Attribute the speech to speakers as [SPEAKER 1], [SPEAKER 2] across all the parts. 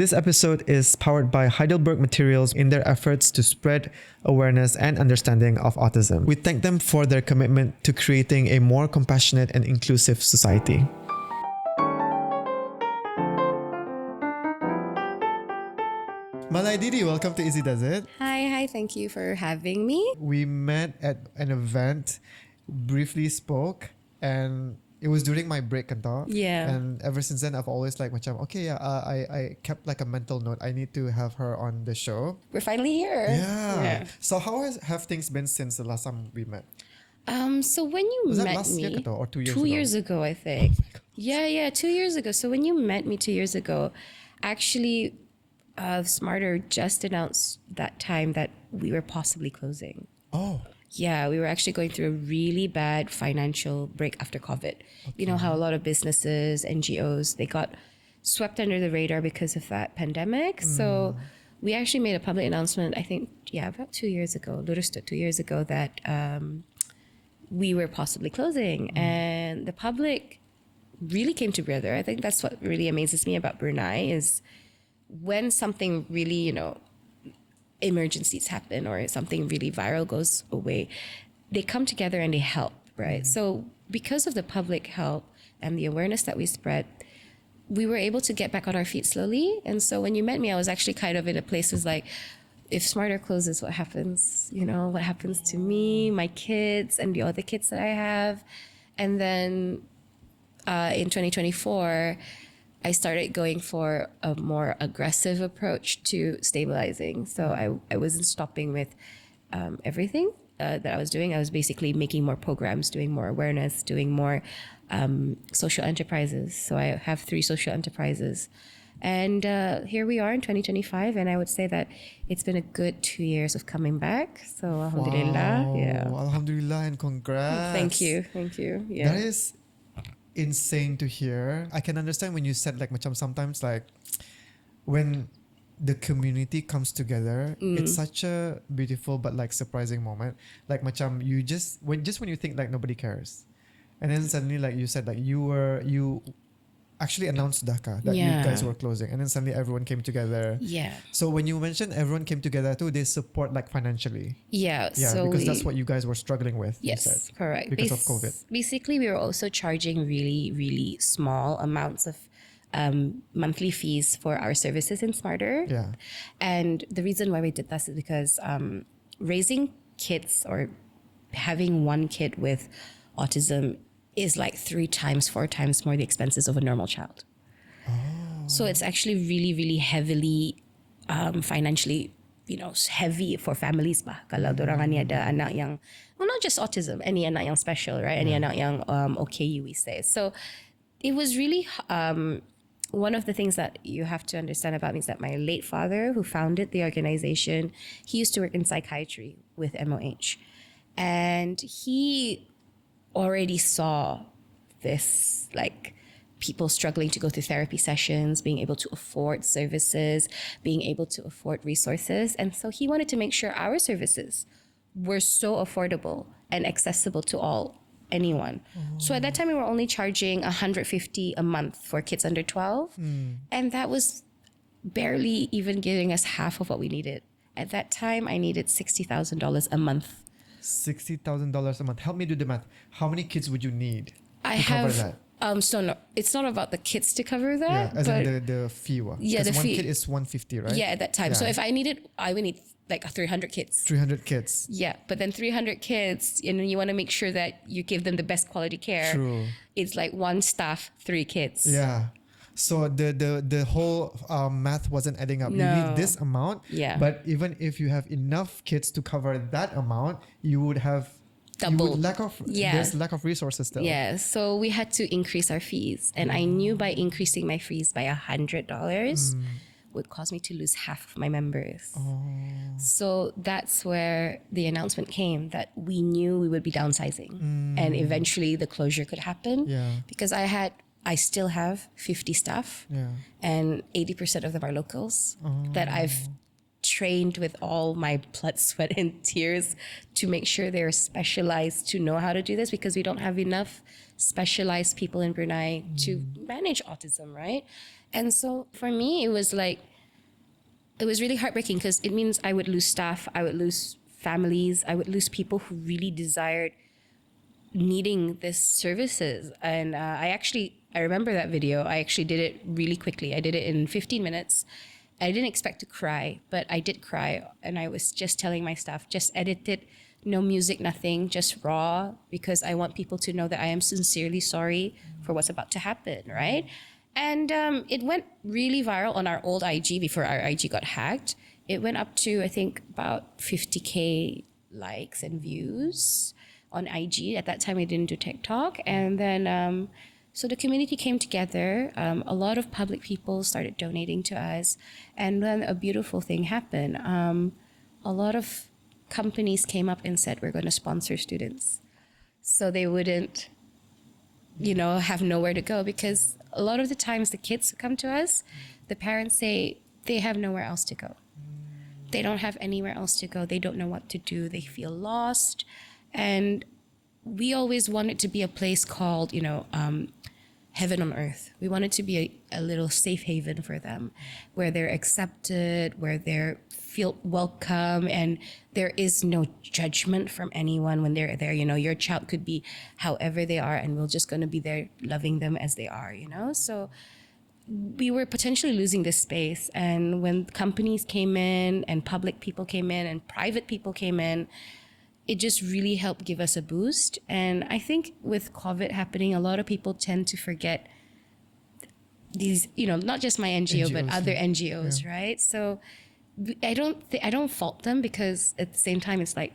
[SPEAKER 1] This episode is powered by Heidelberg Materials in their efforts to spread awareness and understanding of autism. We thank them for their commitment to creating a more compassionate and inclusive society. Malai Didi, welcome to Izzy Does It.
[SPEAKER 2] Hi, thank you for having me.
[SPEAKER 1] We met at an event, briefly spoke, and it was during my break kanto.
[SPEAKER 2] Yeah.
[SPEAKER 1] And ever since then, I've always like, I kept like a mental note. I need to have her on the show.
[SPEAKER 2] We're finally here.
[SPEAKER 1] Yeah. So how have things been since the last time we met?
[SPEAKER 2] So when you
[SPEAKER 1] Was that
[SPEAKER 2] met
[SPEAKER 1] last
[SPEAKER 2] me,
[SPEAKER 1] year kanto or 2 years
[SPEAKER 2] 2
[SPEAKER 1] ago?
[SPEAKER 2] years ago, I think. Yeah, 2 years ago. So when you met me 2 years ago, actually, Smarter just announced that time that we were possibly closing.
[SPEAKER 1] Oh.
[SPEAKER 2] Yeah, we were actually going through a really bad financial break after COVID. You know how a lot of businesses, NGOs, they got swept under the radar because of that pandemic. So we actually made a public announcement, I think, about 2 years ago, lurus 2 years ago, that we were possibly closing. And the public really came together. I think that's what really amazes me about Brunei is when something really, emergencies happen or something really viral goes away, they come together and they help, right? So because of the public help and the awareness that we spread, we were able to get back on our feet slowly. And so when you met me, I was actually kind of in a place was like, if Smarter closes, what happens? What happens to me, my kids, and the other kids that I have? And then in 2024, I started going for a more aggressive approach to stabilizing. So I wasn't stopping with everything that I was doing. I was basically making more programs, doing more awareness, doing more social enterprises. So I have 3 social enterprises. And here we are in 2025. And I would say that it's been a good 2 years of coming back. So alhamdulillah.
[SPEAKER 1] Wow.
[SPEAKER 2] Yeah.
[SPEAKER 1] Alhamdulillah and congrats.
[SPEAKER 2] Thank you. Yeah.
[SPEAKER 1] That is insane to hear. I can understand when you said like macam sometimes like when the community comes together, it's such a beautiful but like surprising moment. Like macam you when you think like nobody cares, and then suddenly like you said like you actually announced Dhaka that you guys were closing, and then suddenly everyone came together.
[SPEAKER 2] Yeah.
[SPEAKER 1] So when you mentioned everyone came together too, they support like financially.
[SPEAKER 2] Yeah.
[SPEAKER 1] Yeah,
[SPEAKER 2] So
[SPEAKER 1] because that's what you guys were struggling with.
[SPEAKER 2] Yes,
[SPEAKER 1] you said,
[SPEAKER 2] correct.
[SPEAKER 1] Because of COVID.
[SPEAKER 2] Basically, we were also charging really, really small amounts of monthly fees for our services in Smarter.
[SPEAKER 1] Yeah.
[SPEAKER 2] And the reason why we did that is because raising kids or having one kid with autism is like 3 times, 4 times more the expenses of a normal child.
[SPEAKER 1] Oh.
[SPEAKER 2] So it's actually really, really heavily financially, heavy for families ba. Kalau dorang ni ada anak yang, well, not just autism, any anak yang special, right? Any anak yang OKU we say. So it was really one of the things that you have to understand about me is that my late father, who founded the organization, he used to work in psychiatry with MOH. And he already saw this, like, people struggling to go through therapy sessions, being able to afford services, being able to afford resources. And so he wanted to make sure our services were so affordable and accessible to anyone. So at that time, we were only charging $150 a month for kids under 12. And that was barely even giving us half of what we needed. At that time, I needed $60,000 a month.
[SPEAKER 1] $60,000 a month. Help me do the math. How many kids would you need
[SPEAKER 2] I
[SPEAKER 1] to
[SPEAKER 2] have,
[SPEAKER 1] cover that?
[SPEAKER 2] So no, it's not about the kids to cover that.
[SPEAKER 1] Yeah, as
[SPEAKER 2] but
[SPEAKER 1] in the fee.
[SPEAKER 2] Yeah, the
[SPEAKER 1] one
[SPEAKER 2] fee.
[SPEAKER 1] kid is $150, right?
[SPEAKER 2] Yeah, at that time.
[SPEAKER 1] Yeah.
[SPEAKER 2] So if I would need like 300 kids.
[SPEAKER 1] 300 kids.
[SPEAKER 2] Yeah, but then 300 kids, and you want to make sure that you give them the best quality care.
[SPEAKER 1] True.
[SPEAKER 2] It's like 1 staff, 3 kids.
[SPEAKER 1] Yeah. So the whole math wasn't adding up.
[SPEAKER 2] No.
[SPEAKER 1] You need this amount.
[SPEAKER 2] Yeah.
[SPEAKER 1] But even if you have enough kids to cover that amount, you would have
[SPEAKER 2] Double.
[SPEAKER 1] There's lack of resources still.
[SPEAKER 2] Yeah, so we had to increase our fees. And I knew by increasing my fees by $100 would cause me to lose half of my members. So that's where the announcement came that we knew we would be downsizing. And eventually the closure could happen.
[SPEAKER 1] Yeah.
[SPEAKER 2] Because I still have 50 staff.
[SPEAKER 1] Yeah.
[SPEAKER 2] And 80% of them are locals that I've trained with all my blood, sweat, and tears to make sure they're specialized to know how to do this, because we don't have enough specialized people in Brunei to manage autism, right? And so for me, it was like it was really heartbreaking because it means I would lose staff, I would lose families, I would lose people who really desired needing this services. And I remember that video. I actually did it really quickly. I did it in 15 minutes. I didn't expect to cry, but I did cry. And I was just telling my staff, just edit it, no music, nothing, just raw, because I want people to know that I am sincerely sorry for what's about to happen, right? And it went really viral on our old IG before our IG got hacked. It went up to, I think, about 50K likes and views on IG. At that time, I didn't do TikTok. And then, so the community came together. A lot of public people started donating to us. And then a beautiful thing happened. A lot of companies came up and said, we're going to sponsor students. So they wouldn't, have nowhere to go, because a lot of the times the kids who come to us, the parents say they have nowhere else to go. They don't have anywhere else to go. They don't know what to do. They feel lost. And we always wanted to be a place called, heaven on earth. We wanted to be a little safe haven for them, where they're accepted, where they feel welcome, and there is no judgment from anyone when they're there. Your child could be however they are, and we're just going to be there loving them as they are, So we were potentially losing this space. And when companies came in and public people came in and private people came in, it just really helped give us a boost. And I think with COVID happening, a lot of people tend to forget these, not just my NGO, but other NGOs, right? So I don't fault them, because at the same time, it's like,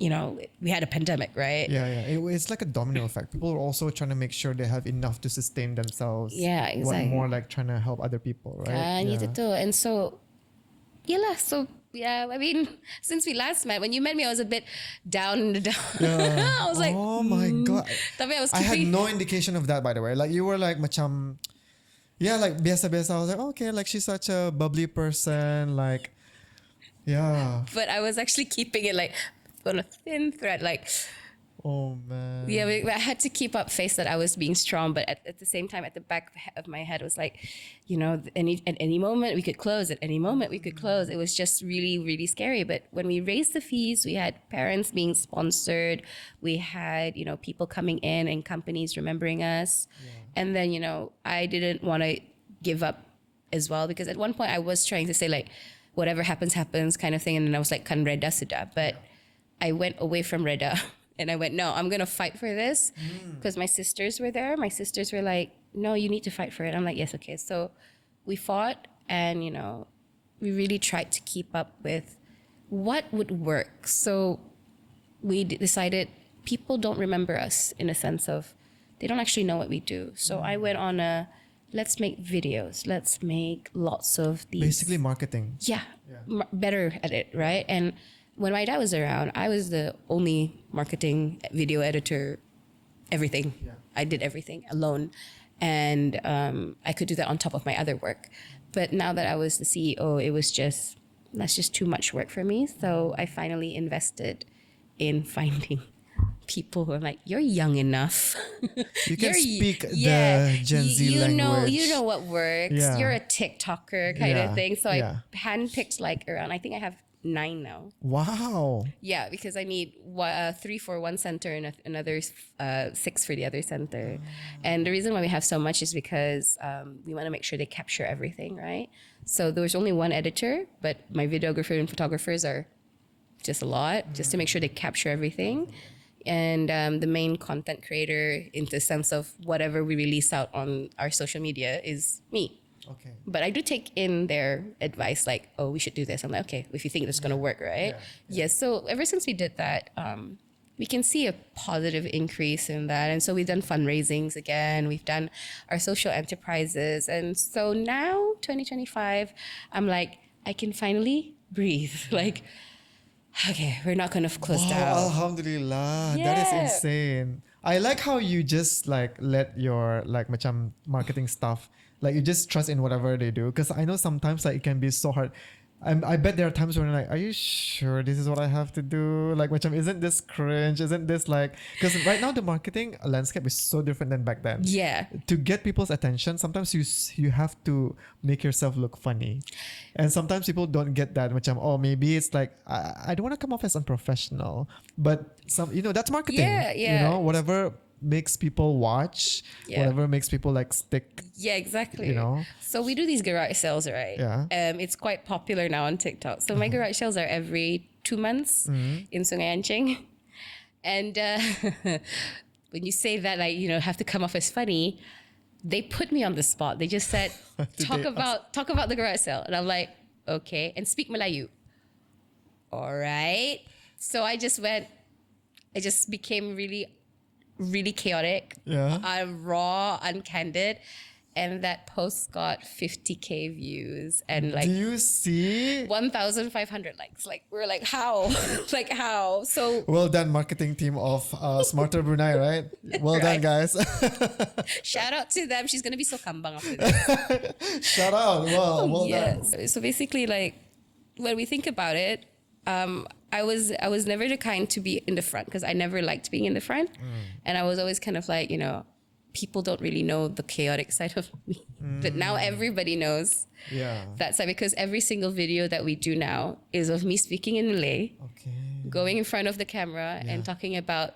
[SPEAKER 2] we had a pandemic, right?
[SPEAKER 1] Yeah. It's like a domino effect. People are also trying to make sure they have enough to sustain themselves.
[SPEAKER 2] Yeah, exactly.
[SPEAKER 1] What more like trying to help other people, right?
[SPEAKER 2] And so, I mean, since we last met, when you met me, I was a bit down in the down.
[SPEAKER 1] Yeah.
[SPEAKER 2] I was like,
[SPEAKER 1] oh my God.
[SPEAKER 2] Tapi
[SPEAKER 1] I had no indication of that, by the way. Like, you were like macam, like biasa-biasa. I was like, okay, like she's such a bubbly person. Like, yeah.
[SPEAKER 2] But I was actually keeping it like on a thin thread. Like,
[SPEAKER 1] oh man.
[SPEAKER 2] Yeah, I had to keep up face that I was being strong, but at the same time, at the back of my head, it was like, at any moment we could close. At any moment we could close. It was just really, really scary. But when we raised the fees, we had parents being sponsored. We had, people coming in and companies remembering us. Yeah. And then, I didn't want to give up as well, because at one point I was trying to say like, whatever happens, happens kind of thing. And then I was like, kan reda sudah. But I went away from reda. And I went, no, I'm going to fight for this, because my sisters were there. My sisters were like, no, you need to fight for it. I'm like, yes, okay. So we fought, and, we really tried to keep up with what would work. So we decided people don't remember us, in a sense of they don't actually know what we do. So I went on let's make videos. Let's make lots of these.
[SPEAKER 1] Basically marketing.
[SPEAKER 2] Yeah. Better at it, right? And when my dad was around, I was the only marketing, video editor, everything. Yeah. I did everything alone. And I could do that on top of my other work. But now that I was the CEO, that's just too much work for me. So I finally invested in finding people who are like, you're young enough.
[SPEAKER 1] You can speak the Gen Z language.
[SPEAKER 2] You know what works. Yeah. You're a TikToker kind of thing. So I handpicked around, I think I have 9 now.
[SPEAKER 1] Wow.
[SPEAKER 2] Yeah, because I need 3 for one center and another 6 for the other center. And the reason why we have so much is because we want to make sure they capture everything, right? So there was only one editor, but my videographer and photographers are just a lot, just to make sure they capture everything. And the main content creator, in the sense of whatever we release out on our social media, is me.
[SPEAKER 1] Okay.
[SPEAKER 2] But I do take in their advice, like, oh, we should do this. I'm like, okay, if you think this is going to work, right? Yeah. Yes. So ever since we did that, we can see a positive increase in that. And so we've done fundraisings again. We've done our social enterprises. And so now, 2025, I'm like, I can finally breathe. Like, okay, we're not going to close down.
[SPEAKER 1] Alhamdulillah. Yeah. That is insane. I like how you just let your macam marketing stuff, you just trust in whatever they do. Because I know sometimes it can be so hard. I bet there are times when like, are you sure this is what I have to do? Like, macam, isn't this cringe? Isn't this like, because right now the marketing landscape is so different than back then.
[SPEAKER 2] Yeah.
[SPEAKER 1] To get people's attention, sometimes you have to make yourself look funny, and sometimes people don't get that. Macam, oh, maybe it's like I don't want to come off as unprofessional, but that's marketing.
[SPEAKER 2] Yeah, yeah.
[SPEAKER 1] Whatever makes people watch, whatever makes people like stick.
[SPEAKER 2] Yeah, exactly. So we do these garage sales, right?
[SPEAKER 1] Yeah.
[SPEAKER 2] It's quite popular now on TikTok. So my garage sales are every 2 months in Sungai Anching. And when you say that, like, have to come off as funny, they put me on the spot. They just said, talk about the garage sale. And I'm like, okay. And speak Melayu. All right. So I just became really, really chaotic, raw, uncandid, and that post got 50K views and like,
[SPEAKER 1] do you see
[SPEAKER 2] 1,500 likes. Like, we're like, how? Like, how? So
[SPEAKER 1] well done, marketing team of SMARTER Brunei, right? Well done, guys.
[SPEAKER 2] Shout out to them. She's gonna be so kambang after this.
[SPEAKER 1] Shout out. Well done.
[SPEAKER 2] So basically, like, when we think about it, I was never the kind to be in the front because I never liked being in the front, and I was always kind of like, people don't really know the chaotic side of me, but now everybody knows that side because every single video that we do now is of me speaking in Malay, going in front of the camera and talking about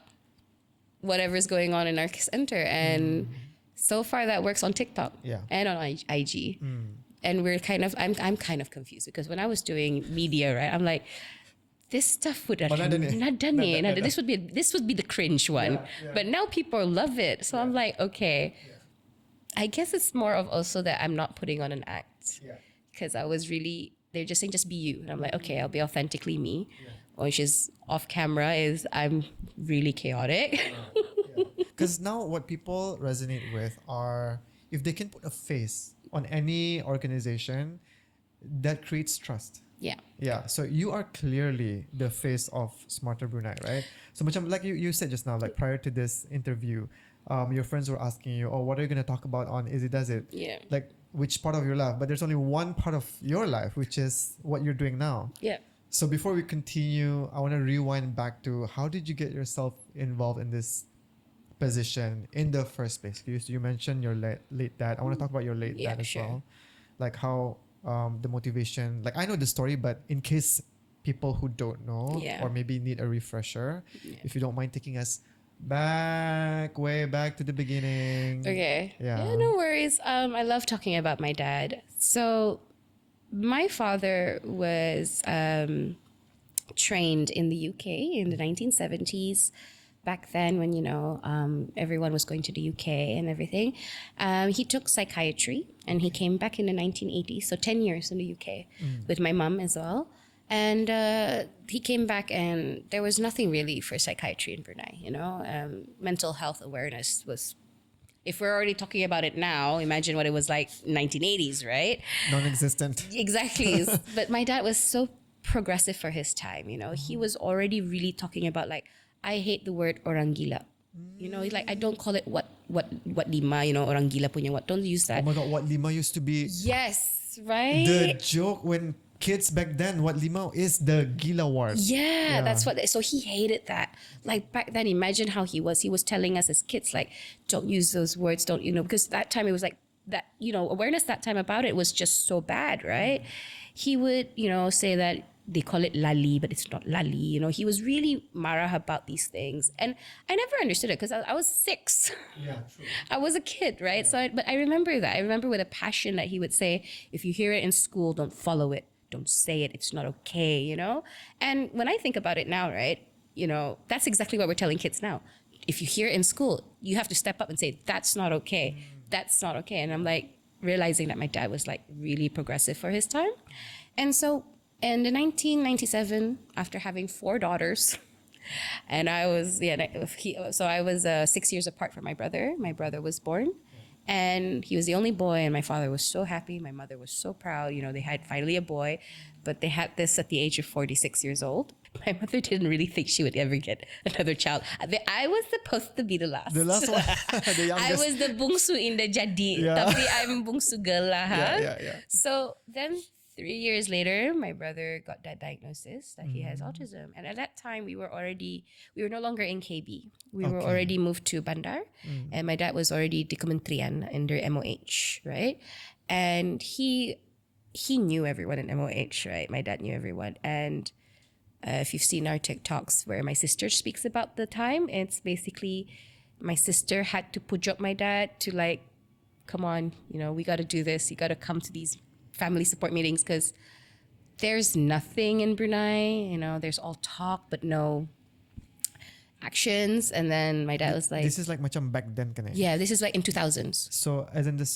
[SPEAKER 2] whatever's going on in our center, and so far that works on TikTok and on IG. And I'm kind of confused because when I was doing media, right, I'm like, this stuff would not done it. This would be the cringe one. But now people love it. So I'm like, okay. I guess it's more of also that I'm not putting on an act. Because they're just saying just be you. And I'm like, okay, I'll be authentically me. Which is off camera is I'm really chaotic.
[SPEAKER 1] Because now what people resonate with are if they can put a face on any organization, that creates trust. Yeah. So you are clearly the face of SMARTER Brunei, right? So macam like you said just now, like prior to this interview, your friends were asking you, oh, what are you going to talk about on Izzy Does It?
[SPEAKER 2] Yeah.
[SPEAKER 1] Like which part of your life? But there's only one part of your life, which is what you're doing now.
[SPEAKER 2] Yeah.
[SPEAKER 1] So before we continue, I want to rewind back to how did you get yourself involved in this position in the first place? You mentioned your late dad. I want to talk about your late dad as well. Like how the motivation, like I know the story, but in case people who don't know or maybe need a refresher, if you don't mind taking us way back to the beginning.
[SPEAKER 2] Okay. Yeah, no worries. I love talking about my dad. So my father was trained in the UK in the 1970s. Back then when, everyone was going to the UK and everything. He took psychiatry and he came back in the 1980s. So 10 years in the UK with my mom as well. And he came back and there was nothing really for psychiatry in Brunei, mental health awareness was, if we're already talking about it now, imagine what it was like 1980s, right?
[SPEAKER 1] Non-existent.
[SPEAKER 2] Exactly. But my dad was so progressive for his time, he was already really talking about like, I hate the word orang gila. He's like, I don't call it what lima, orang gila punya what. Don't use that.
[SPEAKER 1] Oh my God, what lima used to be.
[SPEAKER 2] Yes, right?
[SPEAKER 1] The joke when kids back then, what lima is the gila word.
[SPEAKER 2] Yeah, that's what. So he hated that. Like back then, imagine how he was. He was telling us as kids, like, don't use those words, don't, because that time it was like that, awareness that time about it was just so bad, right? He would, say that they call it lali, but it's not lali. He was really marah about these things. And I never understood it because I was 6.
[SPEAKER 1] Yeah, true.
[SPEAKER 2] I was a kid, right? So, but I remember that. I remember with a passion that he would say, if you hear it in school, don't follow it. Don't say it. It's not okay, And when I think about it now, right, that's exactly what we're telling kids now. If you hear it in school, you have to step up and say, that's not okay. That's not okay. And I'm like realizing that my dad was like really progressive for his time. And so, and in 1997, after having 4 daughters, and I was, I was 6 years apart from my brother. My brother was born and he was the only boy and my father was so happy. My mother was so proud. They had finally a boy, but they had this at the age of 46 years old. My mother didn't really think she would ever get another child. I was supposed to be the last.
[SPEAKER 1] The last one, the youngest.
[SPEAKER 2] I was the bungsu in the jadi, tapi I'm bungsu girl lah.
[SPEAKER 1] Yeah.
[SPEAKER 2] So then 3 years later, my brother got that diagnosis that he has autism. And at that time, we were no longer in KB. We were
[SPEAKER 1] Okay.
[SPEAKER 2] already moved to Bandar. And my dad was already di Kementerian under MOH, right? And he knew everyone in MOH, right? My dad knew everyone. And if you've seen our TikToks where my sister speaks about the time, it's basically my sister had to pujok my dad to like, come on, we got to do this. You got to come to these family support meetings because there's nothing in Brunei. There's all talk but no actions. And then my dad was like,
[SPEAKER 1] This is like macam back then, kan?
[SPEAKER 2] yeah, this is like in 2000s.
[SPEAKER 1] So as in the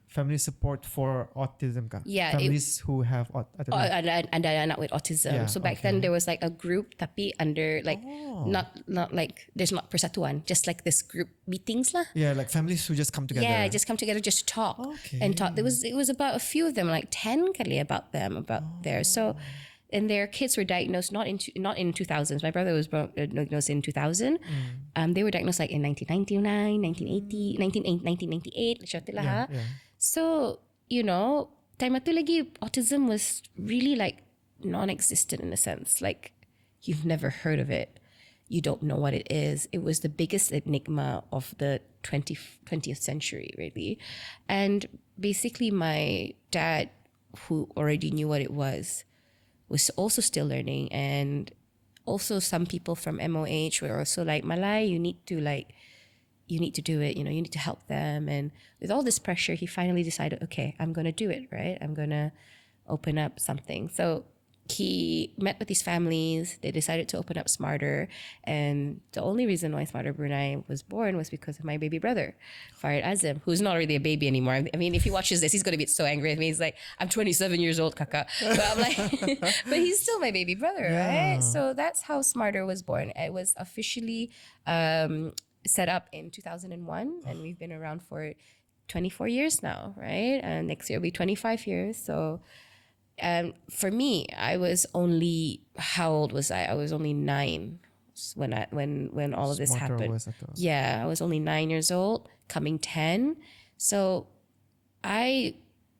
[SPEAKER 1] family support for autism, ka?
[SPEAKER 2] Yeah,
[SPEAKER 1] Families who have autism.
[SPEAKER 2] And anak with autism.
[SPEAKER 1] Yeah,
[SPEAKER 2] So back then there was like a group tapi under like not like there's not persatuan, just like this group meetings lah.
[SPEAKER 1] Yeah, like families who just come together.
[SPEAKER 2] Yeah, just come together just to talk and talk. It was about a few of them, like 10 kali about there. So, and their kids were diagnosed not in 2000s. My brother was diagnosed in 2000. They were diagnosed like in 1999, 1980, 1998.
[SPEAKER 1] Yeah.
[SPEAKER 2] So, time itu lagi autism was really like non-existent in a sense. Like you've never heard of it. You don't know what it is. It was the biggest enigma of the 20th century, really. And basically my dad, who already knew what it was also still learning. And also some people from MOH were also like, Malai, you need to do it, you need to help them. And with all this pressure, he finally decided, okay, I'm going to do it, right? I'm going to open up something. So he met with these families. They decided to open up SMARTER. And the only reason why SMARTER Brunei was born was because of my baby brother, Farid Azim, who's not really a baby anymore. I mean, if he watches this, he's going to be so angry at me. He's like, I'm 27 years old, kaka. But I'm like, but he's still my baby brother, right? So that's how SMARTER was born. It was officially set up in 2001, and we've been around for 24 years now, right? And next year will be 25 years. So for me, I was only, how old was I? I was only 9 when all of this happened. Yeah, I was only 9 years old, coming 10. So I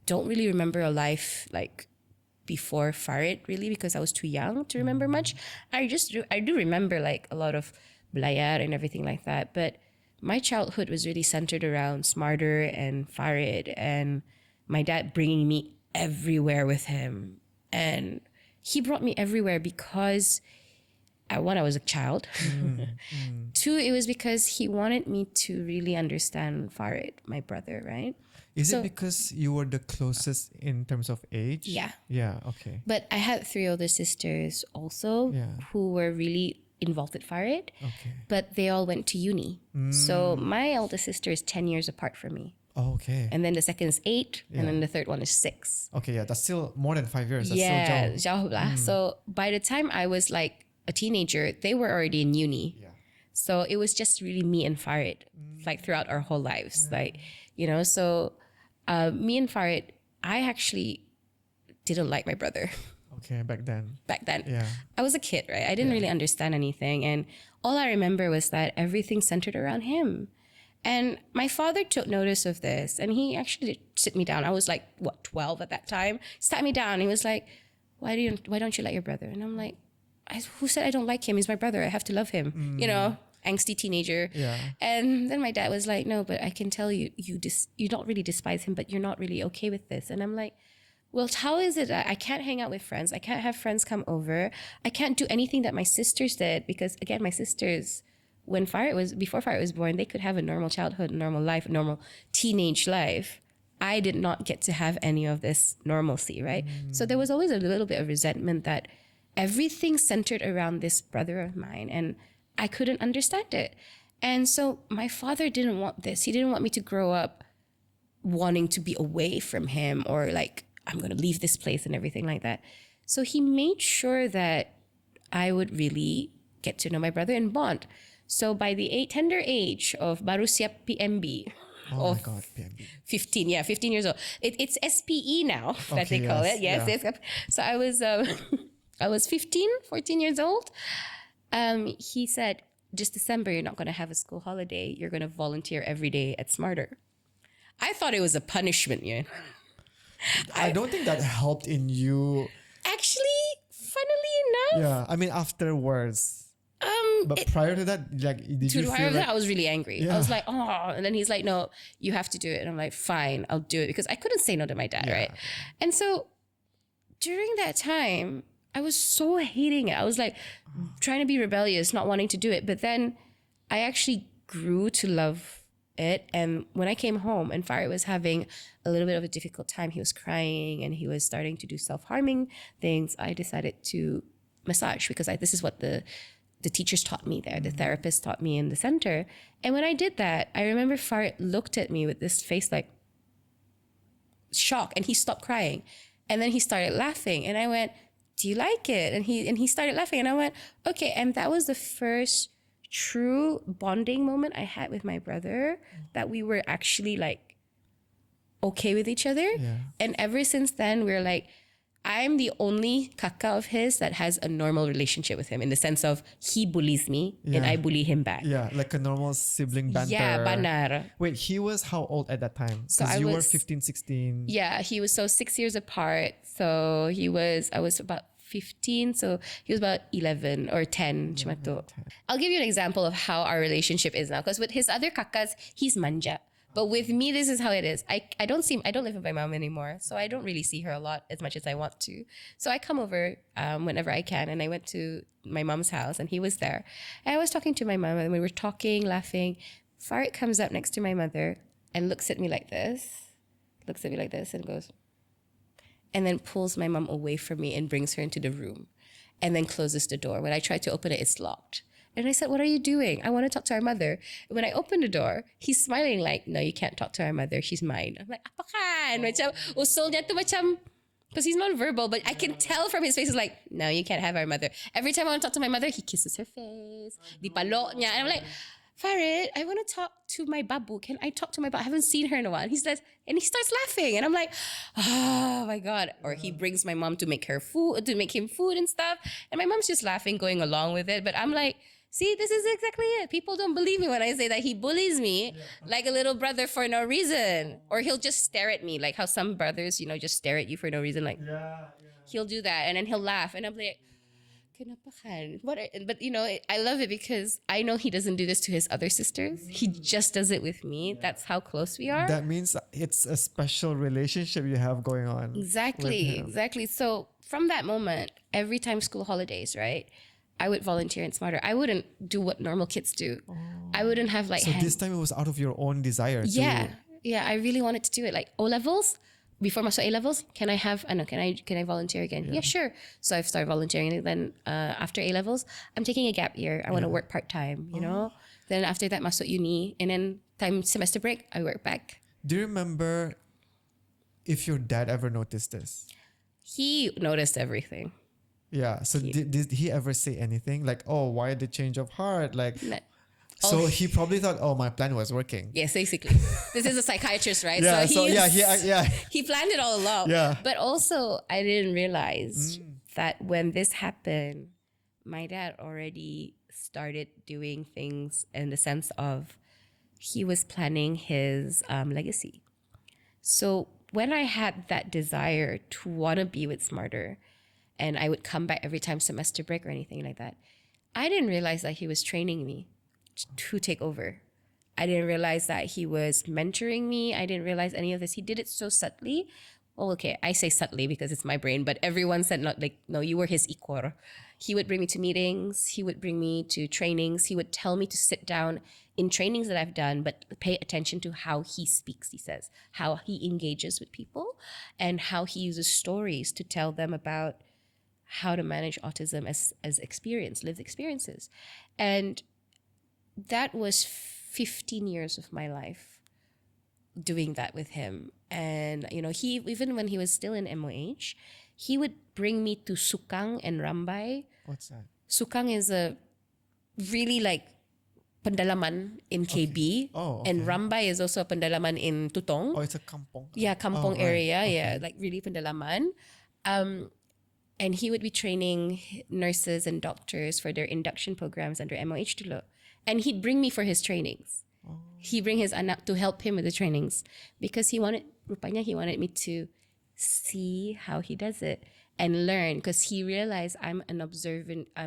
[SPEAKER 2] don't really remember a life like before Farid, really, because I was too young to remember much. I do remember like a lot of Blayar and everything like that. But my childhood was really centered around SMARTER and Farid, and my dad bringing me everywhere with him. And he brought me everywhere because one, I was a child. Two, it was because he wanted me to really understand Farid, my brother, right?
[SPEAKER 1] Is it because you were the closest in terms of age?
[SPEAKER 2] Yeah.
[SPEAKER 1] Yeah, okay.
[SPEAKER 2] But I had 3 older sisters also who were really involved with Farid.
[SPEAKER 1] Okay.
[SPEAKER 2] But they all went to uni. So my elder sister is 10 years apart from me.
[SPEAKER 1] Oh, okay.
[SPEAKER 2] And then the second is 8, and then the third one is 6.
[SPEAKER 1] Okay, yeah, that's still more than 5 years. That's still
[SPEAKER 2] jauh lah. So by the time I was like a teenager, they were already in uni.
[SPEAKER 1] Yeah.
[SPEAKER 2] So it was just really me and Farid, like throughout our whole lives. Like, so me and Farid, I actually didn't like my brother.
[SPEAKER 1] Okay, back then.
[SPEAKER 2] Yeah. I was a kid, right? I didn't really understand anything. And all I remember was that everything centered around him. And my father took notice of this, and he actually sit me down. I was like, 12 at that time. Sat me down. He was like, why don't you like your brother? And I'm like, who said I don't like him? He's my brother. I have to love him. Angsty teenager.
[SPEAKER 1] Yeah.
[SPEAKER 2] And then my dad was like, no, but I can tell you don't really despise him, but you're not really okay with this. And I'm like, well, how is it that I can't hang out with friends? I can't have friends come over. I can't do anything that my sisters did, because again, my sisters, before Farid was born, they could have a normal childhood, a normal life, a normal teenage life. I did not get to have any of this normalcy, right? So there was always a little bit of resentment that everything centered around this brother of mine, and I couldn't understand it. And so my father didn't want this. He didn't want me to grow up wanting to be away from him, or like, I'm going to leave this place and everything like that. So he made sure that I would really get to know my brother and bond. So by the tender age of baru siap PMB,
[SPEAKER 1] Oh my God, PMB.
[SPEAKER 2] 15 years old. It's SPE now, that they call it. Yes. So I was 14 years old. He said, this December, you're not going to have a school holiday. You're going to volunteer every day at SMARTER. I thought it was a punishment,
[SPEAKER 1] I don't think that helped in you.
[SPEAKER 2] Actually, funnily enough,
[SPEAKER 1] Yeah, I mean afterwards. But
[SPEAKER 2] it,
[SPEAKER 1] prior to that, like, did
[SPEAKER 2] to
[SPEAKER 1] you
[SPEAKER 2] the
[SPEAKER 1] feel
[SPEAKER 2] point
[SPEAKER 1] like
[SPEAKER 2] that I was really angry. I
[SPEAKER 1] Yeah.
[SPEAKER 2] was like, oh, and then he's like, no, you have to do it. And I'm like, fine, I'll do it because I couldn't say no to my dad,
[SPEAKER 1] Yeah,
[SPEAKER 2] right? And so during that time, I was so hating it. I was like trying to be rebellious, not wanting to do it. But then I actually grew to love it. And when I came home and Farid was having a little bit of a difficult time, he was crying and he was starting to do self-harming things, I decided to massage because this is what the teachers taught me there, the therapist taught me in the center. And when I did that, I remember Farid looked at me with this face like shock and he stopped crying. And then he started laughing and I went, do you like it? And he started laughing and I went, okay. And that was the first true bonding moment I had with my brother, that we were actually like okay with each other.
[SPEAKER 1] Yeah.
[SPEAKER 2] And ever since then, we're like, I'm the only kaka of his that has a normal relationship with him in the sense of he bullies me and
[SPEAKER 1] Yeah.
[SPEAKER 2] I bully him back.
[SPEAKER 1] Yeah, like a normal sibling banter.
[SPEAKER 2] Yeah, banar.
[SPEAKER 1] Wait, he was how old at that time?
[SPEAKER 2] So
[SPEAKER 1] Because
[SPEAKER 2] I
[SPEAKER 1] you were
[SPEAKER 2] was-
[SPEAKER 1] 15, 16.
[SPEAKER 2] Yeah, he was so 6 years apart. So I was about 15. So he was about 11 or 10. Chimato. I'll give you an example of how our relationship is now. Because with his other kakas, he's manja. But with me, this is how it is. I don't live with my mom anymore. So I don't really see her a lot as much as I want to. So I come over whenever I can. And I went to my mom's house and he was there. And I was talking to my mom and we were talking, laughing. Farid comes up next to my mother and looks at me like this. And goes, and then pulls my mom away from me and brings her into the room and then closes the door. When I try to open it, it's locked. And I said, what are you doing? I want to talk to our mother. And when I opened the door, he's smiling like, no, you can't talk to our mother. She's mine. I'm like, apa kan? Macam, usul niya tu macam, because he's non-verbal, but I can tell from his face, he's like, no, you can't have our mother. Every time I want to talk to my mother, he kisses her face, dipalok niya. And I'm like, Farid, I want to talk to my babu. Can I talk to my babu? I haven't seen her in a while. And he starts laughing. And I'm like, oh my God. Or he brings my mom to make him food and stuff. And my mom's just laughing, going along with it. But I'm like, see, this is exactly it. People don't believe me when I say that he bullies me like a little brother for no reason. Or he'll just stare at me like how some brothers, just stare at you for no reason. Like, he'll do that and then he'll laugh. And I'm like, kenapa kan? But I love it because I know he doesn't do this to his other sisters. He just does it with me. That's how close we are.
[SPEAKER 1] That means it's a special relationship you have going on.
[SPEAKER 2] Exactly. So from that moment, every time school holidays, right? I would volunteer in SMARTER. I wouldn't do what normal kids do. I wouldn't have like...
[SPEAKER 1] So this time it was out of your own desire too.
[SPEAKER 2] Yeah, I really wanted to do it. Like O-levels, before my A-levels, can I volunteer again? Yeah, sure. So I've started volunteering. And then after A-levels, I'm taking a gap year. I want to work part-time, you know? Then after that, masuk uni. And then semester break, I work back.
[SPEAKER 1] Do you remember if your dad ever noticed this?
[SPEAKER 2] He noticed everything.
[SPEAKER 1] Yeah. So did he ever say anything? Like, oh, why the change of heart? Like...
[SPEAKER 2] No.
[SPEAKER 1] He probably thought, oh, my plan was working.
[SPEAKER 2] Yes, basically. This is a psychiatrist, right?
[SPEAKER 1] Yeah,
[SPEAKER 2] He planned it all along.
[SPEAKER 1] Yeah.
[SPEAKER 2] But also, I didn't realize that when this happened, my dad already started doing things in the sense of he was planning his legacy. So when I had that desire to want to be with SMARTER, and I would come back every time semester break or anything like that, I didn't realize that he was training me to take over. I didn't realize that he was mentoring me. I didn't realize any of this. He did it so subtly. Well, okay, I say subtly because it's my brain, but everyone said no, you were his ikor. He would bring me to meetings. He would bring me to trainings. He would tell me to sit down in trainings that I've done, but pay attention to how he speaks, he says, how he engages with people and how he uses stories to tell them about how to manage autism as lived experiences. And that was 15 years of my life doing that with him. And, he, even when he was still in MOH, he would bring me to Sukang and Rambai.
[SPEAKER 1] What's that?
[SPEAKER 2] Sukang is a really pendalaman in KB.
[SPEAKER 1] Oh, okay.
[SPEAKER 2] And Rambai is also a pendalaman in Tutong.
[SPEAKER 1] Oh, it's a kampong.
[SPEAKER 2] Yeah, kampong
[SPEAKER 1] right.
[SPEAKER 2] area.
[SPEAKER 1] Okay.
[SPEAKER 2] Yeah, really pendalaman. And he would be training nurses and doctors for their induction programs under MOH dulu. And he'd bring me for his trainings. He'd bring his anak to help him with the trainings because he wanted me to see how he does it and learn, because he realized I'm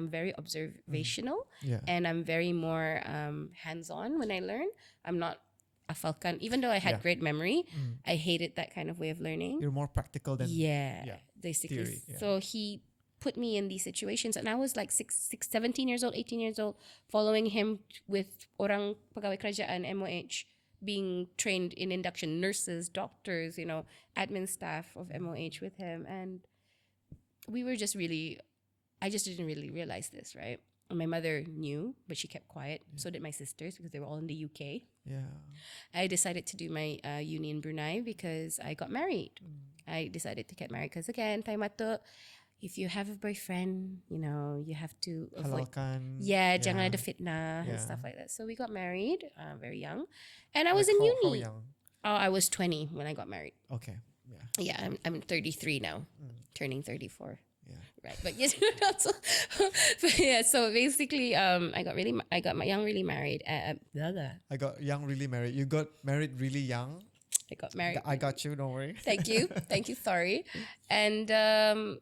[SPEAKER 2] very observational,
[SPEAKER 1] Yeah.
[SPEAKER 2] and I'm very more hands-on when I learn. I'm not a falcon. Even though I had
[SPEAKER 1] Yeah.
[SPEAKER 2] great memory, I hated that kind of way of learning.
[SPEAKER 1] You're more practical than
[SPEAKER 2] Yeah, basically.
[SPEAKER 1] theory. Yeah.
[SPEAKER 2] So he put me in these situations, and I was like 17 years old, 18 years old, following him with orang pegawai kerajaan MOH, being trained in induction, nurses, doctors, admin staff of MOH with him. And we were just really, I just didn't really realize this, right? And my mother knew, but she kept quiet. So did my sisters, because they were all in the UK.
[SPEAKER 1] Yeah.
[SPEAKER 2] I decided to do my uni in Brunei because I got married. I decided to get married because, again, time ato, if you have a boyfriend, you have to avoid.
[SPEAKER 1] Halalkan.
[SPEAKER 2] Yeah, jangan ada fitnah and
[SPEAKER 1] Yeah.
[SPEAKER 2] stuff like that. So we got married very young, and I was
[SPEAKER 1] Like
[SPEAKER 2] in
[SPEAKER 1] how
[SPEAKER 2] uni.
[SPEAKER 1] young?
[SPEAKER 2] Oh, I was 20 when I got married.
[SPEAKER 1] Okay. Yeah.
[SPEAKER 2] Yeah, I'm 33 now, turning 34.
[SPEAKER 1] Yeah.
[SPEAKER 2] Right, but yes, but yeah. So basically, I got my young really married.
[SPEAKER 1] I got young, really married. You got married really young.
[SPEAKER 2] I got married.
[SPEAKER 1] I got you. Don't worry.
[SPEAKER 2] Thank you. Sorry. And I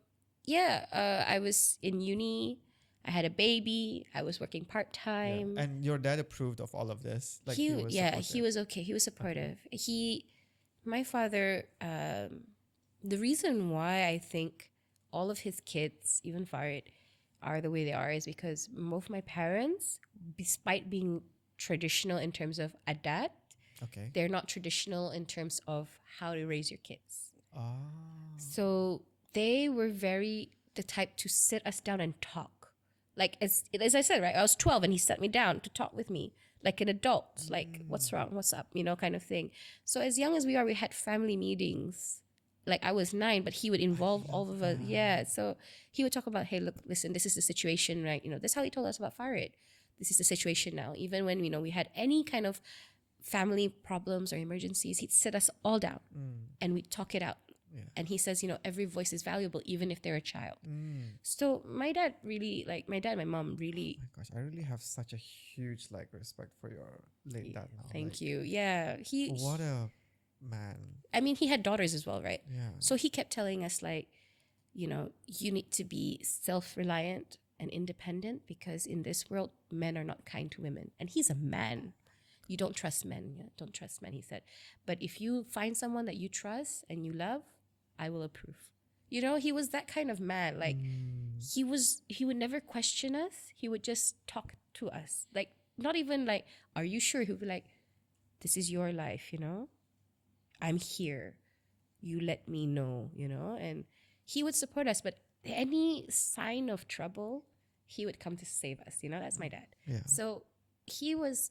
[SPEAKER 2] was in uni. I had a baby. I was working part time.
[SPEAKER 1] Yeah. And your dad approved of all of this. Like
[SPEAKER 2] He
[SPEAKER 1] was
[SPEAKER 2] he was okay. He was supportive. My father. The reason why I think all of his kids, even Farid, are the way they are is because both my parents, despite being traditional in terms of adat,
[SPEAKER 1] Okay.
[SPEAKER 2] they're not traditional in terms of how to raise your kids.
[SPEAKER 1] Ah.
[SPEAKER 2] So they were very the type to sit us down and talk. Like as I said, right? I was 12 and he sat me down to talk with me like an adult, like what's wrong, what's up, kind of thing. So as young as we are, we had family meetings. Like I was 9, but he would involve all of us. Yeah. So he would talk about, hey, look, listen, this is the situation, right? That's how he told us about Farid. This is the situation now. Even when, we had any kind of family problems or emergencies, he'd sit us all down and we'd talk it out.
[SPEAKER 1] Yeah.
[SPEAKER 2] And he says, every voice is valuable, even if they're a child. So my dad really, my dad and my mom really.
[SPEAKER 1] Oh my gosh, I really have such a huge respect for your late dad now.
[SPEAKER 2] Thank you. Yeah.
[SPEAKER 1] What a man.
[SPEAKER 2] I mean, he had daughters as well, right?
[SPEAKER 1] Yeah.
[SPEAKER 2] So he kept telling us you need to be self-reliant and independent, because in this world, men are not kind to women. And he's a man. You don't trust men. Yeah? Don't trust men, he said. But if you find someone that you trust and you love, I will approve. He was that kind of man. Like he would never question us. He would just talk to us. Like, not even like, are you sure? He would be like, this is your life, I'm here. You let me know, and he would support us. But any sign of trouble, he would come to save us. That's my dad.
[SPEAKER 1] Yeah.
[SPEAKER 2] So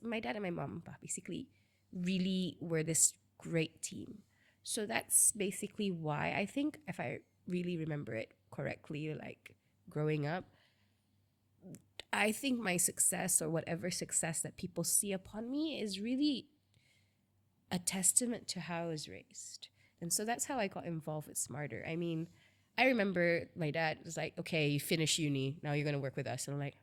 [SPEAKER 2] my dad and my mom basically really were this great team. So that's basically why I think, if I really remember it correctly, like growing up, I think my success, or whatever success that people see upon me, is really a testament to how I was raised. And so that's how I got involved with Smarter. I mean, I remember my dad was like, okay, you finish uni, now you're going to work with us. And I'm like,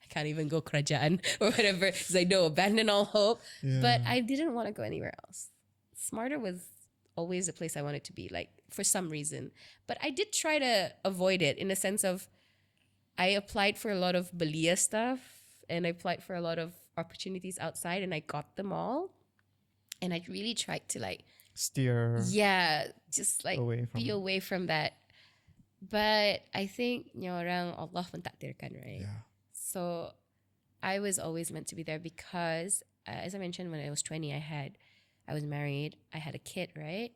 [SPEAKER 2] I can't even go kerajaan or whatever. He's like, no, abandon all hope.
[SPEAKER 1] Yeah.
[SPEAKER 2] But I didn't want to go anywhere else. Smarter was always the place I wanted to be, like, for some reason. But I did try to avoid it, in the sense of, I applied for a lot of Belia stuff, and I applied for a lot of opportunities outside, and I got them all. And I really tried to
[SPEAKER 1] steer.
[SPEAKER 2] Yeah, just
[SPEAKER 1] be
[SPEAKER 2] away from that. But I think orang Allah mentakdirkan, right?
[SPEAKER 1] Yeah.
[SPEAKER 2] So I was always meant to be there because, as I mentioned, when I was 20, I was married, I had a kid, right?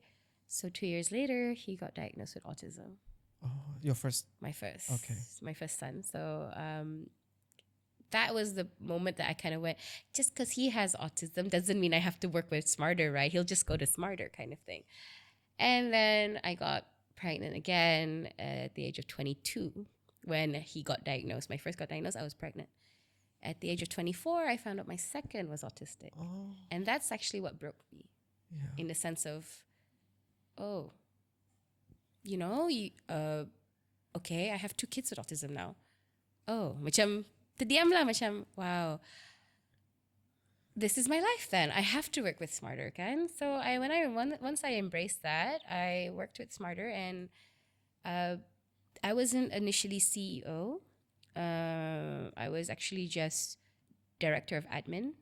[SPEAKER 2] So 2 years later, he got diagnosed with autism.
[SPEAKER 1] Oh, your first.
[SPEAKER 2] My first.
[SPEAKER 1] Okay.
[SPEAKER 2] My first son. So that was the moment that I kind of went, just because he has autism doesn't mean I have to work with Smarter, right? He'll just go to Smarter, kind of thing. And then I got pregnant again at the age of 22 when he got diagnosed. My first got diagnosed, I was pregnant. At the age of 24, I found out my second was autistic.
[SPEAKER 1] Oh.
[SPEAKER 2] And that's actually what broke me.
[SPEAKER 1] Yeah.
[SPEAKER 2] In the sense of, okay, I have 2 kids with autism now. Oh, macam terdiam lah, macam wow. this is my life then. I have to work with Smarter, kan? So once I embraced that, I worked with Smarter, and I wasn't initially CEO. I was actually just director of admin.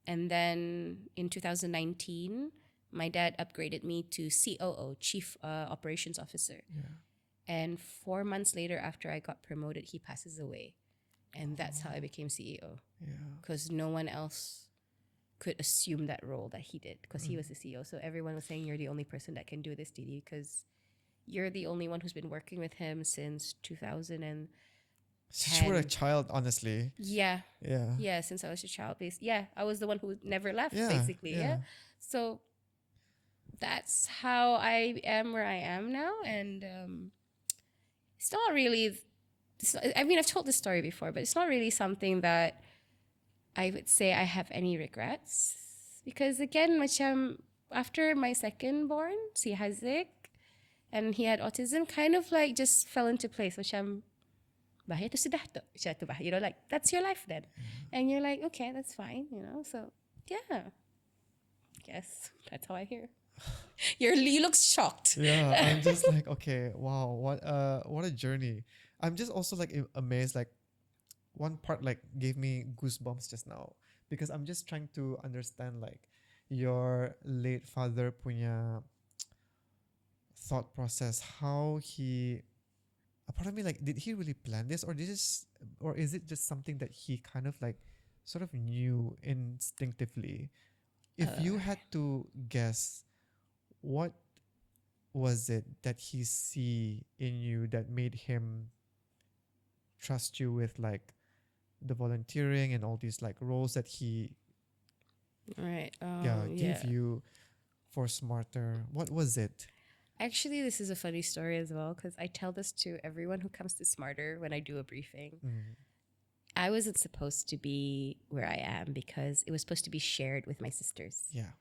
[SPEAKER 2] And then in 2019, my dad upgraded me to COO, Chief Operations Officer.
[SPEAKER 1] Yeah.
[SPEAKER 2] And 4 months later, after I got promoted, he passes away. And that's how I became CEO.
[SPEAKER 1] Yeah.
[SPEAKER 2] Because no one else could assume that role that he did, because he was the CEO. So everyone was saying, you're the only person that can do this, Didi, because you're the only one who's been working with him since 2000. And
[SPEAKER 1] Since you were a child, honestly.
[SPEAKER 2] yeah.
[SPEAKER 1] Yeah.
[SPEAKER 2] Yeah, since I was a child. Yeah, I was the one who never left,
[SPEAKER 1] Yeah,
[SPEAKER 2] basically.
[SPEAKER 1] yeah.
[SPEAKER 2] Yeah. So that's how I am where I am now. And it's not really, I mean, I've told this story before, but it's not really something that I would say I have any regrets. Because again, macam, after my second born, si Hazik, and he had autism, kind of like just fell into place. Macam, bahaya tu sudah tu. Macam tu bah. You know, like, that's your life then. And you're like, okay, that's fine, you know. So, yeah. Guess that's how I hear. You look shocked.
[SPEAKER 1] Yeah, I'm just like, okay, wow, what a journey. I'm just also like amazed, like one part like gave me goosebumps just now, because I'm just trying to understand like your late father punya thought process, how he, a part of me like, did he really plan this, or is it just something that he kind of like sort of knew instinctively? If you had to guess, what was it that he see in you that made him trust you with like the volunteering and all these like roles that he
[SPEAKER 2] Right.
[SPEAKER 1] gave you for Smarter? What was it?
[SPEAKER 2] Actually, this is a funny story as well, because I tell this to everyone who comes to Smarter when I do a briefing. I wasn't supposed to be where I am because it was supposed to be shared with my sisters.
[SPEAKER 1] Yeah.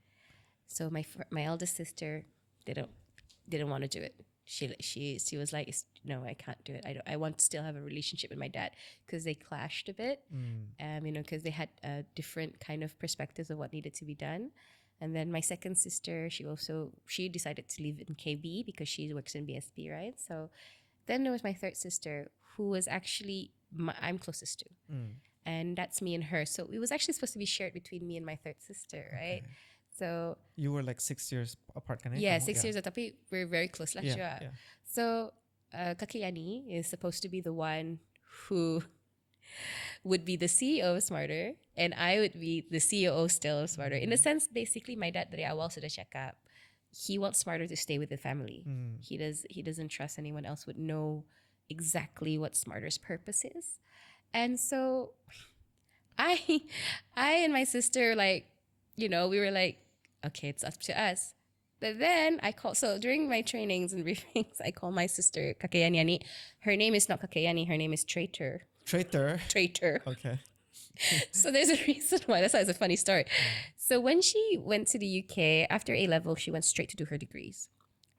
[SPEAKER 2] So my eldest sister didn't want to do it. She was like, no, I can't do it. I want to still have a relationship with my dad, because they clashed a bit. You know, because they had different kind of perspectives of what needed to be done. And then my second sister, she decided to live in KB because she works in BSP, right? So then there was my third sister, who was actually I'm closest to. And that's me and her. So it was actually supposed to be shared between me and my third sister, right?
[SPEAKER 1] Okay.
[SPEAKER 2] So
[SPEAKER 1] You were like 6 years apart, kan?
[SPEAKER 2] yeah, 6 years, tapi we're very close lah.
[SPEAKER 1] Yeah.
[SPEAKER 2] So Kaki Yani is supposed to be the one who would be the CEO of Smarter, and I would be the COO still of Smarter. In a sense, basically, my dad dari awal sudah cakap, he wants Smarter to stay with the family. He doesn't trust anyone else would know exactly what Smarter's purpose is. And so I and my sister, like, you know, we were like, okay, it's up to us. But then so during my trainings and briefings, I call my sister Kakayani. Her name is not Kakayani, her name is Traitor.
[SPEAKER 1] Traitor. Okay.
[SPEAKER 2] So there's a reason why. That's why it's a funny story. So when she went to the UK, after A-level, she went straight to do her degrees.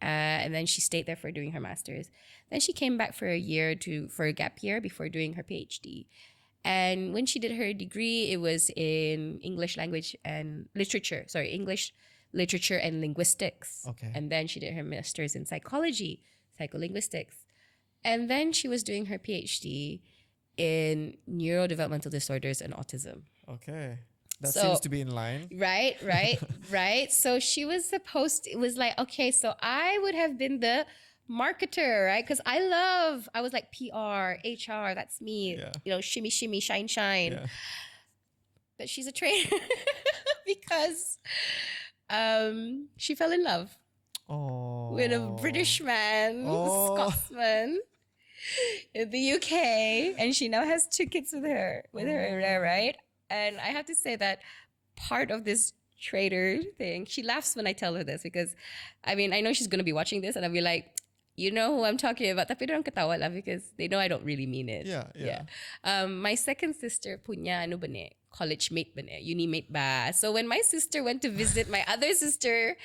[SPEAKER 2] And then she stayed there for doing her master's. Then she came back for a year for a gap year before doing her PhD. And when she did her degree, it was in English language and literature. Sorry, English, literature, and linguistics.
[SPEAKER 1] Okay.
[SPEAKER 2] And then she did her master's in psychology, psycholinguistics. And then she was doing her PhD in neurodevelopmental disorders and autism.
[SPEAKER 1] Okay. That
[SPEAKER 2] So-
[SPEAKER 1] seems to be in line.
[SPEAKER 2] Right. So she was it was like, okay, so I would have been the marketer, right? Because I was like PR, HR, that's me.
[SPEAKER 1] Yeah.
[SPEAKER 2] You know, shimmy, shimmy, shine, shine.
[SPEAKER 1] Yeah.
[SPEAKER 2] But she's a traitor because she fell in love
[SPEAKER 1] Oh.
[SPEAKER 2] with a British man,
[SPEAKER 1] Oh.
[SPEAKER 2] Scotsman, in the UK, and she now has 2 kids with her, right? And I have to say that part of this traitor thing, she laughs when I tell her this, because I mean, I know she's going to be watching this and I'll be like, you know who I'm talking about, tapi dorang ketawa lah because they know I don't really mean it.
[SPEAKER 1] Yeah.
[SPEAKER 2] My second sister punya anu benik, college mate ba niya, uni mate ba. So when my sister went to visit my other sister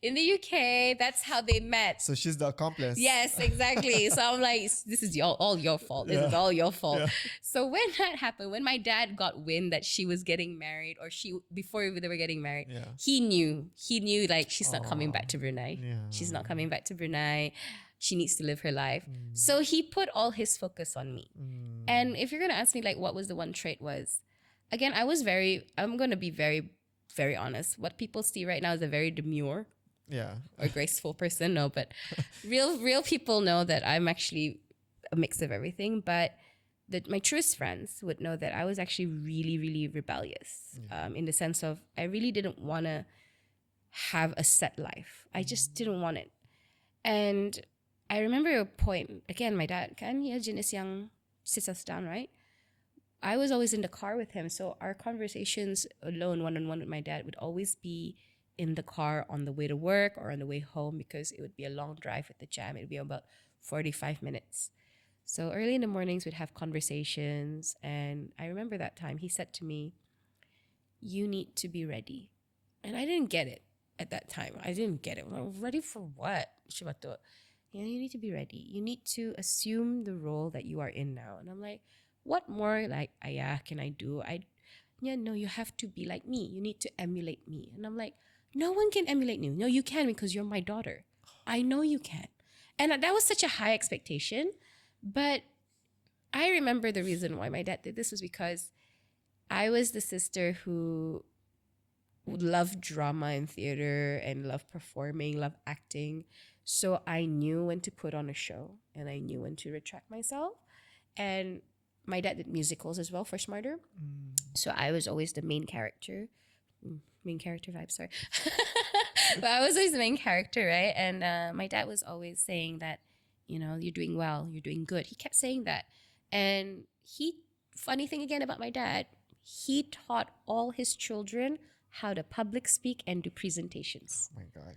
[SPEAKER 2] in the UK, that's how they met.
[SPEAKER 1] So she's the accomplice.
[SPEAKER 2] Yes, exactly. So I'm like, this is all your fault. This is all your fault.
[SPEAKER 1] Yeah.
[SPEAKER 2] So when that happened, when my dad got wind that she was getting married, or before they were getting married,
[SPEAKER 1] Yeah.
[SPEAKER 2] he knew like she's not coming back to Brunei.
[SPEAKER 1] Yeah.
[SPEAKER 2] She's not coming back to Brunei. She needs to live her life. So he put all his focus on me. And if you're gonna ask me like what was the one trait was, again, I'm gonna be very, very honest. What people see right now is a very demure
[SPEAKER 1] Yeah.
[SPEAKER 2] or graceful person. No, but real people know that I'm actually a mix of everything. But my truest friends would know that I was actually really, really rebellious, in the sense of I really didn't want to have a set life. I just didn't want it. And I remember a point, again, my dad, kan niya jenis yang sits us down, right? I was always in the car with him. So our conversations alone, one-on-one with my dad, would always be in the car on the way to work or on the way home, because it would be a long drive with the jam. It would be about 45 minutes. So early in the mornings, we'd have conversations. And I remember that time he said to me, you need to be ready. And I didn't get it at that time. I didn't get it. Well, ready for what? Shibato. You need to be ready. You need to assume the role that you are in now. And I'm like, what more like ayah can I do? No, you have to be like me. You need to emulate me. And I'm like, no one can emulate you. No, you can, because you're my daughter. I know you can. And that was such a high expectation. But I remember the reason why my dad did this was because I was the sister who loved drama and theater and loved performing, loved acting. So I knew when to put on a show and I knew when to retract myself. And my dad did musicals as well for SMARTER. So I was always the main character. Main character vibe, sorry. But I was always the main character, right? And my dad was always saying that, you're doing well, you're doing good. He kept saying that. And funny thing again about my dad, he taught all his children how to public speak and do presentations.
[SPEAKER 1] Oh my God.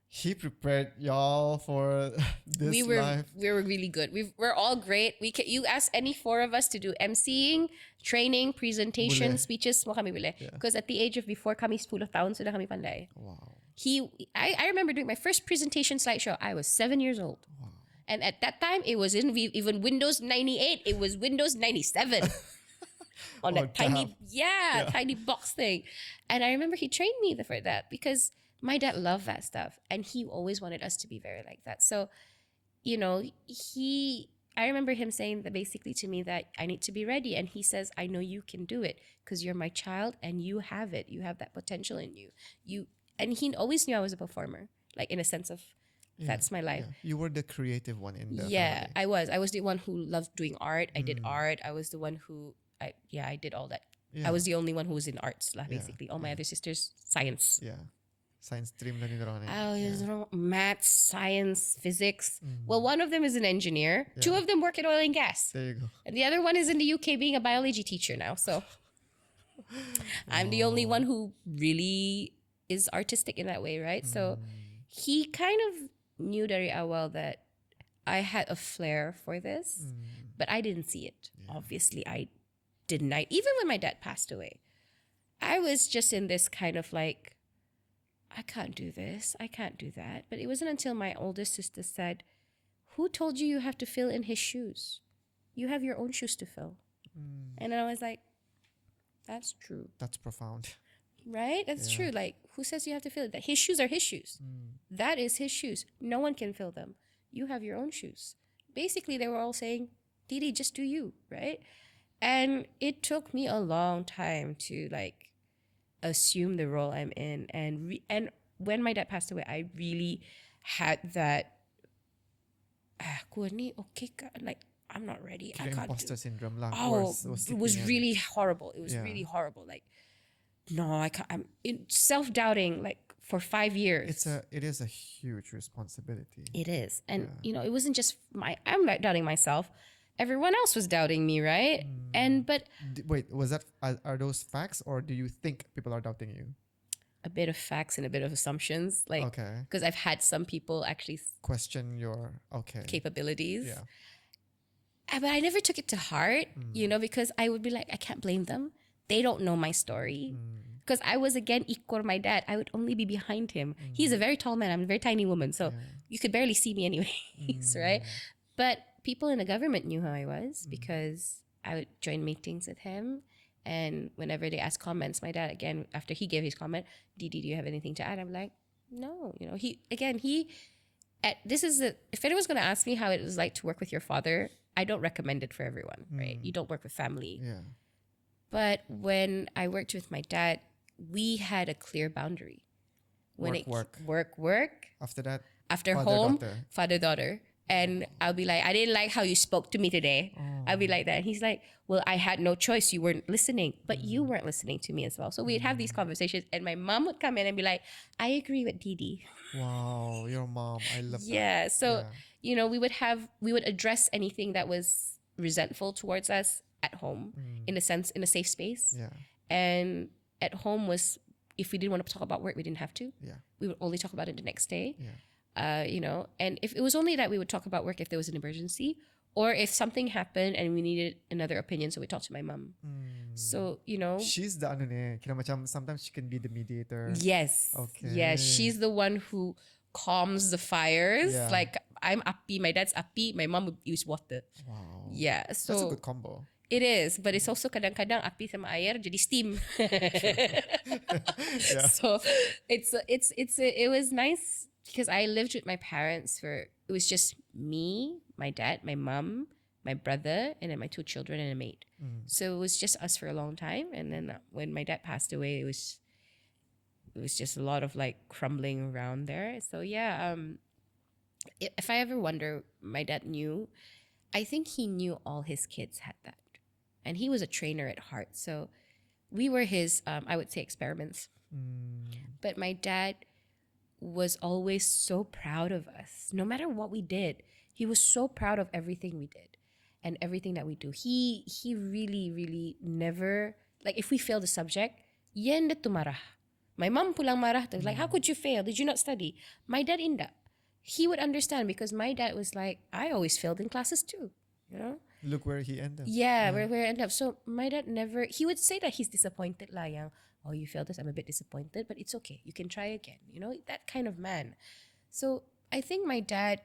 [SPEAKER 1] He prepared y'all for this life.
[SPEAKER 2] We were really good. We're all great. You ask any four of us to do emceeing, training, presentation,
[SPEAKER 1] Boleh.
[SPEAKER 2] speeches, mo kami boleh. Because at the age of before kami 10 taon, sudah kami pandai.
[SPEAKER 1] Wow.
[SPEAKER 2] I remember doing my first presentation slideshow. I was 7 years old. Wow. And at that time, it was in even Windows 98. It was Windows 97. On that tiny box thing. And I remember he trained me for that because my dad loved that stuff. And he always wanted us to be very like that. So, I remember him saying that basically to me that I need to be ready. And he says, I know you can do it because you're my child and you have it. You have that potential in you. And he always knew I was a performer, like in a sense of that's my life.
[SPEAKER 1] Yeah. You were the creative one in the
[SPEAKER 2] Yeah,
[SPEAKER 1] family.
[SPEAKER 2] I was. I was the one who loved doing art. I did art. I was the one who, I did all that.
[SPEAKER 1] Yeah.
[SPEAKER 2] I was the only one who was in arts, lah, basically. All my other sisters, science.
[SPEAKER 1] Yeah. Science stream lang nila ron eh.
[SPEAKER 2] Maths, science, physics. Well, one of them is an engineer. Yeah. 2 of them work at oil and gas.
[SPEAKER 1] There you go.
[SPEAKER 2] And the other one is in the UK being a biology teacher now. So I'm the only one who really is artistic in that way, right? So he kind of knew very well that I had a flair for this, but I didn't see it. Yeah. Obviously, I didn't. Even when my dad passed away, I was just in this kind of like, I can't do this, I can't do that. But it wasn't until my oldest sister said, who told you have to fill in his shoes? You have your own shoes to fill. And then I was like, that's true.
[SPEAKER 1] That's profound.
[SPEAKER 2] Right? That's true. Like, who says you have to fill it? That his shoes are his shoes. That is his shoes. No one can fill them. You have your own shoes. Basically, they were all saying, Didi, just do you, right? And it took me a long time to like assume the role I'm in. And when my dad passed away, I really had that, like, I'm not ready. I can't
[SPEAKER 1] imposter syndrome lang.
[SPEAKER 2] It was really horrible. It was really horrible. Like, no, I can't. I'm self-doubting like for 5 years.
[SPEAKER 1] It is a huge responsibility.
[SPEAKER 2] It is. And it wasn't just I'm not doubting myself. Everyone else was doubting me, right? But
[SPEAKER 1] wait, are those facts, or do you think people are doubting you?
[SPEAKER 2] A bit of facts and a bit of assumptions, like, because I've had some people actually
[SPEAKER 1] question your
[SPEAKER 2] capabilities.
[SPEAKER 1] Yeah.
[SPEAKER 2] But I never took it to heart, because I would be like, I can't blame them. They don't know my story. Because I was, again, ikor my dad. I would only be behind him. He's a very tall man. I'm a very tiny woman. So you could barely see me anyways, right? But people in the government knew who I was because I would join meetings with him. And whenever they ask comments, my dad, again, after he gave his comment, Didi, do you have anything to add? I'm like, no. If anyone's going to ask me how it was like to work with your father, I don't recommend it for everyone, right? You don't work with family.
[SPEAKER 1] Yeah.
[SPEAKER 2] But when I worked with my dad, we had a clear boundary. Work.
[SPEAKER 1] After that,
[SPEAKER 2] After
[SPEAKER 1] father,
[SPEAKER 2] home,
[SPEAKER 1] daughter.
[SPEAKER 2] father, daughter. And I'll be like, I didn't like how you spoke to me today. I'll be like that. And he's like, well, I had no choice. You weren't listening, but you weren't listening to me as well. So we'd have these conversations and my mom would come in and be like, I agree with Didi.
[SPEAKER 1] Wow, your mom. I love that.
[SPEAKER 2] Yeah. So, we would address anything that was resentful towards us at home in a safe space.
[SPEAKER 1] Yeah.
[SPEAKER 2] And at home was, if we didn't want to talk about work, we didn't have to.
[SPEAKER 1] Yeah.
[SPEAKER 2] We would only talk about it the next day.
[SPEAKER 1] Yeah.
[SPEAKER 2] And if it was only that we would talk about work if there was an emergency or if something happened and we needed another opinion, so we talked to my mom. So,
[SPEAKER 1] She's the kira macam sometimes she can be the mediator.
[SPEAKER 2] Yes.
[SPEAKER 1] Okay.
[SPEAKER 2] Yes, she's the one who calms the fires.
[SPEAKER 1] Yeah.
[SPEAKER 2] Like I'm api, my dad's api, my mom would use water.
[SPEAKER 1] Wow.
[SPEAKER 2] Yeah. So
[SPEAKER 1] That's a good combo.
[SPEAKER 2] it is, but it's also kadang-kadang api sama air jadi steam. So it was nice because I lived with my parents it was just me, my dad, my mom, my brother, and then my 2 children and a maid. So it was just us for a long time. And then when my dad passed away, it was just a lot of like crumbling around there. So yeah, if I ever wonder, my dad knew, I think he knew all his kids had that. And he was a trainer at heart. So we were his, I would say, experiments. But my dad was always so proud of us. No matter what we did, he was so proud of everything we did and everything that we do. He really, really never, like if we failed a subject, yan na tumarah. My mom pulang marah. Like, how could you fail? Did you not study? My dad inda. He would understand because my dad was like, I always failed in classes too.
[SPEAKER 1] Look where he ended.
[SPEAKER 2] Yeah, where I ended up. So my dad never, he would say that he's disappointed. Like, oh, you failed this. I'm a bit disappointed, but it's okay. You can try again. That kind of man. So I think my dad,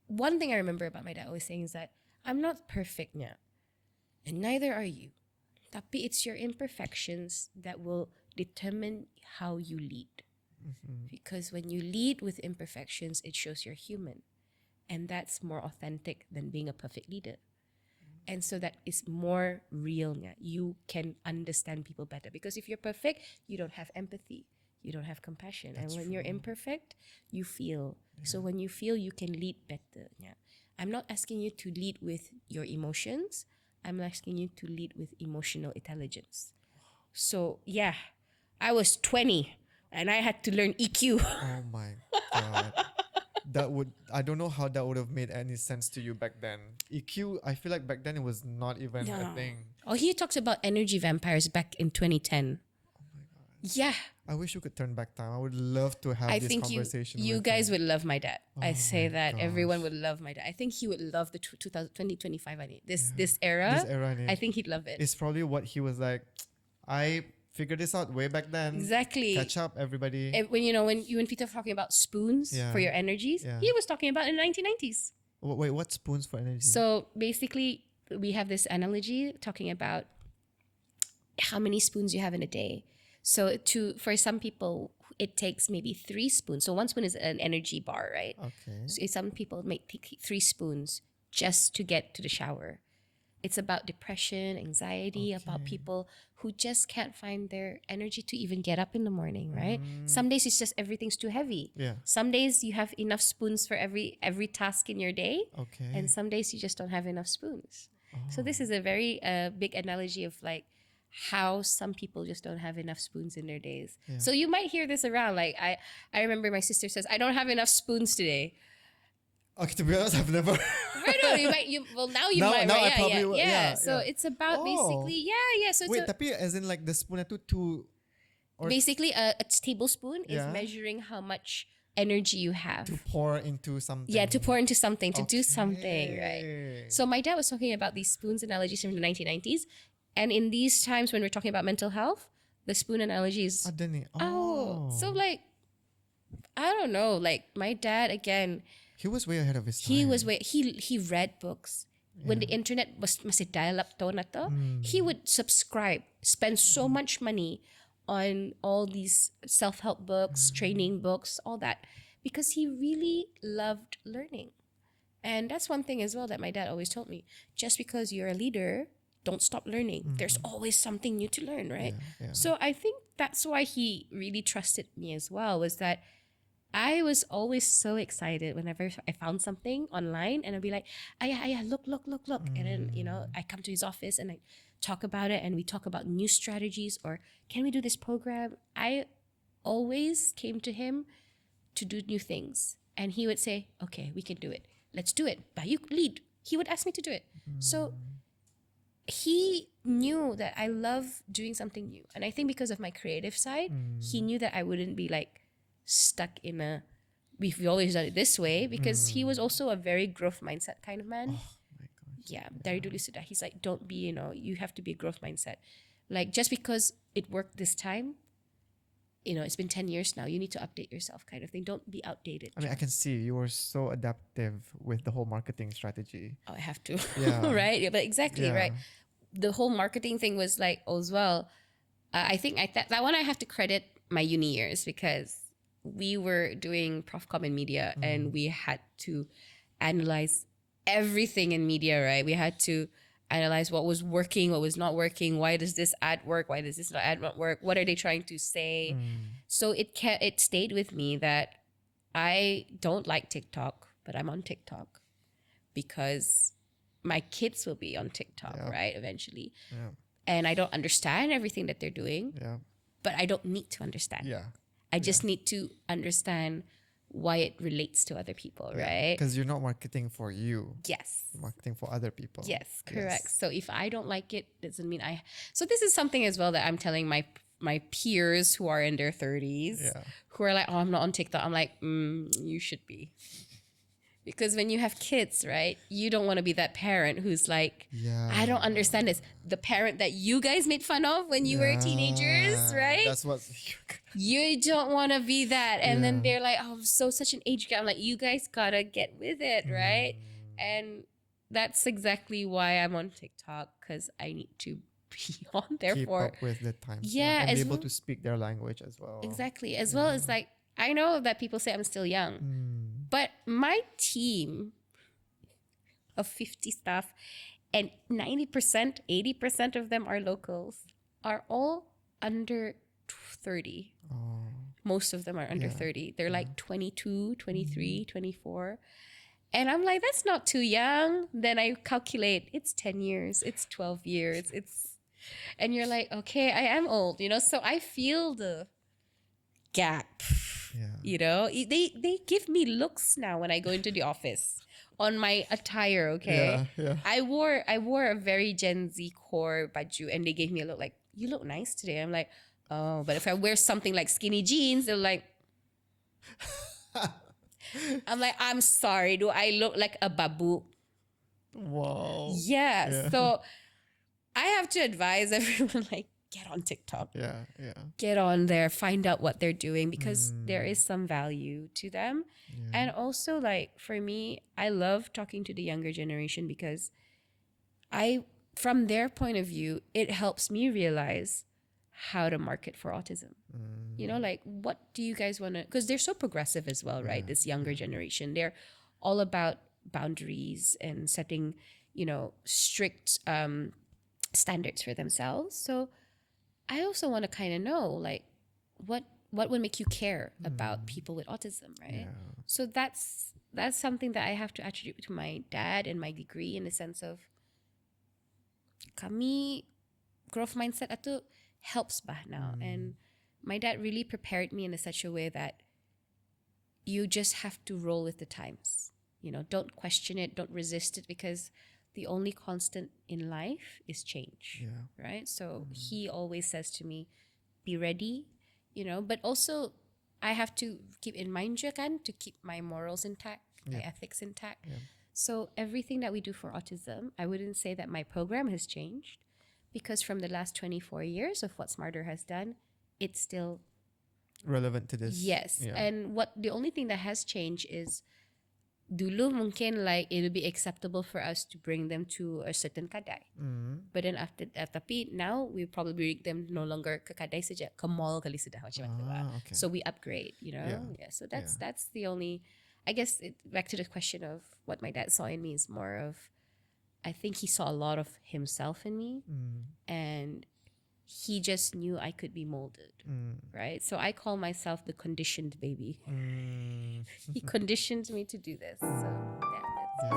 [SPEAKER 2] one thing I remember about my dad always saying is that I'm not perfect niya, and neither are you. Tapi it's your imperfections that will determine how you lead. Because when you lead with imperfections, it shows you're human. And that's more authentic than being a perfect leader. And so that is more real. You can understand people better. Because if you're perfect, you don't have empathy. You don't have compassion. That's and when you're imperfect, you feel. Yeah. So when you feel, you can lead better. I'm not asking you to lead with your emotions. I'm asking you to lead with emotional intelligence. So yeah, I was 20 and I had to learn EQ.
[SPEAKER 1] Oh my God. I don't know how that would have made any sense to you back then. EQ, I feel like back then it was not even a thing.
[SPEAKER 2] Oh, he talks about energy vampires back in 2010.
[SPEAKER 1] Oh my God.
[SPEAKER 2] Yeah.
[SPEAKER 1] I wish we could turn back time. I would love to have this conversation.
[SPEAKER 2] You guys would love my dad.
[SPEAKER 1] Oh
[SPEAKER 2] I say that
[SPEAKER 1] gosh.
[SPEAKER 2] Everyone would love my dad. I think he would love the 2025. This era.
[SPEAKER 1] This era.
[SPEAKER 2] I think he'd love it.
[SPEAKER 1] It's probably what he was like. I figured this out way back then.
[SPEAKER 2] Exactly.
[SPEAKER 1] Catch up, everybody.
[SPEAKER 2] When you and Peter were talking about spoons for your energies, he was talking about in the 1990s.
[SPEAKER 1] Wait, what spoons for energy?
[SPEAKER 2] So basically, we have this analogy talking about how many spoons you have in a day. So for some people, it takes maybe 3 spoons. So 1 spoon is an energy bar, right?
[SPEAKER 1] Okay.
[SPEAKER 2] So some people may take 3 spoons just to get to the shower. It's about depression, anxiety, about people who just can't find their energy to even get up in the morning, right? Some days it's just everything's too heavy.
[SPEAKER 1] Yeah.
[SPEAKER 2] Some days you have enough spoons for every task in your day.
[SPEAKER 1] Okay.
[SPEAKER 2] And some days you just don't have enough spoons. So this is a very big analogy of like how some people just don't have enough spoons in their days. Yeah. So you might hear this around. Like I remember my sister says, I don't have enough spoons today.
[SPEAKER 1] Okay, to be honest, I've never.
[SPEAKER 2] Now you might,
[SPEAKER 1] now
[SPEAKER 2] right?
[SPEAKER 1] I probably will. Yeah.
[SPEAKER 2] So it's about basically, So
[SPEAKER 1] wait, tapi as in like the spoon to or
[SPEAKER 2] basically a tablespoon is measuring how much energy you have.
[SPEAKER 1] To pour into something.
[SPEAKER 2] Yeah, to pour into something, to do something, right?
[SPEAKER 1] Okay.
[SPEAKER 2] So my dad was talking about these spoons analogies from the 1990s. And in these times when we're talking about mental health, the spoon analogy is,
[SPEAKER 1] Ada ni.
[SPEAKER 2] so like, I don't know, like my dad, again,
[SPEAKER 1] He was way ahead of his time.
[SPEAKER 2] he read books. When the internet was masih dial-up to na to, he would subscribe, spend so much money on all these self-help books, training books, all that, because he really loved learning. And that's one thing as well that my dad always told me. Just because you're a leader, don't stop learning. There's always something new to learn, right?
[SPEAKER 1] Yeah.
[SPEAKER 2] So I think that's why he really trusted me as well, was that I was always so excited whenever I found something online, and I'd be like, ayah, look. And then, I come to his office and I talk about it, and we talk about new strategies, or can we do this program? I always came to him to do new things. And he would say, okay, we can do it. Let's do it. But you lead. He would ask me to do it. So he knew that I love doing something new. And I think because of my creative side, he knew that I wouldn't be like stuck in we've always done it this way, because he was also a very growth mindset kind of man.
[SPEAKER 1] Oh my God.
[SPEAKER 2] Yeah, dari dulu sudah. He's like, don't be, you have to be a growth mindset. Like, just because it worked this time, it's been 10 years now, you need to update yourself, kind of thing. Don't be outdated.
[SPEAKER 1] I mean, I can see you were so adaptive with the whole marketing strategy.
[SPEAKER 2] Oh, I have to.
[SPEAKER 1] Yeah.
[SPEAKER 2] Right? Yeah, but exactly,
[SPEAKER 1] Yeah.
[SPEAKER 2] right? The whole marketing thing was like, as well, I think that one I have to credit my uni years, because we were doing Profcom in media and we had to analyze everything in media, right? We had to analyze what was working, what was not working. Why does this ad work? Why does this ad not work? What are they trying to say? So it stayed with me that I don't like TikTok, but I'm on TikTok because my kids will be on TikTok, right? Eventually.
[SPEAKER 1] Yeah.
[SPEAKER 2] And I don't understand everything that they're doing,
[SPEAKER 1] Yeah.
[SPEAKER 2] but I don't need to understand.
[SPEAKER 1] Yeah.
[SPEAKER 2] I just need to understand why it relates to other people, right?
[SPEAKER 1] Because you're not marketing for you.
[SPEAKER 2] Yes.
[SPEAKER 1] You're marketing for other people.
[SPEAKER 2] Yes, correct. So if I don't like it, doesn't mean So this is something as well that I'm telling my peers who are in their 30s, who are like, oh, I'm not on TikTok. I'm like, you should be. Because when you have kids, right, you don't want to be that parent who's like, I don't understand this. The parent that you guys made fun of when you were teenagers, right?
[SPEAKER 1] That's what
[SPEAKER 2] You don't want to be that. And then they're like, oh, such an age gap. I'm like, you guys gotta get with it, right? And that's exactly why I'm on TikTok, because I need to be on there
[SPEAKER 1] keep up with the times.
[SPEAKER 2] Yeah,
[SPEAKER 1] and
[SPEAKER 2] as
[SPEAKER 1] be able
[SPEAKER 2] well-
[SPEAKER 1] to speak their language as well.
[SPEAKER 2] Exactly. As well as like, I know that people say I'm still young, but my team of 50 staff, and 90%, 80% of them are locals, are all under 30. Most of them are under 30. They're like 22, 23, 24. And I'm like, that's not too young. Then I calculate, it's 10 years, it's 12 years, and you're like, okay, I am old, so I feel the gap. They give me looks now when I go into the office on my attire. Okay, I wore a very Gen Z core baju, and they gave me a look like, you look nice today. I'm like, oh, but if I wear something like skinny jeans, they're like, I'm like, I'm sorry, do I look like a babu?
[SPEAKER 1] Wow.
[SPEAKER 2] Yeah. So I have to advise everyone, like, get on TikTok.
[SPEAKER 1] Yeah.
[SPEAKER 2] Get on there, find out what they're doing, because there is some value to them. And also, like, for me, I love talking to the younger generation, because from their point of view, it helps me realize how to market for autism. Like, what do you guys want to, because they're so progressive as well, right? This younger generation, they're all about boundaries and setting, strict standards for themselves. So I also want to kind of know, like, what would make you care about people with autism, right? So that's something that I have to attribute to my dad and my degree, in the sense of kami growth mindset atu helps bah now. And my dad really prepared me in such a way that you just have to roll with the times. Don't question it, don't resist it, because the only constant in life is change, right? So he always says to me, be ready, but also I have to keep in mind je kan, to keep my morals intact, my ethics intact. So everything that we do for autism, I wouldn't say that my program has changed, because from the last 24 years of what Smarter has done, it's still
[SPEAKER 1] relevant to this.
[SPEAKER 2] yes. And what the only thing that has changed is dulu mungkin like it would be acceptable for us to bring them to a certain kadai. But then after tapi now we probably bring them no longer ke kadai saja, ke mall kali sudah macam tu lah.
[SPEAKER 1] Okay.
[SPEAKER 2] So we upgrade, you know. Yeah. So that's the only. I guess back to the question of what my dad saw in me is more of, I think he saw a lot of himself in me, and he just knew I could be molded, right? So I call myself the conditioned baby. He conditioned me to do this. So yeah, that's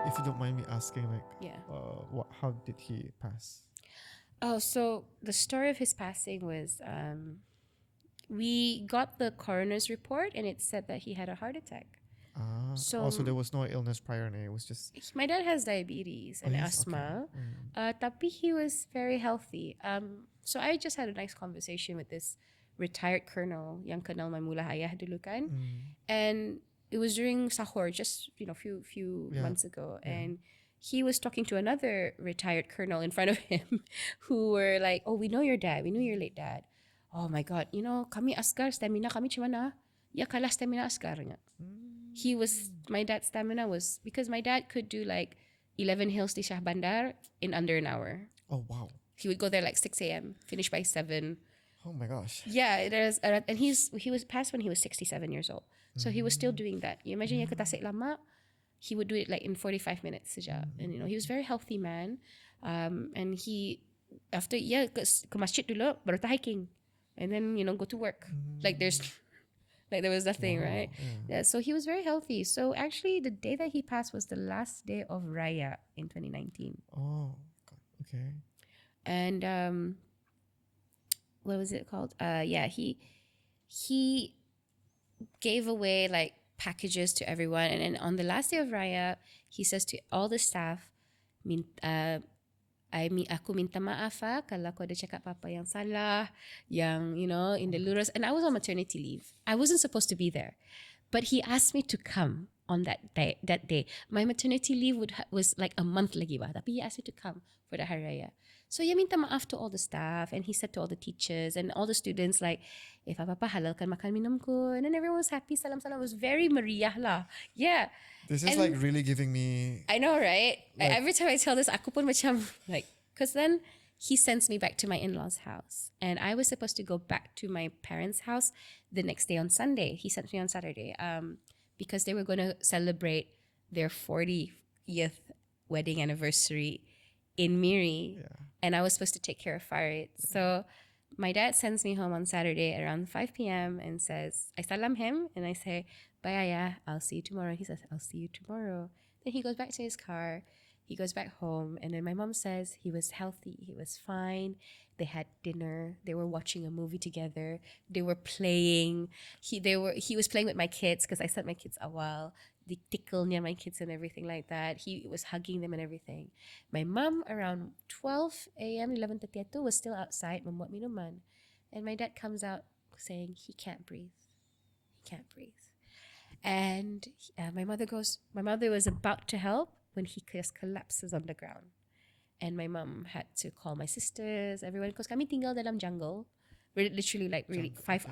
[SPEAKER 1] If you don't mind me asking, like,
[SPEAKER 2] Yeah.
[SPEAKER 1] how did he pass?
[SPEAKER 2] Oh, so the story of his passing was we got the coroner's report and it said that he had a heart attack.
[SPEAKER 1] So there was no illness prior, and it was just
[SPEAKER 2] My dad has diabetes and
[SPEAKER 1] yes?
[SPEAKER 2] asthma, tapi he was very healthy. So I just had a nice conversation with this retired colonel, yang kenal my Malai Hj dulu kan, and it was during sahur, just few months ago, and he was talking to another retired colonel in front of him, who were like, "Oh, we know your dad, we know your late dad. Oh my God, kami askar stamina kami macam mana? Ya kalah stamina askar niya." My dad's stamina was, because my dad could do like 11 hills di Shah Bandar in under an hour.
[SPEAKER 1] oh wow,
[SPEAKER 2] He would go there like 6 a.m., finish by 7.
[SPEAKER 1] oh my gosh.
[SPEAKER 2] Yeah, and he was passed when he was 67 years old. So he was still doing that. You imagine yang ketasik lama, he would do it like in 45 minutes saja. And he was a very healthy man. And he, after, ke masjid dulu, baru hiking. And then, go to work. Like there was nothing, right? Yeah, so he was very healthy. So actually the day that he passed was the last day of Raya in 2019.
[SPEAKER 1] Oh, God. Okay.
[SPEAKER 2] And what was it called? He gave away like packages to everyone, and then on the last day of Raya, he says to all the staff, aku minta maaf kalau aku ada cakap apa yang salah, yang in the lurus. And I was on maternity leave. I wasn't supposed to be there, but he asked me to come on that day. My maternity leave was like a month lagi bah, tapi he asked me to come for the Hari Raya. So he minta maaf to all the staff, and he said to all the teachers and all the students like, if apa-apa halalkan makan minum ko. And then everyone was happy. Salam. It was very meriah lah. Yeah.
[SPEAKER 1] This is like really giving me.
[SPEAKER 2] I know, right? Every time I tell this, aku pun macam like, because then he sends me back to my in-laws' house, and I was supposed to go back to my parents' house the next day on Sunday. He sent me on Saturday, because they were going to celebrate their 40th wedding anniversary in Miri, and I was supposed to take care of Farid. So my dad sends me home on Saturday around 5 p.m. and says, I salam him and I say, bye Ayah, I'll see you tomorrow. He says, I'll see you tomorrow. Then he goes back to his car. He goes back home, and then my mom says he was healthy. He was fine. They had dinner. They were watching a movie together. They were playing. He was playing with my kids, because I sent my kids awal. They tickle near my kids and everything like that. He was hugging them and everything. My mom around 12 a.m., 11:30 was still outside membuat minuman. And my dad comes out saying he can't breathe. He can't breathe. And my mother was about to help when he just collapses on the ground. And my mom had to call my sisters, everyone, because kami tinggal dalam jungle. We're literally like really 5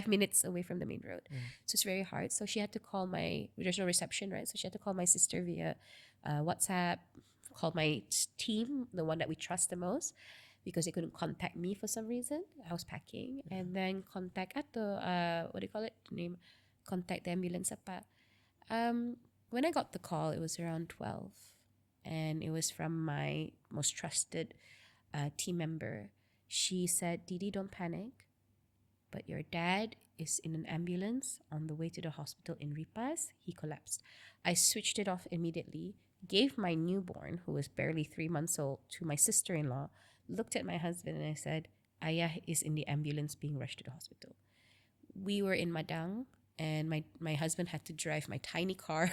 [SPEAKER 2] minutes away from the main road. So it's very hard. So she had to call there's no reception, right? So she had to call my sister via WhatsApp, call my team, the one that we trust the most, because they couldn't contact me for some reason. I was packing. And then contact contact the ambulance apa. When I got the call, it was around 12, and it was from my most trusted team member. She said, Didi, don't panic, but your dad is in an ambulance on the way to the hospital in Ripas. He collapsed. I switched it off immediately, gave my newborn, who was barely 3 months old, to my sister-in-law, looked at my husband, and I said, Ayah is in the ambulance being rushed to the hospital. We were in Madang, and my husband had to drive my tiny car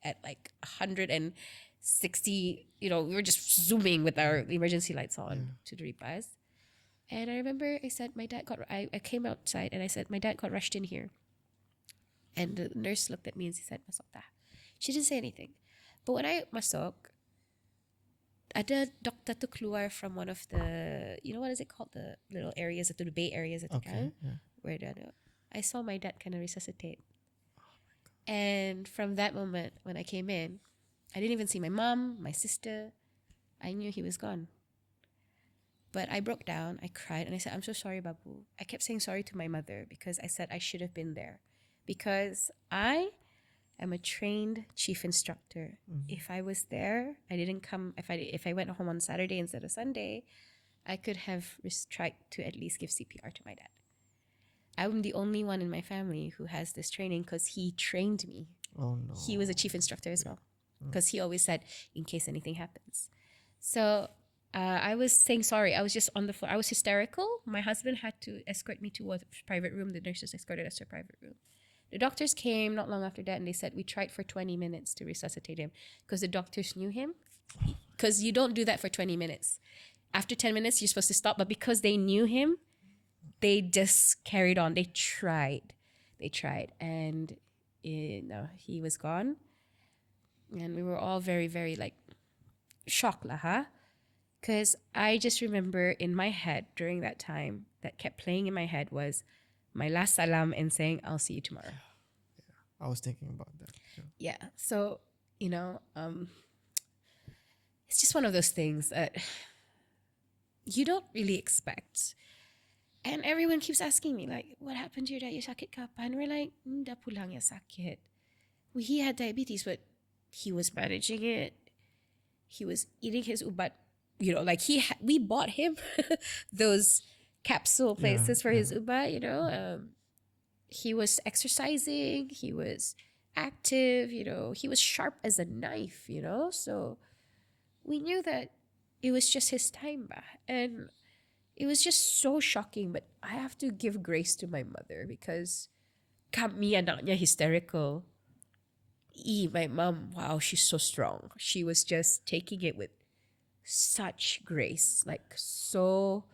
[SPEAKER 2] at like 160 60, we were just zooming with our emergency lights on to the repast. And I remember I said, I came outside and I said, my dad got rushed in here. And the nurse looked at me and she said, masok ta. She didn't say anything. But when I masok, ada dokter tu keluar from one of the, what is it called? The little areas, the bay areas at the
[SPEAKER 1] Okay. Yeah.
[SPEAKER 2] where I saw my dad kind of resuscitate. And from that moment, when I came in, I didn't even see my mom, my sister. I knew he was gone. But I broke down, I cried, and I said, I'm so sorry, Babu. I kept saying sorry to my mother because I said I should have been there. Because I am a trained chief instructor. If I was there, I didn't come, if I went home on Saturday instead of Sunday, I could have tried to at least give CPR to my dad. I'm the only one in my family who has this training because he trained me.
[SPEAKER 1] Oh no.
[SPEAKER 2] He was a chief instructor as well because he always said, in case anything happens. So I was saying sorry. I was just on the floor. I was hysterical. My husband had to escort me to a private room. The nurses escorted us to a private room. The doctors came not long after that and they said we tried for 20 minutes to resuscitate him because the doctors knew him. Because you don't do that for 20 minutes. After 10 minutes, you're supposed to stop. But because they knew him, they just carried on. They tried. And he was gone. And we were all very, very shocked lah, huh? Because I just remember in my head during that time that kept playing in my head was my last salam and saying, I'll see you tomorrow.
[SPEAKER 1] Yeah. I was thinking about that.
[SPEAKER 2] Yeah. So, it's just one of those things that you don't really expect. And everyone keeps asking me, what happened to your dad? You sakit kapan? We're like, dah pulang ya sakit. He had diabetes, but he was managing it. He was eating his ubat. We bought him those capsule places for his ubat, He was exercising. He was active, He was sharp as a knife, So we knew that it was just his time. And it was just so shocking. But I have to give grace to my mother because kami anaknya hysterical. My mom, wow, she's so strong. She was just taking it with such grace, so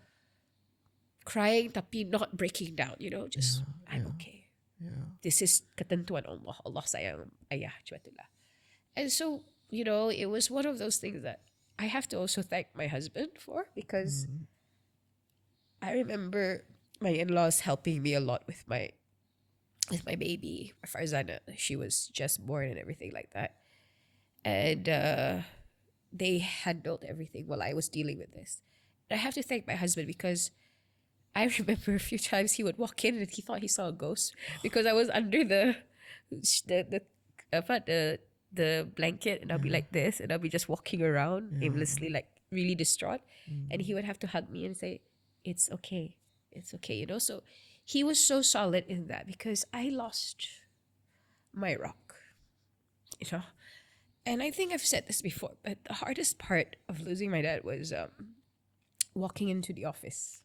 [SPEAKER 2] crying tapi not breaking down, just I'm okay.
[SPEAKER 1] Yeah.
[SPEAKER 2] This is ketentuan Allah. Allah sayang Ayah Hj Abdullah. And so, it was one of those things that I have to also thank my husband for because I remember my in-laws helping me a lot with my baby, Farzana. She was just born and everything like that. And they handled everything while I was dealing with this. And I have to thank my husband because I remember a few times he would walk in and he thought he saw a ghost because I was under the blanket and I'll be like this and I'll be just walking around aimlessly, really distraught. And he would have to hug me and say, it's okay. It's okay, So he was so solid in that because I lost my rock, And I think I've said this before, but the hardest part of losing my dad was walking into the office.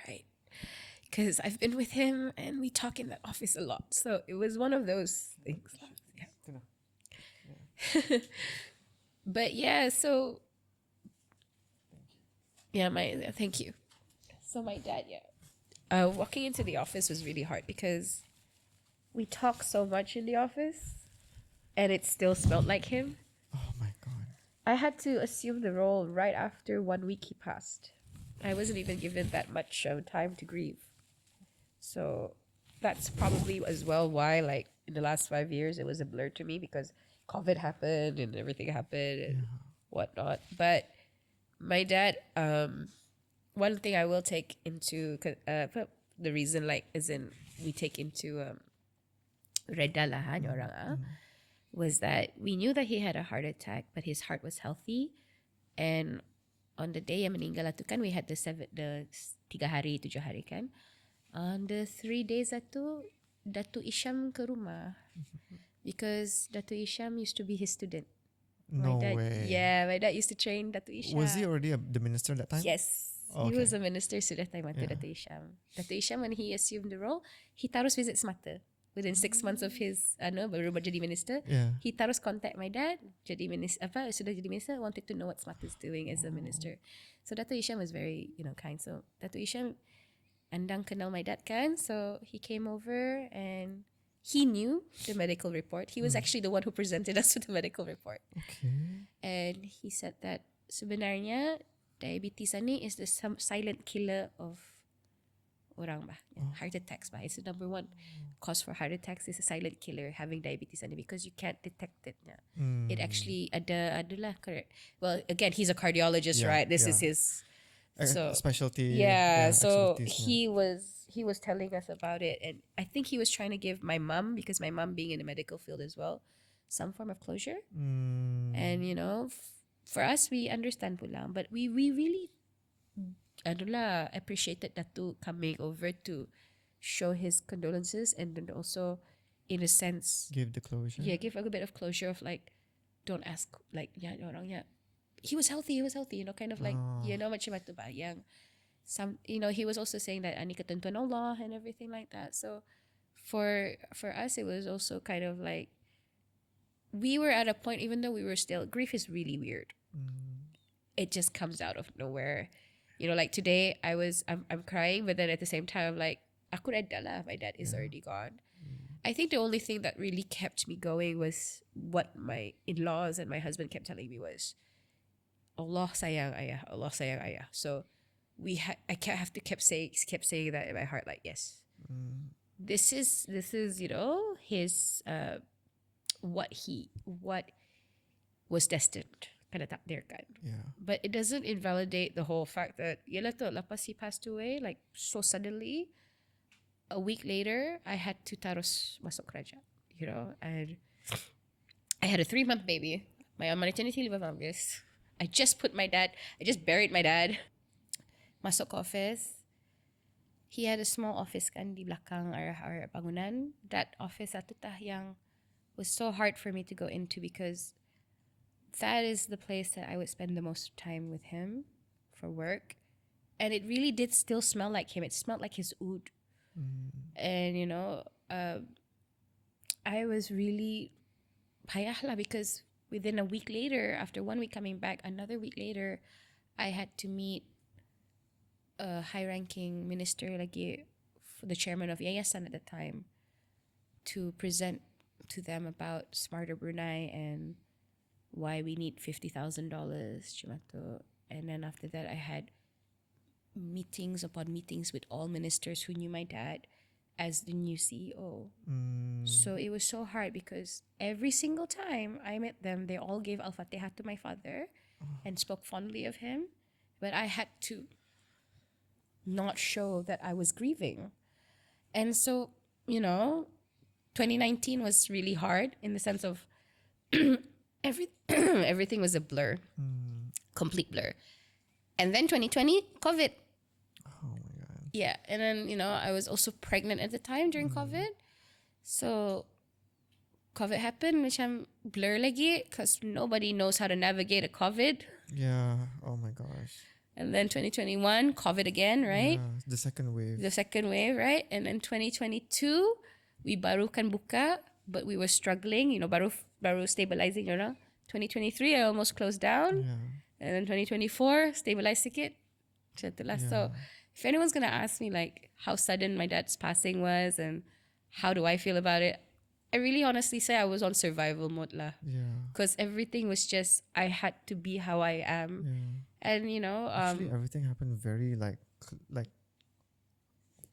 [SPEAKER 2] Right. Because I've been with him and we talk in that office a lot. So it was one of those things. Yeah. But yeah, so thank you. So my dad, walking into the office was really hard because we talk so much in the office and it still smelled like him.
[SPEAKER 1] Oh my God.
[SPEAKER 2] I had to assume the role right after 1 week he passed. I wasn't even given that much time to grieve. So that's probably as well why in the last 5 years it was a blur to me because COVID happened and everything happened and whatnot. But my dad, one thing I will take into the reason is in we take into reda lah orang was that we knew that he had a heart attack but his heart was healthy, and on the day yang meninggal tu kan we had the 3 hari 7 hari kan, on the 3 days tu Datuk Isham ke rumah because Datuk Isham used to be his student.
[SPEAKER 1] No way.
[SPEAKER 2] Yeah, my dad used to train Datuk Isham.
[SPEAKER 1] Was he already the minister at that time?
[SPEAKER 2] Yes.
[SPEAKER 1] Oh,
[SPEAKER 2] he was a minister sudah time Datuk Isham. Datuk Isham, when he assumed the role, he terus visit SMARTER. within 6 months of his baru jadi minister,
[SPEAKER 1] Yeah.
[SPEAKER 2] he terus contact my dad, jadi minister sudah jadi minister, wanted to know what SMARTER's doing as a minister. So Dato' Isham was very kind. So Dato' Isham andang kenal my dad kan, so he came over and he knew the medical report. He was actually the one who presented us with the medical report.
[SPEAKER 1] Okay.
[SPEAKER 2] And he said that sebenarnya diabetes ni is the silent killer of orang bah. Heart attacks bah. It's the number one cause for heart attacks is a silent killer, having diabetes ni, because you can't detect it. It actually adalah correct. Well, again, he's a cardiologist,
[SPEAKER 1] Yeah,
[SPEAKER 2] right? This
[SPEAKER 1] yeah.
[SPEAKER 2] is his
[SPEAKER 1] specialty.
[SPEAKER 2] so
[SPEAKER 1] expertise,
[SPEAKER 2] he was telling us about it, and I think he was trying to give my mom, because my mom being in the medical field as well, some form of closure. And for us, we understand pulang, but we really appreciated Datu coming over to show his condolences, and then also in a sense
[SPEAKER 1] give the closure.
[SPEAKER 2] yeah, give a bit of closure of like, don't ask like he was healthy, kind of like macam itu ba yang some he was also saying that ani ketentuan Allah and everything like that. So for us, it was also kind of like we were at a point, even though we were still, grief is really weird. It just comes out of nowhere. Like today I'm crying, but then at the same time I'm like, aku reda lah, my dad is already gone. I think the only thing that really kept me going was what my in-laws and my husband kept telling me was, Allah sayang ayah. So I have to kept saying that in my heart, like, yes, this is his what was destined kana takdirkan.
[SPEAKER 1] Yeah.
[SPEAKER 2] But it doesn't invalidate the whole fact that yalah tu lepas he passed away, like so suddenly, a week later I had to tarus masuk kerja, and I had a 3-month baby. My maternity leave of August. I just buried my dad. Masuk office. He had a small office kan di belakang our bangunan. That office satu tah yang was so hard for me to go into, because that is the place that I would spend the most time with him for work. And it really did still smell like him. It smelled like his oud. And, I was really payah lah, because within a week later, after 1 week coming back, another week later, I had to meet a high-ranking minister lagi, the chairman of Yayasan at the time, to present to them about SMARTER Brunei and why we need $50,000. And then after that, I had meetings upon meetings with all ministers who knew my dad as the new CEO. So it was so hard, because every single time I met them, they all gave Al-Fatiha to my father and spoke fondly of him. But I had to not show that I was grieving. And so, 2019 was really hard in the sense of everything was a blur, complete blur. And then 2020, COVID.
[SPEAKER 1] Oh my god.
[SPEAKER 2] Yeah, and then I was also pregnant at the time during COVID, so COVID happened, macam blur lagi, because nobody knows how to navigate a COVID.
[SPEAKER 1] Yeah. Oh my gosh.
[SPEAKER 2] And then 2021, COVID again, right?
[SPEAKER 1] Yeah, the second wave.
[SPEAKER 2] The second wave, right? And then 2022, we baru kan buka, but we were struggling, baru stabilizing, 2023, I almost closed down.
[SPEAKER 1] Yeah.
[SPEAKER 2] And then 2024, stabilized sikit. Yeah. So if anyone's going to ask me like how sudden my dad's passing was and how do I feel about it, I really honestly say I was on survival mode lah.
[SPEAKER 1] Yeah.
[SPEAKER 2] Because everything was just, I had to be how I am.
[SPEAKER 1] Yeah.
[SPEAKER 2] And
[SPEAKER 1] Actually, everything happened very like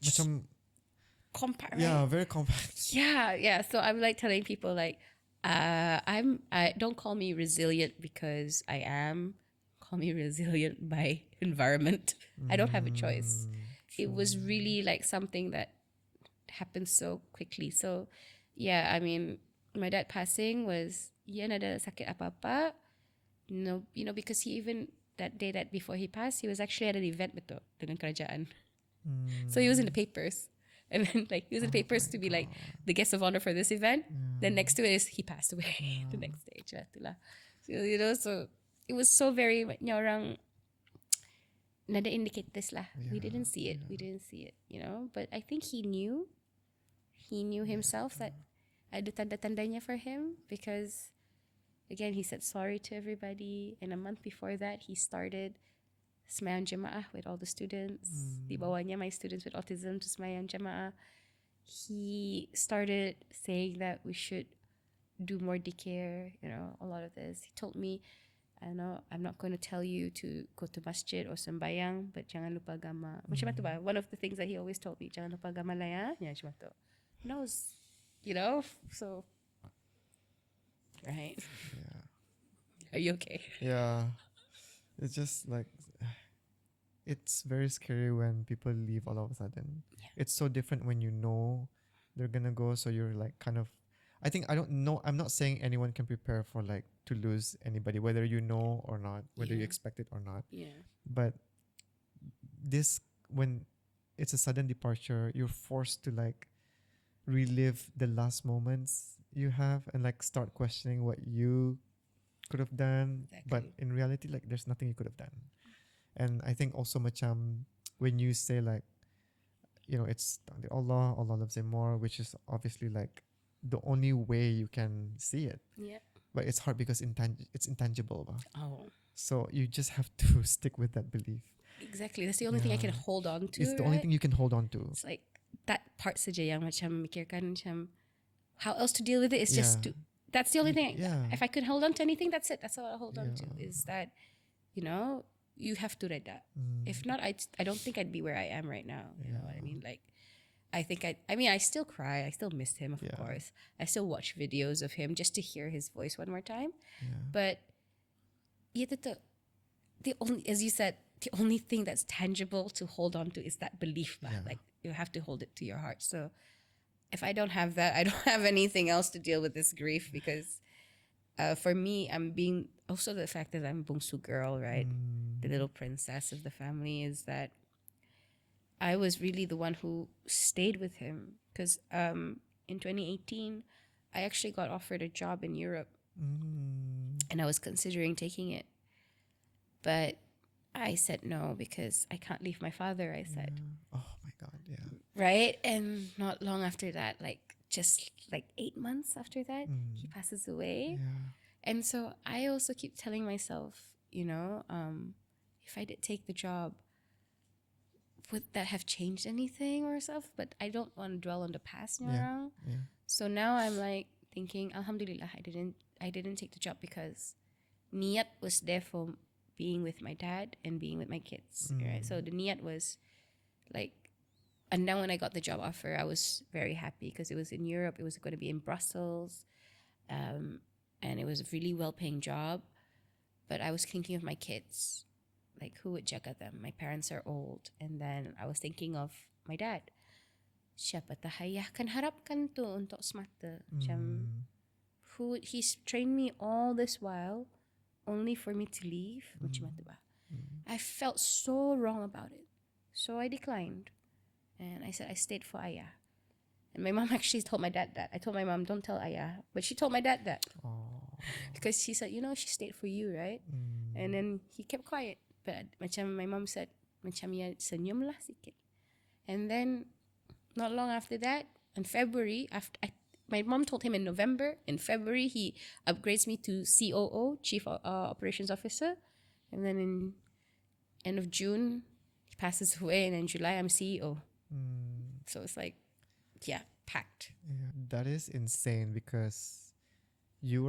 [SPEAKER 1] macam
[SPEAKER 2] compact, right?
[SPEAKER 1] yeah, very compact.
[SPEAKER 2] Yeah. So I'm like telling people like, I don't call me resilient because I am. Call me resilient by environment. I don't have a choice. It was really like something that happened so quickly. So yeah, I mean, my dad passing was nada sakit apa-apa. Because he even that day that before he passed, he was actually at an event betul dengan kerajaan. So he was in the papers. And then like he was in the papers to be like the guest of honor for this event. Then next to it is he passed away the next day. So, so it was so very orang nada indicate this lah. We didn't see it. We didn't see it, But I think he knew. he knew himself that ada tanda-tandanya for him, because again, he said sorry to everybody. And a month before that, he started Semayang Jemaah with all the students. Di bawahnya my students with autism to Semayang Jemaah. He started saying that we should do more daycare, a lot of this. He told me, I know I'm not going to tell you to go to masjid or sembayang, but jangan lupa agama. Macam itu ba? One of the things that he always told me, jangan lupa agama lah ya. Yeah, macam itu. Knows, so, right?
[SPEAKER 1] Yeah.
[SPEAKER 2] Are you okay?
[SPEAKER 1] Yeah. It's just like, it's very scary when people leave all of a sudden.
[SPEAKER 2] Yeah.
[SPEAKER 1] It's so different when you know they're gonna go, so you're like kind of, I don't know, I'm not saying anyone can prepare for like to lose anybody, whether you know or not, whether you expect it or not.
[SPEAKER 2] Yeah.
[SPEAKER 1] But this, when it's a sudden departure, you're forced to like relive the last moments you have and like start questioning what you could have done.
[SPEAKER 2] Exactly.
[SPEAKER 1] But in reality, like there's nothing you could have done. And I think also macam when you say like, it's Allah loves him more, which is obviously like the only way you can see it.
[SPEAKER 2] Yeah.
[SPEAKER 1] But it's hard because it's intangible. Ba?
[SPEAKER 2] Oh.
[SPEAKER 1] So you just have to stick with that belief.
[SPEAKER 2] Exactly. That's the only thing I can hold on to.
[SPEAKER 1] It's the only thing you can hold on to.
[SPEAKER 2] It's like that part saja yang macam mikirkan macam how else to deal with it is just to. That's the only thing.
[SPEAKER 1] Yeah.
[SPEAKER 2] If I could hold on to anything, that's it. That's all I hold on to. Is that, you have to read that. If not, I don't think I'd be where I am right now. You know what I mean? Like, I think I still cry. I still miss him, of course. I still watch videos of him just to hear his voice one more time.
[SPEAKER 1] Yeah.
[SPEAKER 2] But the only, as you said, the only thing that's tangible to hold on to is that belief. Like, you have to hold it to your heart. So if I don't have that, I don't have anything else to deal with this grief, because for me, I'm being also the fact that I'm bungsu girl, right? The little princess of the family, is that I was really the one who stayed with him, because in 2018, I actually got offered a job in Europe, and I was considering taking it, but I said no because I can't leave my father, I said.
[SPEAKER 1] Oh my God, yeah.
[SPEAKER 2] Right? And not long after that, just 8 months after that, he passes away.
[SPEAKER 1] Yeah.
[SPEAKER 2] And so I also keep telling myself, if I did take the job, would that have changed anything or stuff? But I don't want to dwell on the past now.
[SPEAKER 1] Yeah.
[SPEAKER 2] So now I'm thinking, Alhamdulillah, I didn't take the job, because niyat was there for being with my dad and being with my kids, right? So the niyat was and then when I got the job offer, I was very happy because it was in Europe. It was going to be in Brussels, and it was a really well-paying job. But I was thinking of my kids, who would jaga them? My parents are old, and then I was thinking of my dad. Siapa tahayah kan harapkan tu untuk SMARTER. He's trained me all this while, only for me to leave. Macam itu ba? I felt so wrong about it, so I declined. And I said, I stayed for Ayah. And my mom actually told my dad that. I told my mom, don't tell Ayah. But she told my dad that.
[SPEAKER 1] Oh.
[SPEAKER 2] Because she said, she stayed for you, right? And then he kept quiet. But macam my mom said, macam ya senyum lah sikit. And then, not long after that, in February, my mom told him in November. In February, he upgrades me to COO, Chief Operations Officer. And then in end of June, he passes away. And in July, I'm CEO. So it's packed.
[SPEAKER 1] Yeah, that is insane, because you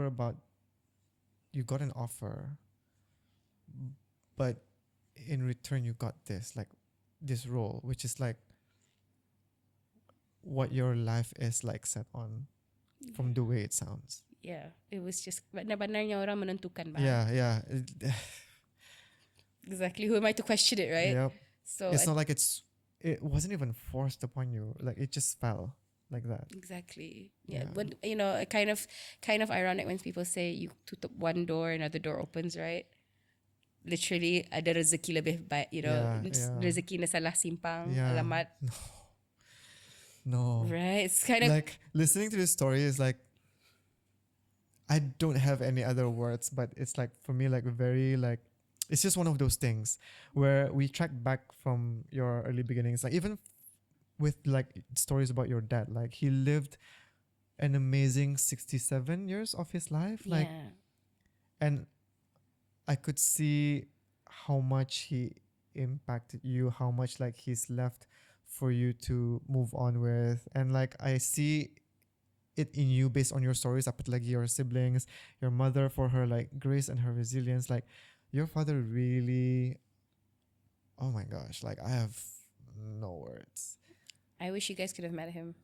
[SPEAKER 1] got an offer, but in return you got this role, which is what your life is set on, from the way it sounds.
[SPEAKER 2] Yeah, it was just benar-benarnya orang menentukan.
[SPEAKER 1] Yeah.
[SPEAKER 2] Exactly. Who am I to question it, right?
[SPEAKER 1] Yep.
[SPEAKER 2] So
[SPEAKER 1] it's not it wasn't even forced upon you. It just fell like that.
[SPEAKER 2] Exactly. Yeah. But kind of ironic when people say you tutup one door, another door opens, right? Literally ada rezeki lebih baik, rezeki na salah simpang, alamat.
[SPEAKER 1] No.
[SPEAKER 2] Right? It's kind of
[SPEAKER 1] listening to this story is I don't have any other words, but it's for me very it's just one of those things where we track back from your early beginnings. Even with like stories about your dad. Like he lived an amazing 67 years of his life. Like,
[SPEAKER 2] Yeah.
[SPEAKER 1] and I could see how much he impacted you, how much like he's left for you to move on with. And like I see it in you based on your stories, dapat lagi your siblings, your mother for her like grace and her resilience. Like your father really, oh my gosh, like I have no words.
[SPEAKER 2] I wish you guys could have met him.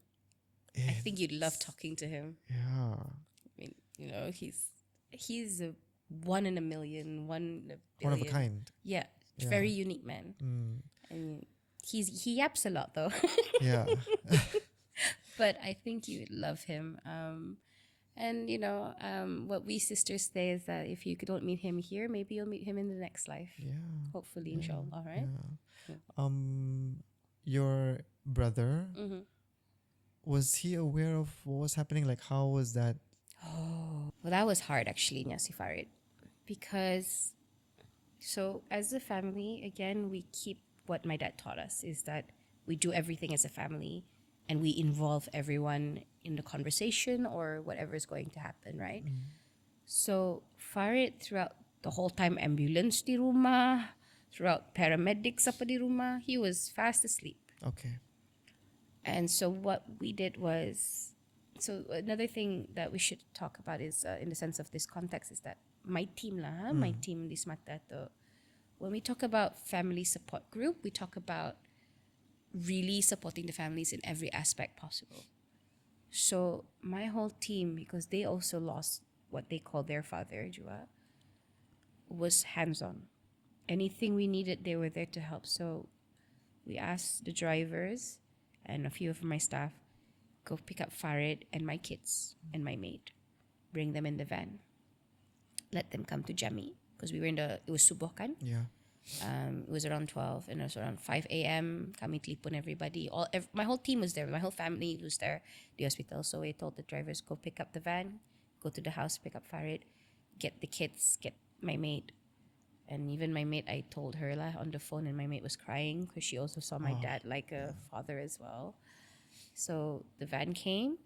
[SPEAKER 2] I think you'd love talking to him.
[SPEAKER 1] Yeah.
[SPEAKER 2] I mean, he's a one in a million, one in a
[SPEAKER 1] One of a
[SPEAKER 2] billion.
[SPEAKER 1] kind.
[SPEAKER 2] Yeah,
[SPEAKER 1] Yeah.
[SPEAKER 2] very unique man. And he yaps a lot though,
[SPEAKER 1] Yeah.
[SPEAKER 2] but I think you'd love him. And what we sisters say is that if you don't meet him here, maybe you'll meet him in the next life.
[SPEAKER 1] Yeah.
[SPEAKER 2] Hopefully, inshallah, right?
[SPEAKER 1] Your brother, was he aware of what was happening? Like how was that?
[SPEAKER 2] Well, that was hard actually, Nyasi Farid, because so as a family, again, we keep what my dad taught us is that we do everything as a family and we involve everyone in the conversation or whatever is going to happen, right? So Farid, throughout the whole time, ambulance di rumah, throughout paramedics apa di rumah, he was fast asleep.
[SPEAKER 1] Okay.
[SPEAKER 2] And so what we did was, so another thing that we should talk about is in the sense of this context is that my team lah, my team di SMARTER to, when we talk about family support group, we talk about really supporting the families in every aspect possible. So my whole team, because they also lost what they call their father, Jua, was hands-on. Anything we needed, they were there to help. So we asked the drivers and a few of my staff, go pick up Farid and my kids and my maid. Bring them in the van. Let them come to Jami. Because we were it was subuh kan?
[SPEAKER 1] Yeah.
[SPEAKER 2] It was around 12 and it was around 5 a.m. Kami telipon everybody. My whole team was there. My whole family was there, the hospital. So I told the drivers, go pick up the van, go to the house, pick up Farid, get the kids, get my maid. And even my mate, I told her lah on the phone, and my mate was crying because she also saw my dad like a father as well. So the van came.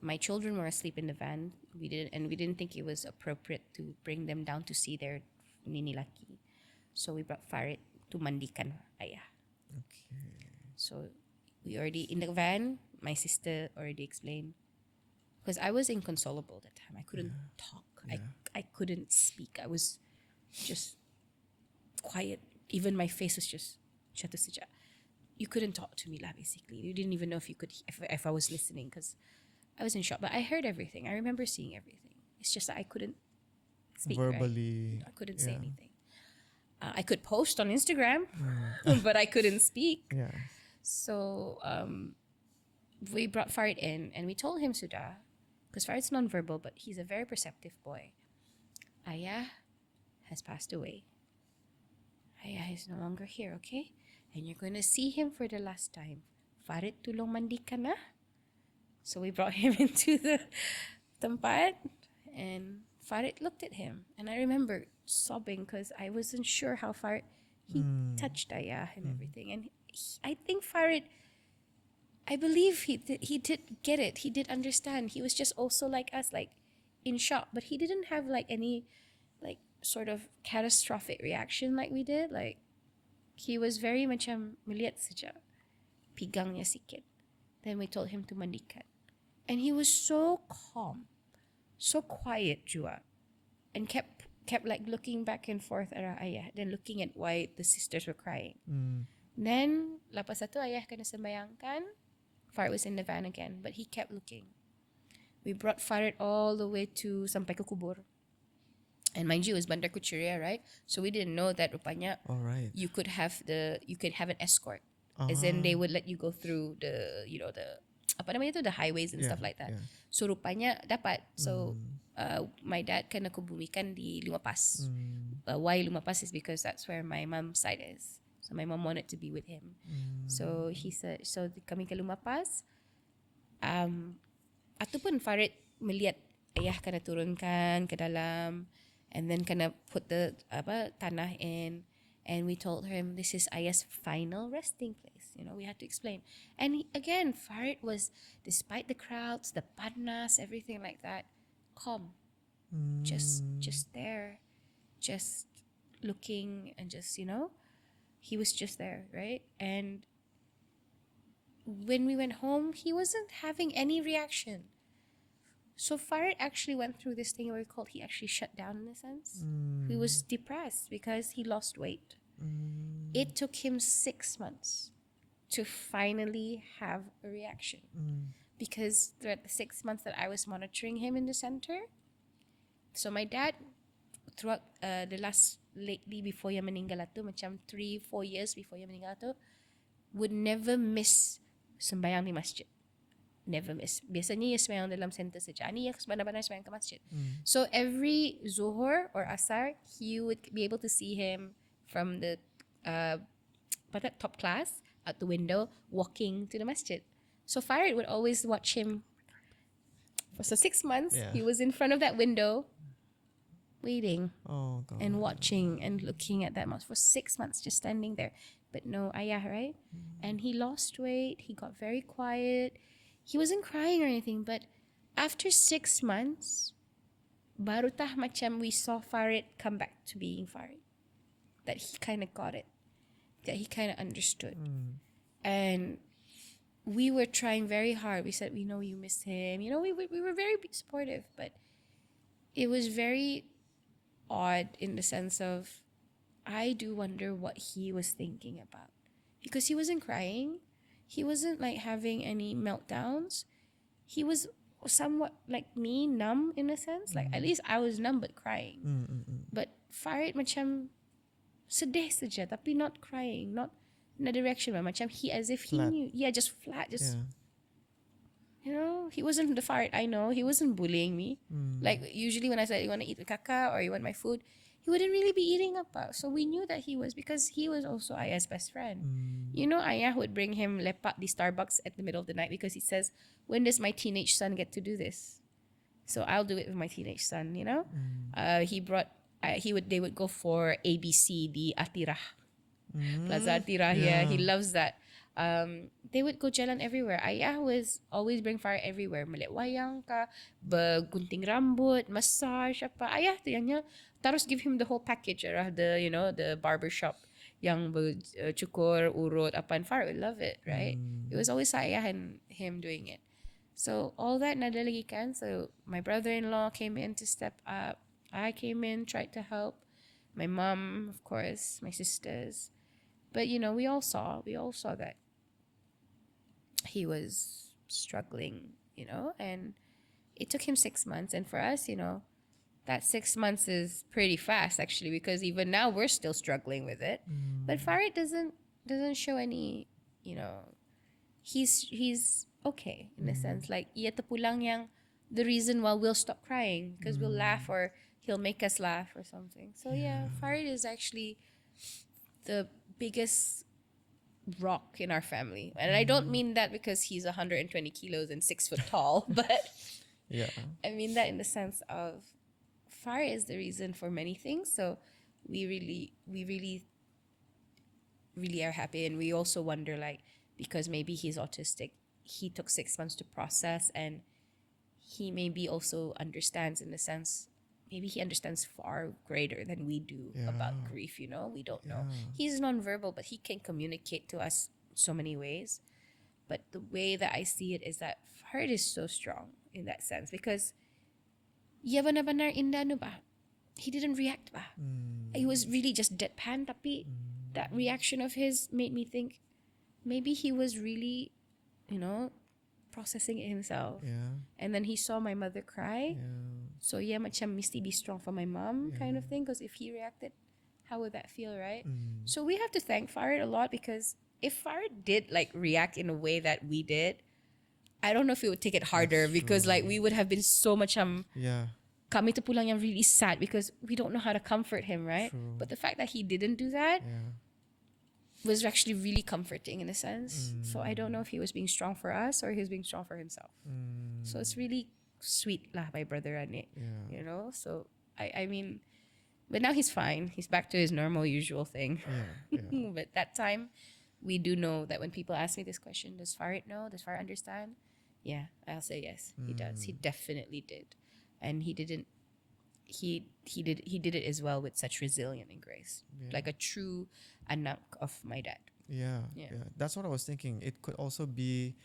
[SPEAKER 2] My children were asleep in the van. We didn't think it was appropriate to bring them down to see their nini laki. So we brought Farid to mandikan ayah.
[SPEAKER 1] Okay.
[SPEAKER 2] So we already in the van. My sister already explained because I was inconsolable that time. I couldn't talk. I couldn't speak. I was just quiet. Even my face was just shut saja. You couldn't talk to me lah. Basically, you didn't even know if I was listening because I was in shock. But I heard everything. I remember seeing everything. It's just that I couldn't speak
[SPEAKER 1] verbally.
[SPEAKER 2] Right? I couldn't say anything. I could post on Instagram, but I couldn't speak.
[SPEAKER 1] Yeah.
[SPEAKER 2] So we brought Farid in and we told him Suda, because Farid's nonverbal, but he's a very perceptive boy. Ayah has passed away. Ayah is no longer here, okay? And you're going to see him for the last time. Farid, tulong mandikan na. So we brought him into the tempat and Farid looked at him. And I remember sobbing because I wasn't sure how Farid, he touched Ayah and everything. And I think Farid, I believe he did get it. He did understand. He was just also like us, like in shock. But he didn't have like any like sort of catastrophic reaction like we did. Like he was very macam melihat saja. Pigang niya sikit. Then we told him to mandikan. And he was so calm, so quiet jua. And kept like looking back and forth at our ayah. Then looking at why the sisters were crying. Then, lapas satu ayah kena sembayangkan. Farid was in the van again, but he kept looking. We brought Farid all the way to sampai ke kubur. And mind you, it was Bandar Kuchuriya, right? So we didn't know that rupanya you could have an escort. As in they would let you go through the apa namanya tu, the highways and stuff like that. Yeah. So rupanya dapat. So my dad kena kebumikan di Lumapas. Why Lumapas is because that's where my mom's side is. So my mom wanted to be with him. So he said, so kami ke Lumapas. Ataupun Farid melihat ayah kena turunkan ke dalam and then kena put the tanah in And we told him this is Aya's final resting place. You know, we had to explain. And again, Farid was, despite the crowds, the panas, everything like that, calm. Just there. Just looking and just, you know, he was just there, right? And when we went home, he wasn't having any reaction. So Farid actually went through this thing where he actually shut down in a sense. He was depressed because he lost weight. It took him 6 months to finally have a reaction. Because throughout the 6 months that I was monitoring him in the center, so my dad, throughout the last, lately before niya meninggal ato, macam 3-4 years before niya meninggal ato, would never miss sembayang di masjid. Never miss. Biasanya ia sembahyang dalam center saja. Ani ia benar-benar sembahyang ke masjid. So every Zuhur or Asar, you would be able to see him from the top class out the window walking to the masjid. So Farid would always watch him. So 6 months, he was in front of that window waiting and watching and looking at that mosque for 6 months, just standing there. But no ayah, right? And he lost weight. He got very quiet. He wasn't crying or anything, but after 6 months, barutah macam we saw Farid come back to being Farid. That he kind of got it. That he kind of understood. And we were trying very hard. We said, we know you miss him. You know, we were very supportive, but it was very odd in the sense of, I do wonder what he was thinking about. Because he wasn't crying. He wasn't like having any meltdowns. He was somewhat like me, numb in a sense. Like at least I was numb but crying. But Farid macam sedih saja tapi not crying, not in a direction. Macam he as if he knew. Yeah, just flat. Just you know, he wasn't the Farid I know. He wasn't bullying me. Like usually when I said you want to eat with Kaka or you want my food, he wouldn't really be eating up. So we knew that he was, because he was also Aya's best friend. You know, Ayah would bring him lepak di Starbucks at the middle of the night because he says, when does my teenage son get to do this? So I'll do it with my teenage son, you know? They would go for ABC di Atirah. Plaza Atirah, he loves that. They would go jalan everywhere. Ayah was always bring Farid everywhere. Malit wayang ka, gunting rambut, massage, apa. Ayah tu yang terus give him the whole package, the barber shop yang cukur, urut, apa. And Farid would love it, right? It was always Ayah and him doing it. So all that nada lagi kan. So my brother-in-law came in to step up. I came in, tried to help. My mom, of course, my sisters. But we all saw that he was struggling, and it took him 6 months. And for us, that 6 months is pretty fast actually, because even now we're still struggling with it. But Farid doesn't show any, he's okay in a sense. Like, iya pulang yang the reason why we'll stop crying, because we'll laugh or he'll make us laugh or something. So yeah, Farid is actually the biggest rock in our family. And I don't mean that because he's 120 kilos and 6 foot tall, but I mean that in the sense of Farid is the reason for many things. So we really are happy. And we also wonder, like, because maybe he's autistic, he took 6 months to process, and he maybe also understands in the sense, maybe he understands far greater than we do about grief, we don't know. He's nonverbal, but he can communicate to us so many ways. But the way that I see it is that Farid is so strong in that sense, because ya benar-benar indah no ba? He didn't react ba? He was really just deadpan, tapi that reaction of his made me think maybe he was really, processing it himself. And then he saw my mother cry. So macam mesti be strong for my mom kind of thing, because if he reacted, how would that feel, right? So we have to thank Farid a lot, because if Farid did like react in a way that we did, I don't know if we would take it harder. That's because true. Like we would have been so much kami tu pulang yang really sad because we don't know how to comfort him, right? True. But the fact that he didn't do that was actually really comforting in a sense. So I don't know if he was being strong for us or he was being strong for himself. So it's really sweet lah, my brother and it, So I mean, But now he's fine. He's back to his normal, usual thing.
[SPEAKER 1] Yeah.
[SPEAKER 2] But that time, we do know that when people ask me this question, does Farid know? Does Farid understand? Yeah, I'll say yes. He does. He definitely did, and he didn't. He did it as well with such resilience and grace, like a true anak of my dad.
[SPEAKER 1] Yeah. That's what I was thinking. It could also be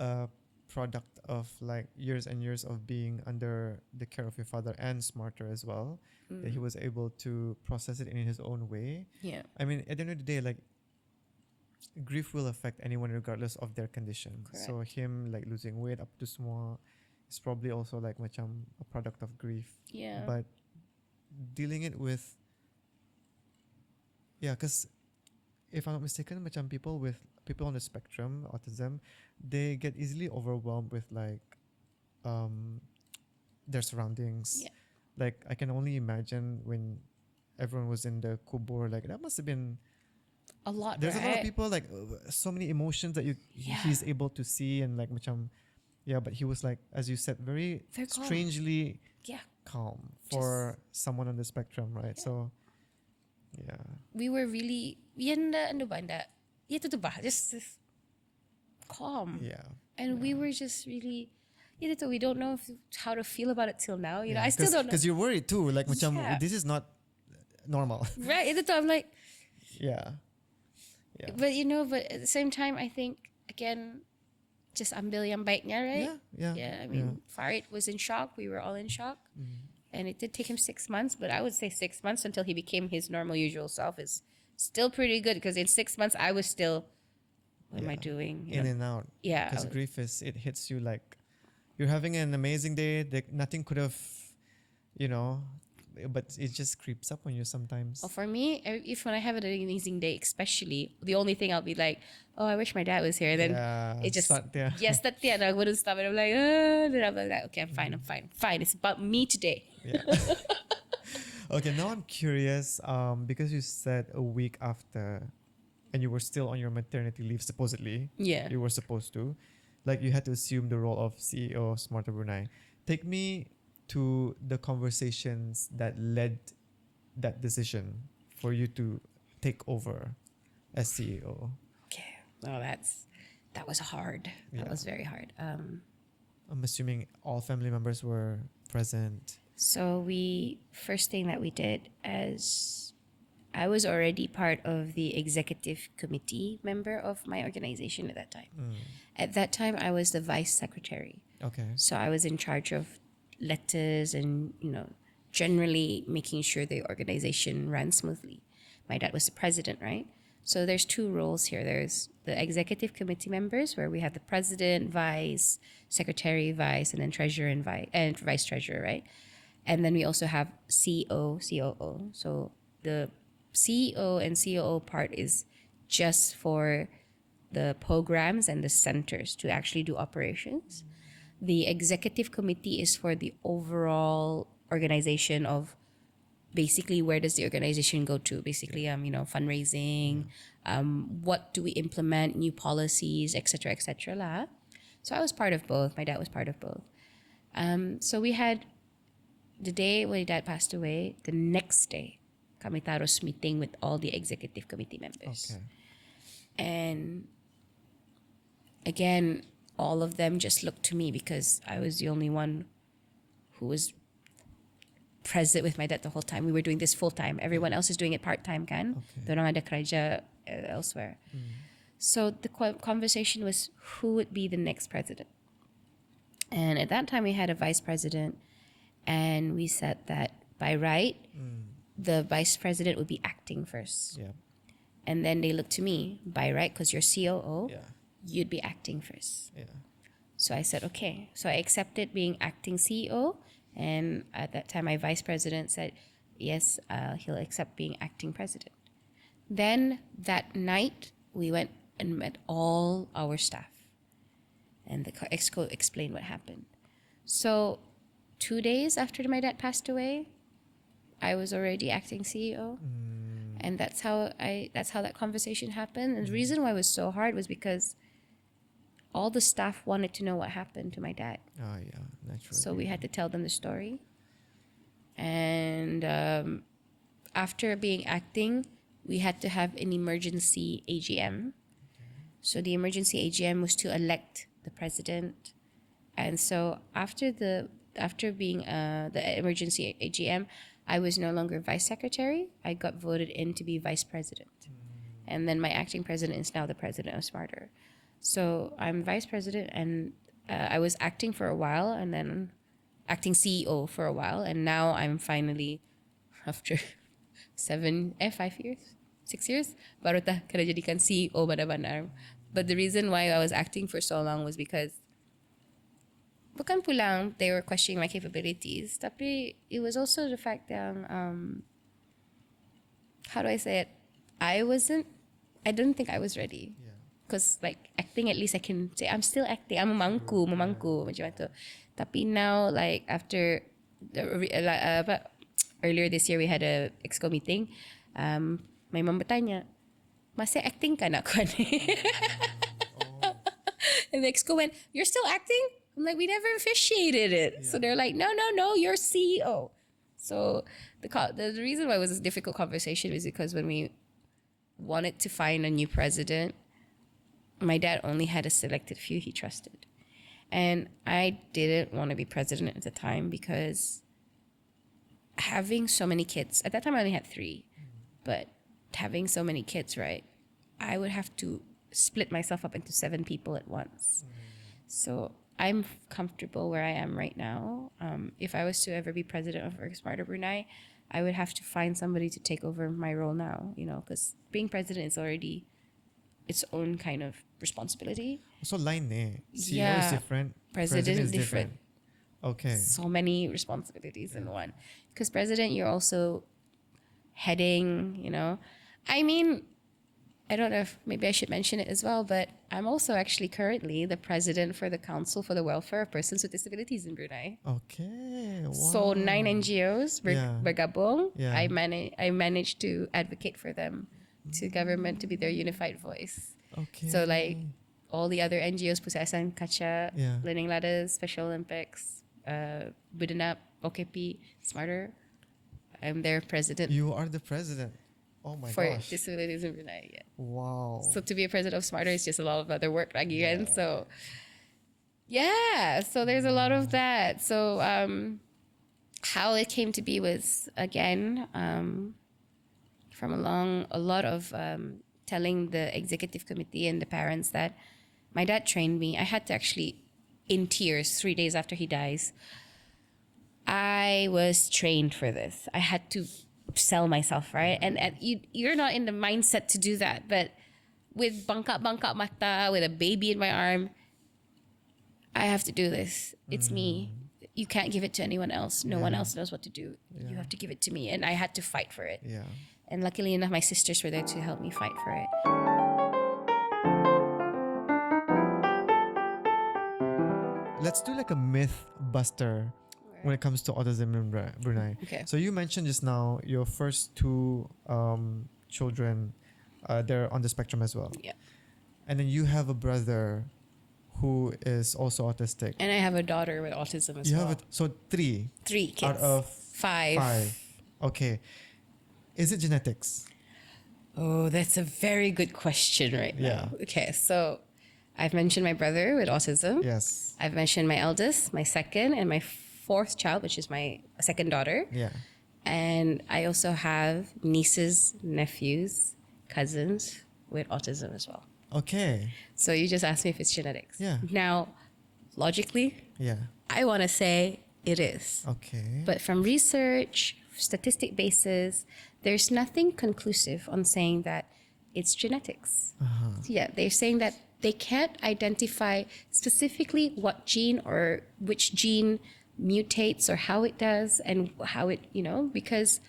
[SPEAKER 1] a product of like years and years of being under the care of your father and smarter as well. That he was able to process it in his own way.
[SPEAKER 2] Yeah.
[SPEAKER 1] I mean, at the end of the day, like grief will affect anyone regardless of their condition.
[SPEAKER 2] Correct.
[SPEAKER 1] So him like losing weight up to semua is probably also like macam a product of grief.
[SPEAKER 2] Yeah.
[SPEAKER 1] But dealing it with because if I'm not mistaken, macam people on the spectrum, autism, they get easily overwhelmed with like their surroundings.
[SPEAKER 2] Yeah.
[SPEAKER 1] Like I can only imagine when everyone was in the kubur, like that must have been
[SPEAKER 2] A lot.
[SPEAKER 1] there's
[SPEAKER 2] right?
[SPEAKER 1] a lot of people like so many emotions that he's able to see and like macam but he was like, as you said, very
[SPEAKER 2] Very calm.
[SPEAKER 1] strangely
[SPEAKER 2] Yeah.
[SPEAKER 1] calm for someone on the spectrum, right? So
[SPEAKER 2] We were really yanda ano ba na ito to ba just calm. And we were just really we don't know how to feel about it till now. I still don't know.
[SPEAKER 1] because you're worried too, like macam
[SPEAKER 2] Yeah.
[SPEAKER 1] this is not normal.
[SPEAKER 2] Right. I'm like
[SPEAKER 1] yeah
[SPEAKER 2] but but at the same time I think again just ambil yang baiknya, right?
[SPEAKER 1] Yeah.
[SPEAKER 2] I mean Farid was in shock. We were all in shock. And it did take him 6 months, but I would say 6 months until he became his normal, usual self is still pretty good because in 6 months I was still, what am I doing?
[SPEAKER 1] in and out.
[SPEAKER 2] Yeah.
[SPEAKER 1] Because grief it hits you like you're having an amazing day. Nothing could have, but it just creeps up on you sometimes.
[SPEAKER 2] Well, for me, if when I have an amazing day, especially, the only thing I'll be like, oh, I wish my dad was here. Then it just, yes, that's the end. I wouldn't stop it. I'm like, then I'm like, okay, I'm fine. It's about me today.
[SPEAKER 1] Yeah. Okay, now I'm curious because you said a week after and you were still on your maternity leave, supposedly.
[SPEAKER 2] Yeah.
[SPEAKER 1] You were supposed to. Like you had to assume the role of CEO of SMARTER Brunei. Take me to the conversations that led that decision for you to take over as CEO.
[SPEAKER 2] Okay. Well, that was hard. That was very hard.
[SPEAKER 1] I'm assuming all family members were present.
[SPEAKER 2] So first thing that we did as I was already part of the executive committee member of my organization at that time. At that time, I was the vice secretary.
[SPEAKER 1] Okay.
[SPEAKER 2] So I was in charge of letters and, generally making sure the organization ran smoothly. My dad was the president, right? So there's two roles here. There's the executive committee members where we have the president, vice, secretary, vice, and then treasurer and vice treasurer, right? And then we also have CEO, COO. So the CEO and COO part is just for the programs and the centers to actually do operations. The executive committee is for the overall organization of basically where does the organization go to? Basically, fundraising, what do we implement, new policies, etc., etc. lah. So I was part of both. My dad was part of both. So we had the day when my dad passed away. The next day, kami taros meeting with all the executive committee members.
[SPEAKER 1] Okay.
[SPEAKER 2] And again, all of them just looked to me because I was the only one who was present with my dad the whole time. We were doing this full time. Everyone else is doing it part time, kan? Dorang ada kerja elsewhere. So the conversation was who would be the next president. And at that time, we had a vice president, and we said that by right, the vice president would be acting first.
[SPEAKER 1] Yeah.
[SPEAKER 2] And then they looked to me, by right, because you're COO,
[SPEAKER 1] Yeah.
[SPEAKER 2] you'd be acting first.
[SPEAKER 1] Yeah.
[SPEAKER 2] So I said, okay. So I accepted being acting CEO. And at that time, my vice president said, yes, he'll accept being acting president. Then that night, we went and met all our staff. And the exco explained what happened. So 2 days after my dad passed away, I was already acting CEO. And that's how that conversation happened. And the reason why it was so hard was because all the staff wanted to know what happened to my dad.
[SPEAKER 1] Oh, yeah, naturally.
[SPEAKER 2] So we had to tell them the story. And after being acting, we had to have an emergency AGM. So the emergency AGM was to elect the president. And so after being the emergency AGM, I was no longer vice secretary. I got voted in to be vice president. And then my acting president is now the president of SMARTER. So I'm vice president, and I was acting for a while, and then acting CEO for a while. And now I'm finally, after 5 years, 6 years, baru tah kena jadikan CEO benar-benar. But the reason why I was acting for so long was because bukan pulang they were questioning my capabilities, tapi it was also the fact that how do I say it? I didn't think I was ready. Because like acting, at least I can say I'm still acting. I'm memangku macam itu. Tapi now, like after earlier this year we had a exco meeting, my mom bertanya, masih acting kan aku ni? And the exco went, you're still acting? I'm like, we never officiated it. Yeah. So they're like, no, you're CEO. So the reason why it was a difficult conversation is because when we wanted to find a new president, my dad only had a selected few he trusted. And I didn't want to be president at the time because having so many kids, at that time I only had 3, but having so many kids, right, I would have to split myself up into 7 people at once. So I'm comfortable where I am right now. If I was to ever be president of SMARTER Brunei, I would have to find somebody to take over my role now, because being president is already its own kind of responsibility.
[SPEAKER 1] So line CEO is different.
[SPEAKER 2] President is different.
[SPEAKER 1] Okay.
[SPEAKER 2] So many responsibilities in one. Because president, you're also heading, I mean, I don't know if maybe I should mention it as well, but I'm also actually currently the president for the Council for the Welfare of Persons with Disabilities in Brunei.
[SPEAKER 1] Okay. Wow.
[SPEAKER 2] So 9 NGOs bergabung.
[SPEAKER 1] Yeah.
[SPEAKER 2] I managed to advocate for them to government to be their unified voice.
[SPEAKER 1] Okay.
[SPEAKER 2] So like all the other NGOs, Pusasan, Kacha, Learning Ladders, Special Olympics, Budenap, OKP, SMARTER, I'm their president.
[SPEAKER 1] You are the president. Oh my
[SPEAKER 2] for
[SPEAKER 1] gosh.
[SPEAKER 2] disabilities in Brunei. Yeah.
[SPEAKER 1] Wow.
[SPEAKER 2] So to be a president of SMARTER is just a lot of other work again. So so there's a lot of that. So how it came to be was again from a lot of telling the executive committee and the parents that my dad trained me. I had to actually, in tears, 3 days after he dies, I was trained for this. I had to sell myself, right? And you're not in the mindset to do that. But with bangkak mata, with a baby in my arm, I have to do this. It's me. You can't give it to anyone else. No one else knows what to do. You have to give it to me. And I had to fight for it. Yeah. And luckily enough, my sisters were there to help me fight for it.
[SPEAKER 1] Let's do like a myth buster when it comes to autism in Brunei.
[SPEAKER 2] Okay.
[SPEAKER 1] So you mentioned just now your first 2 children, they're on the spectrum as well.
[SPEAKER 2] Yeah.
[SPEAKER 1] And then you have a brother who is also autistic.
[SPEAKER 2] And I have a daughter with autism as well.
[SPEAKER 1] So 3.
[SPEAKER 2] 3 kids.
[SPEAKER 1] Out of
[SPEAKER 2] 5.
[SPEAKER 1] Okay. Is it genetics?
[SPEAKER 2] Oh, that's a very good question right now. Okay, so I've mentioned my brother with autism.
[SPEAKER 1] Yes.
[SPEAKER 2] I've mentioned my eldest, my second, and my 4th child, which is my second daughter.
[SPEAKER 1] Yeah.
[SPEAKER 2] And I also have nieces, nephews, cousins with autism as well.
[SPEAKER 1] Okay.
[SPEAKER 2] So you just asked me if it's genetics.
[SPEAKER 1] Yeah.
[SPEAKER 2] Now, logically, I want to say it is.
[SPEAKER 1] Okay.
[SPEAKER 2] But from research, statistic basis, there's nothing conclusive on saying that it's genetics. Yeah, they're saying that they can't identify specifically what gene or which gene mutates or how it does and how it, because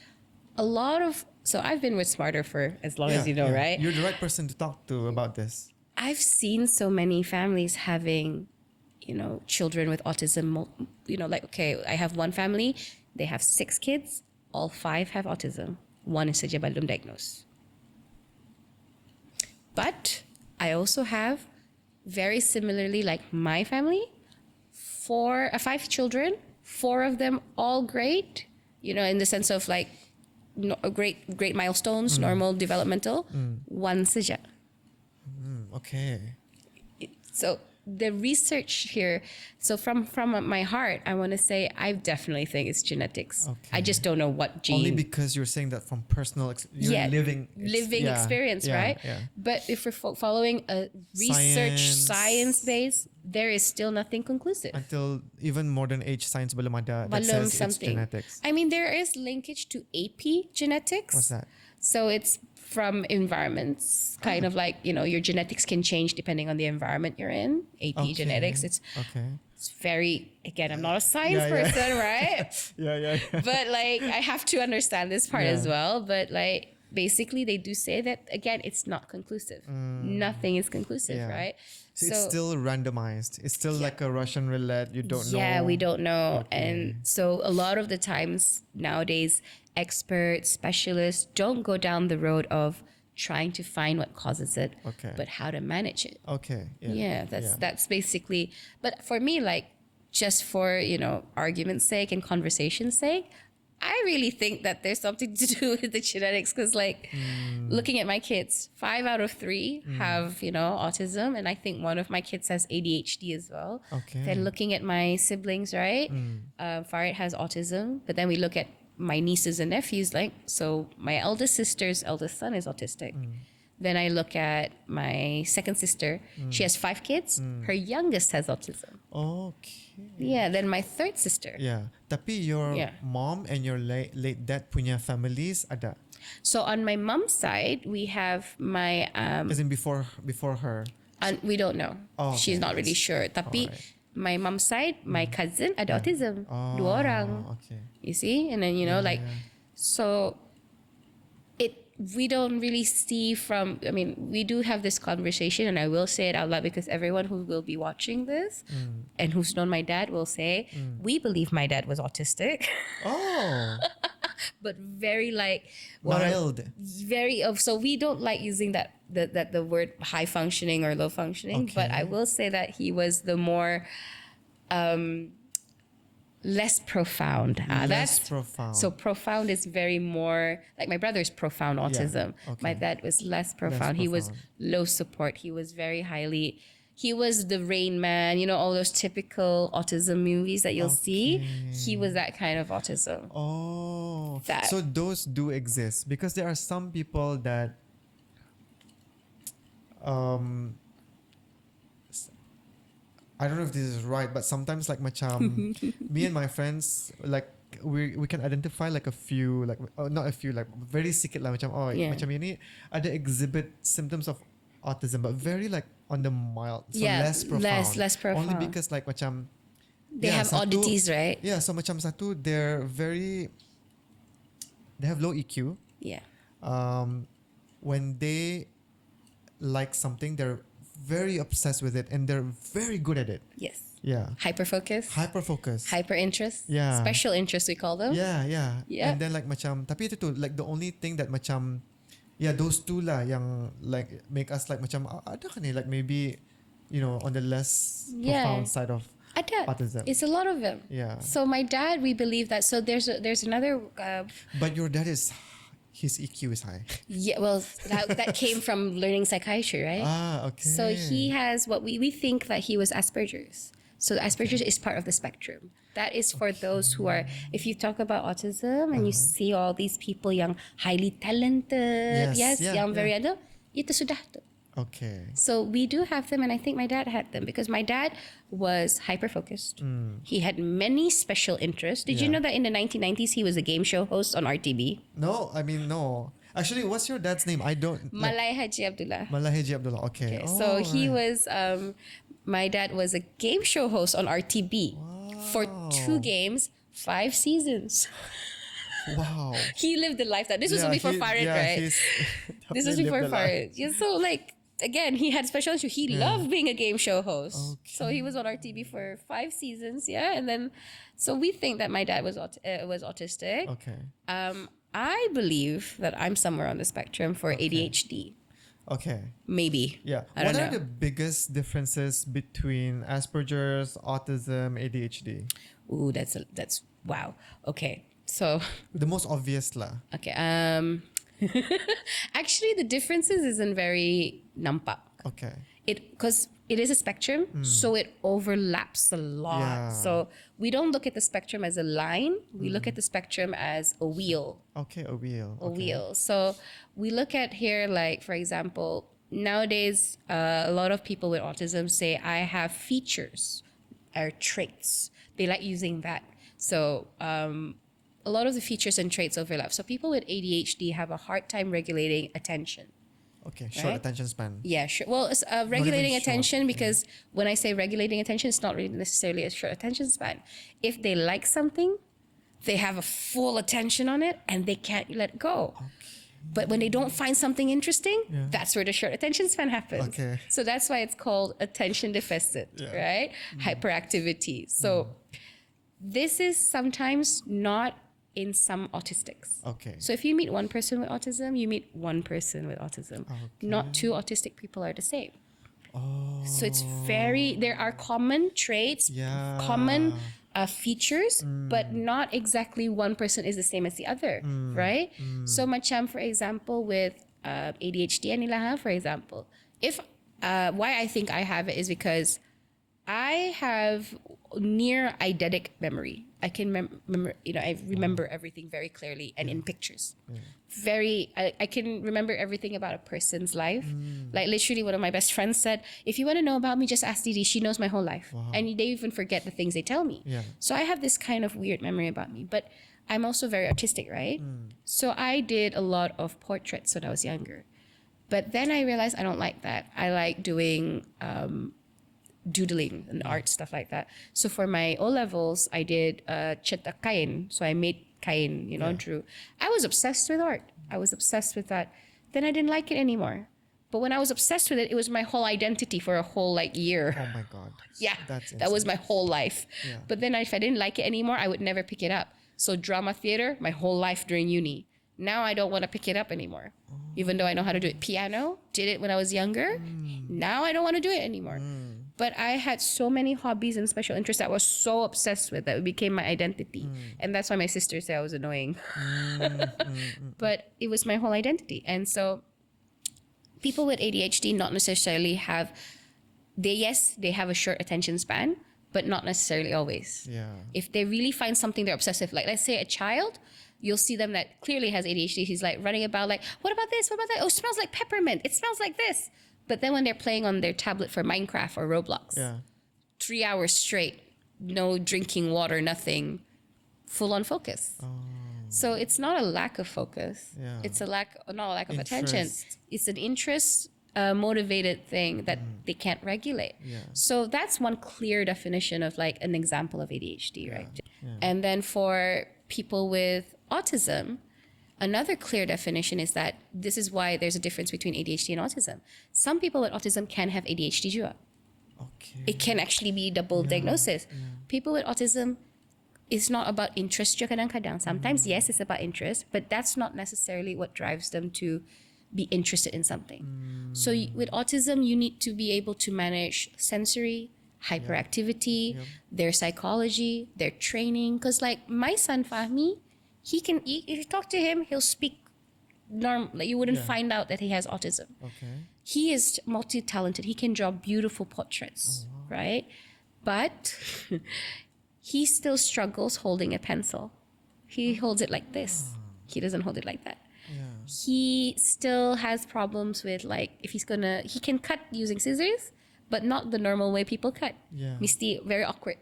[SPEAKER 2] a lot of, so I've been with SMARTER for as long as you know, right?
[SPEAKER 1] You're the right person to talk to about this.
[SPEAKER 2] I've seen so many families having, children with autism, like, okay, I have one family, they have 6 kids, all 5 have autism. 1 is saja belum diagnosed. But I also have, very similarly like my family, 5 children, 4 of them all great, in the sense of like great milestones, normal developmental, one saja.
[SPEAKER 1] Okay.
[SPEAKER 2] So the research here, so from my heart, I want to say I definitely think it's genetics.
[SPEAKER 1] Okay.
[SPEAKER 2] I just don't know what gene.
[SPEAKER 1] Only because you're saying that from personal living
[SPEAKER 2] experience, right?
[SPEAKER 1] Yeah.
[SPEAKER 2] But if we're following a research science base, there is still nothing conclusive.
[SPEAKER 1] Until even modern age science belum ada that
[SPEAKER 2] Belum
[SPEAKER 1] says
[SPEAKER 2] something.
[SPEAKER 1] it's genetics.
[SPEAKER 2] I mean, there is linkage to AP genetics.
[SPEAKER 1] What's that?
[SPEAKER 2] So it's from environments, kind of like, your genetics can change depending on the environment you're in. AP genetics, it's very, again, I'm not a science person, right?
[SPEAKER 1] Yeah.
[SPEAKER 2] But like, I have to understand this part as well. But like, basically they do say that, again, it's not conclusive. Nothing is conclusive, right?
[SPEAKER 1] So it's still randomized. It's still like a Russian roulette. You don't know.
[SPEAKER 2] Yeah, we don't know.
[SPEAKER 1] Okay.
[SPEAKER 2] And so a lot of the times nowadays, experts, specialists don't go down the road of trying to find what causes it, but how to manage it.
[SPEAKER 1] Okay.
[SPEAKER 2] Yeah, that's basically. But for me, like, just for, argument's sake and conversation's sake, I really think that there's something to do with the genetics, because like looking at my kids, 5 out of 3 have, autism. And I think one of my kids has ADHD as well.
[SPEAKER 1] Okay.
[SPEAKER 2] Then looking at my siblings, right? Farid has autism. But then we look at my nieces and nephews, like, so my eldest sister's eldest son is autistic. Then I look at my second sister. She has 5 kids. Her youngest has autism.
[SPEAKER 1] Okay.
[SPEAKER 2] Yeah, then my third sister.
[SPEAKER 1] Yeah. Tapi your mom and your late dad punya families ada?
[SPEAKER 2] So on my mom's side, we have my...
[SPEAKER 1] As in before her?
[SPEAKER 2] we don't know.
[SPEAKER 1] Oh,
[SPEAKER 2] She's not really sure. Tapi my mom's side, my cousin ada autism. 2 orang.
[SPEAKER 1] Okay.
[SPEAKER 2] You see? And then, so we don't really see from, we do have this conversation, and I will say it out loud because everyone who will be watching this and who's known my dad will say, we believe my dad was autistic.
[SPEAKER 1] Oh.
[SPEAKER 2] But very like
[SPEAKER 1] mild.
[SPEAKER 2] So we don't like using the word high functioning or low functioning, but I will say that he was the more less profound.
[SPEAKER 1] Profound.
[SPEAKER 2] So profound is very more like my brother's profound autism.
[SPEAKER 1] Yeah. Okay.
[SPEAKER 2] My dad was less profound. He was low support. He was he was the Rain Man, all those typical autism movies that you'll see. He was that kind of autism.
[SPEAKER 1] Oh. So those do exist, because there are some people that I don't know if this is right, but sometimes like macam me and my friends, like we can identify like a few, like not a few, like very sikit lah macam macam ini ada exhibit symptoms of autism, but very like on the mild, so less profound.
[SPEAKER 2] Less profound.
[SPEAKER 1] Only because like macam
[SPEAKER 2] they have oddities, right?
[SPEAKER 1] Yeah, so macam satu they have low EQ.
[SPEAKER 2] Yeah.
[SPEAKER 1] When they like something, they're very obsessed with it, and they're very good at it.
[SPEAKER 2] Yes.
[SPEAKER 1] Yeah.
[SPEAKER 2] Hyper focus. Hyper interest.
[SPEAKER 1] Yeah.
[SPEAKER 2] Special interest, we call them.
[SPEAKER 1] Yeah. And then like macam, tapi itu tu like the only thing that macam, those two lah yang like make us like macam ada kan ni, like maybe on the less profound side of autism.
[SPEAKER 2] It's a lot of them.
[SPEAKER 1] Yeah.
[SPEAKER 2] So my dad, we believe that. So there's another.
[SPEAKER 1] But your dad his EQ is high.
[SPEAKER 2] Yeah, well, that came from learning psychiatry, right?
[SPEAKER 1] Okay.
[SPEAKER 2] So he has what we think that he was Asperger's. So Asperger's is part of the spectrum. That is for those who are, if you talk about autism and you see all these people yang highly talented, yang very ada, itu sudah tu.
[SPEAKER 1] Okay.
[SPEAKER 2] So we do have them, and I think my dad had them because my dad was hyper-focused. He had many special interests. Did you know that in the 1990s he was a game show host on RTB?
[SPEAKER 1] No. Actually, what's your dad's name? I don't...
[SPEAKER 2] Malai Hj Abdullah.
[SPEAKER 1] Malai Hj Abdullah, okay.
[SPEAKER 2] So he was... my dad was a game show host on RTB for 2 games, 5 seasons.
[SPEAKER 1] Wow.
[SPEAKER 2] He lived the life that... This was before Farid, right? This was before Farid. Yeah, so like... Again, he had special interest. He loved being a game show host. Okay. So he was on RTB for 5 seasons, and then, so we think that my dad was autistic.
[SPEAKER 1] Okay.
[SPEAKER 2] I believe that I'm somewhere on the spectrum for ADHD.
[SPEAKER 1] Okay.
[SPEAKER 2] Maybe.
[SPEAKER 1] Yeah. What are the biggest differences between Asperger's, autism, ADHD?
[SPEAKER 2] Ooh, that's wow. Okay. So,
[SPEAKER 1] The most obvious lah.
[SPEAKER 2] okay. Actually, the differences isn't very nampak.
[SPEAKER 1] Okay.
[SPEAKER 2] Because it is a spectrum, so it overlaps a lot.
[SPEAKER 1] Yeah.
[SPEAKER 2] So we don't look at the spectrum as a line. We look at the spectrum as a wheel.
[SPEAKER 1] Okay, a wheel.
[SPEAKER 2] A wheel. So we look at here, like, for example, nowadays, a lot of people with autism say, I have features or traits. They like using that. So a lot of the features and traits overlap. So people with ADHD have a hard time regulating attention.
[SPEAKER 1] Okay, short
[SPEAKER 2] Right?
[SPEAKER 1] attention span.
[SPEAKER 2] Yeah, sure. Well, it's regulating
[SPEAKER 1] short,
[SPEAKER 2] attention because when I say regulating attention, it's not really necessarily a short attention span. If they like something, they have a full attention on it and they can't let it go. Okay. But when they don't find something interesting, that's where the short attention span happens.
[SPEAKER 1] Okay.
[SPEAKER 2] So that's why it's called attention deficit, right? Hyperactivity. So this is sometimes not in some autistics.
[SPEAKER 1] Okay.
[SPEAKER 2] So if you meet one person with autism, you meet one person with autism.
[SPEAKER 1] Okay.
[SPEAKER 2] Not two autistic people are the same.
[SPEAKER 1] Oh.
[SPEAKER 2] So it's there are common traits, common features, but not exactly one person is the same as the other, right? So macam, for example, with ADHD and Ilaha, for example, if why I think I have it is because I have near eidetic memory. I can remember, I remember everything very clearly and in pictures. I can remember everything about a person's life. Like literally one of my best friends said, if you want to know about me, just ask Didi. She knows my whole life.
[SPEAKER 1] Wow.
[SPEAKER 2] And they even forget the things they tell me.
[SPEAKER 1] Yeah.
[SPEAKER 2] So I have this kind of weird memory about me, but I'm also very artistic, right? So I did a lot of portraits when I was younger. But then I realized I don't like that. I like doing doodling and art, stuff like that. So for my O levels, I did cetak kain. So I made kain, drew. I was obsessed with art. I was obsessed with that. Then I didn't like it anymore. But when I was obsessed with it, it was my whole identity for a whole year.
[SPEAKER 1] Oh my God.
[SPEAKER 2] Yeah,
[SPEAKER 1] That's
[SPEAKER 2] that was my whole life.
[SPEAKER 1] Yeah.
[SPEAKER 2] But then if I didn't like it anymore, I would never pick it up. So drama theater, my whole life during uni. Now I don't want to pick it up anymore. Even though I know how to do it. Piano, did it when I was younger. Now I don't want to do it anymore. But I had so many hobbies and special interests that I was so obsessed with that it became my identity. And that's why my sister said I was annoying. But it was my whole identity. And so people with ADHD not necessarily have, they have a short attention span, but not necessarily always.
[SPEAKER 1] Yeah.
[SPEAKER 2] If they really find something they're obsessive, like let's say a child, you'll see them that clearly has ADHD. He's like running about like, what about this? What about that? Oh, it smells like peppermint. It smells like this. But then when they're playing on their tablet for Minecraft or Roblox, 3 hours straight, no drinking water, nothing, full on focus.
[SPEAKER 1] Oh.
[SPEAKER 2] So it's not a lack of focus.
[SPEAKER 1] Yeah.
[SPEAKER 2] It's not a lack of attention.
[SPEAKER 1] Interest.
[SPEAKER 2] It's an interest motivated thing that they can't regulate.
[SPEAKER 1] Yeah.
[SPEAKER 2] So that's one clear definition of like an example of ADHD, right? Yeah. And then for people with autism, another clear definition is that this is why there's a difference between ADHD and autism. Some people with autism can have ADHD juga.
[SPEAKER 1] Okay.
[SPEAKER 2] It can actually be double diagnosis. Yeah. People with autism, it's not about interest juga kadang-kadang. Sometimes, yes, it's about interest, but that's not necessarily what drives them to be interested in something. So with autism, you need to be able to manage sensory, hyperactivity, their psychology, their training. Because like my son Fahmi, if you talk to him, he'll speak normal. You wouldn't find out that he has autism.
[SPEAKER 1] Okay.
[SPEAKER 2] He is multi-talented. He can draw beautiful portraits, right? But he still struggles holding a pencil. He holds it like this. He doesn't hold it like that.
[SPEAKER 1] Yeah.
[SPEAKER 2] He still has problems with like, if he can cut using scissors, but not the normal way people cut.
[SPEAKER 1] Yeah.
[SPEAKER 2] Misti, very awkward.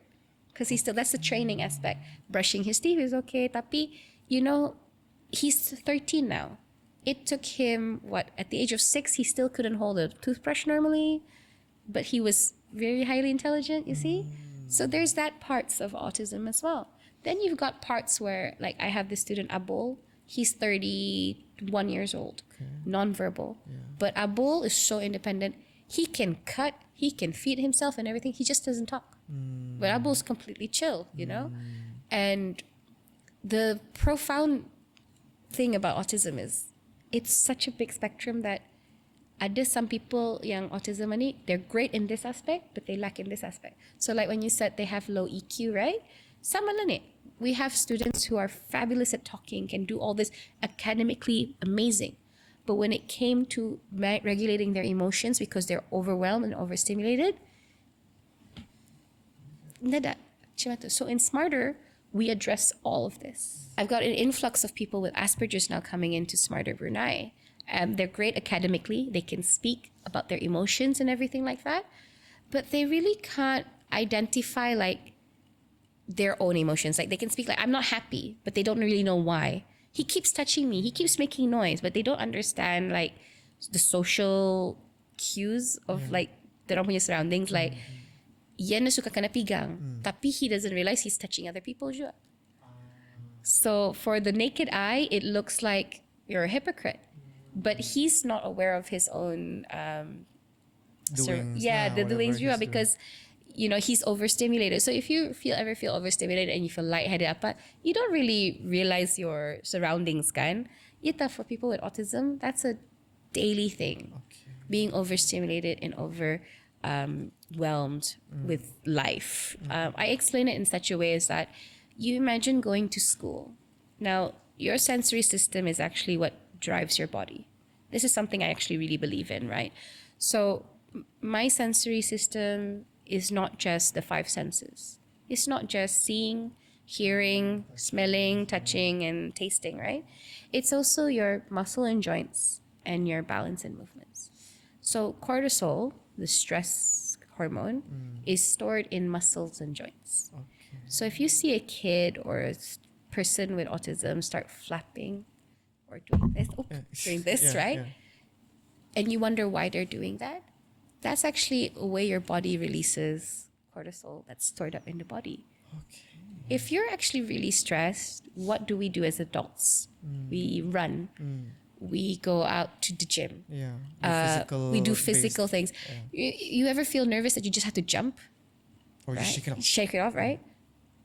[SPEAKER 2] Because that's the training aspect. Brushing his teeth is okay. Tapi, he's 13 now. It took him, at the age of 6, he still couldn't hold a toothbrush normally. But he was very highly intelligent, you see? So there's that parts of autism as well. Then you've got parts where, like I have this student, Abul. He's 31 years old, nonverbal. Yeah. But Abul is so independent. He can cut, he can feed himself and everything. He just doesn't talk. But Abul's completely chill, And the profound thing about autism is it's such a big spectrum that ada some people yang autism ni, they're great in this aspect, but they lack in this aspect. So like when you said they have low EQ, right? Sama lang eh. We have students who are fabulous at talking, can do all this academically amazing. But when it came to regulating their emotions because they're overwhelmed and overstimulated, nada. So in Smarter, we address all of this. I've got an influx of people with Asperger's now coming into SMARTER Brunei. They're great academically. They can speak about their emotions and everything like that. But they really can't identify like their own emotions. Like they can speak like, I'm not happy, but they don't really know why. He keeps touching me. He keeps making noise, but they don't understand like the social cues of like their punya surroundings. Like, yan na suka ka na pigang, tapi he doesn't realize he's touching other people juga. So for the naked eye, it looks like you're a hypocrite, but he's not aware of his own
[SPEAKER 1] Doings,
[SPEAKER 2] the doings juga,
[SPEAKER 1] he's
[SPEAKER 2] because you know he's overstimulated. So if you ever feel overstimulated and you feel lightheaded apa, you don't really realize your surroundings kan. Ita for people with autism, that's a daily thing.
[SPEAKER 1] Okay.
[SPEAKER 2] Being overstimulated and overwhelmed with life. I explain it in such a way as that you imagine going to school. Now, your sensory system is actually what drives your body. This is something I actually really believe in, right? So my sensory system is not just the five senses. It's not just seeing, hearing, smelling, touching, and tasting, right? It's also your muscle and joints and your balance and movements. So cortisol, the stress hormone, is stored in muscles and joints.
[SPEAKER 1] Okay.
[SPEAKER 2] So if you see a kid or a person with autism start flapping or doing this, doing this, right?
[SPEAKER 1] Yeah.
[SPEAKER 2] And you wonder why they're doing that, that's actually a way your body releases cortisol that's stored up in the body.
[SPEAKER 1] Okay.
[SPEAKER 2] If you're actually really stressed, what do we do as adults? We run. We go out to the gym.
[SPEAKER 1] Yeah.
[SPEAKER 2] We do physical things. You ever feel nervous that you just have to jump?
[SPEAKER 1] Or
[SPEAKER 2] Right?
[SPEAKER 1] just shake it off.
[SPEAKER 2] Shake it off, right?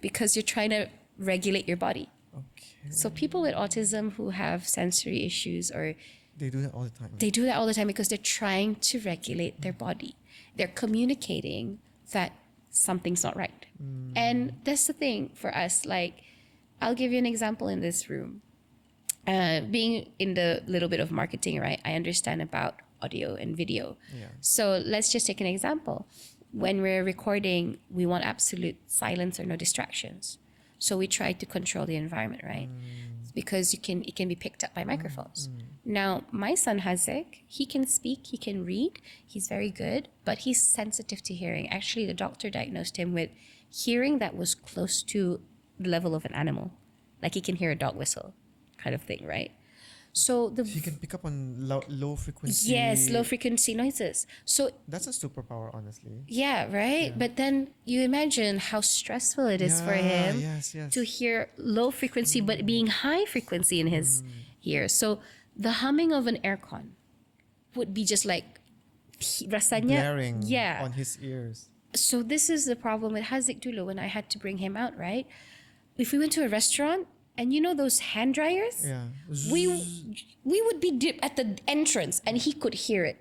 [SPEAKER 2] Because you're trying to regulate your body.
[SPEAKER 1] Okay.
[SPEAKER 2] So people with autism who have sensory issues, or
[SPEAKER 1] They do that all the time.
[SPEAKER 2] they do that all the time because they're trying to regulate their body. They're communicating that something's not right. And that's the thing for us. Like, I'll give you an example in this room. Being in the little bit of marketing, right? I understand about audio and video.
[SPEAKER 1] Yeah.
[SPEAKER 2] So let's just take an example. When we're recording, we want absolute silence or no distractions. So we try to control the environment, right? Because it can be picked up by microphones. Now, my son Hazik, he can speak, he can read, he's very good, but he's sensitive to hearing. Actually, the doctor diagnosed him with hearing that was close to the level of an animal. Like he can hear a dog whistle kind of thing, right? So
[SPEAKER 1] You can pick up on low frequency.
[SPEAKER 2] yes, low frequency noises. So
[SPEAKER 1] That's a superpower, honestly.
[SPEAKER 2] yeah, right? But then you imagine how stressful it is for
[SPEAKER 1] Yeah,
[SPEAKER 2] him
[SPEAKER 1] yes.
[SPEAKER 2] to hear low frequency but being high frequency in his ears. So the humming of an aircon would be just like rasanya.
[SPEAKER 1] Blaring
[SPEAKER 2] Yeah.
[SPEAKER 1] on his ears.
[SPEAKER 2] So this is the problem with Hazik dulu when I had to bring him out, right? If we went to a restaurant and you know those hand dryers?
[SPEAKER 1] Yeah.
[SPEAKER 2] We would be at the entrance and he could hear it.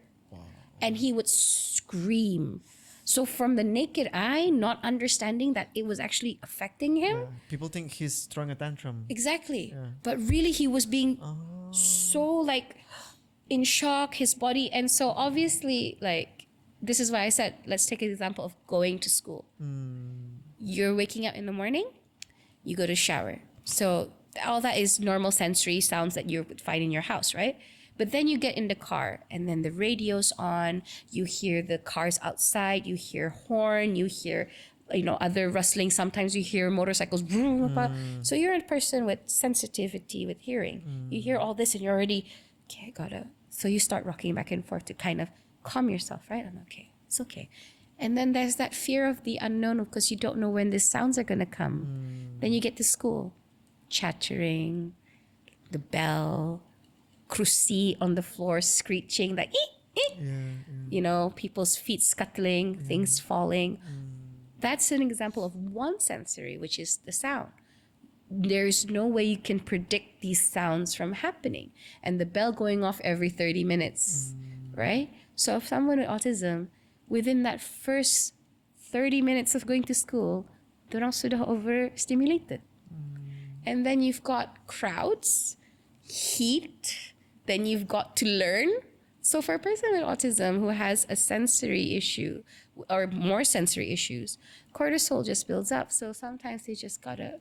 [SPEAKER 2] And he would scream. So from the naked eye, not understanding that it was actually affecting him.
[SPEAKER 1] Yeah. People think he's throwing a tantrum.
[SPEAKER 2] Exactly.
[SPEAKER 1] Yeah.
[SPEAKER 2] But really he was being so like in shock, his body. And so obviously like, this is why I said, let's take an example of going to school. You're waking up in the morning, you go to shower. So all that is normal sensory sounds that you would find in your house, right? But then you get in the car and then the radio's on, you hear the cars outside, you hear horn, you hear, other rustling. Sometimes you hear motorcycles. So you're a person with sensitivity with hearing. You hear all this and you're already, okay, so you start rocking back and forth to kind of calm yourself, right? I'm okay, it's okay. And then there's that fear of the unknown because you don't know when these sounds are going to come. Then you get to school, chattering, the bell, cruci on the floor screeching like people's feet scuttling, things falling. That's an example of one sensory, which is the sound. There's no way you can predict these sounds from happening, and the bell going off every 30 minutes, right? So if someone with autism, within that first 30 minutes of going to school, dorang sudah overstimulated. And then you've got crowds, heat, then you've got to learn. So for a person with autism who has a sensory issue or more sensory issues, cortisol just builds up. So sometimes they just gotta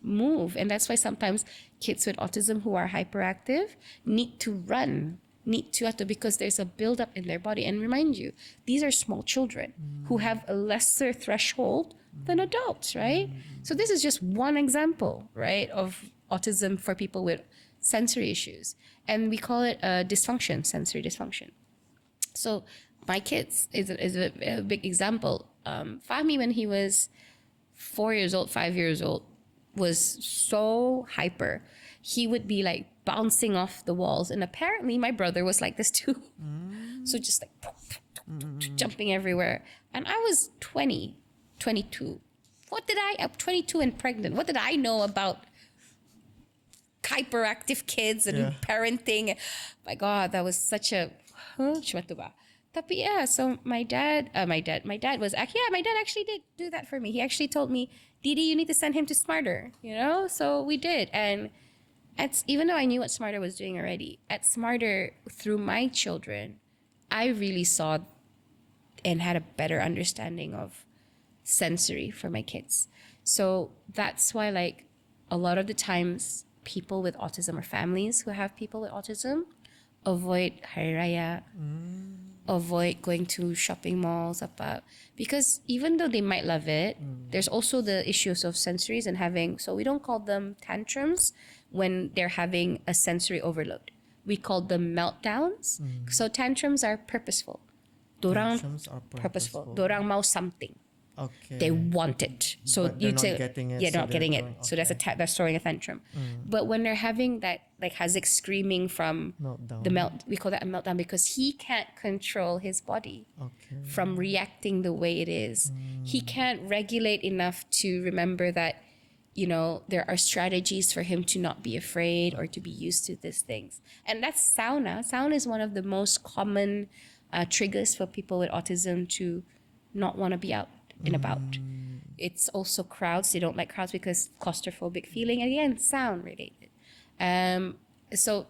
[SPEAKER 2] move. And that's why sometimes kids with autism who are hyperactive need to run, because there's a buildup in their body. And remind you, these are small children who have a lesser threshold than adults, right? So this is just one example, right, of autism for people with sensory issues. And we call it a dysfunction, sensory dysfunction. So my kids is a big example. Fahmi, when he was 4 years old, 5 years old, was so hyper. He would be like bouncing off the walls. And apparently my brother was like this too. So just like jumping everywhere. And I was 22. I'm 22 and pregnant. What did I know about hyperactive kids and parenting? My God, that was such a Tapi yeah, so my dad actually did do that for me. He actually told me, Didi, you need to send him to SMARTER, So we did. And even though I knew what SMARTER was doing already, at SMARTER, through my children, I really saw and had a better understanding of sensory for my kids. So that's why, like, a lot of the times people with autism or families who have people with autism avoid Hari Raya, avoid going to shopping malls, because even though they might love it, there's also the issues of sensories and having, so we don't call them tantrums when they're having a sensory overload. We call them meltdowns. So tantrums are purposeful.
[SPEAKER 1] Tantrums are purposeful.
[SPEAKER 2] Dorang mau something.
[SPEAKER 1] Okay.
[SPEAKER 2] They want it. So
[SPEAKER 1] but they're not getting it.
[SPEAKER 2] Yeah,
[SPEAKER 1] so
[SPEAKER 2] not getting it.
[SPEAKER 1] throwing,
[SPEAKER 2] So that's throwing a tantrum. But when they're having that, like Hazik screaming from
[SPEAKER 1] meltdown.
[SPEAKER 2] we call that a meltdown because he can't control his body from reacting the way it is. He can't regulate enough to remember that, there are strategies for him to not be afraid or to be used to these things. And that's sauna. Sauna is one of the most common triggers for people with autism to not want to be out and about. It's also crowds. They don't like crowds because claustrophobic feeling. Again, sound related. So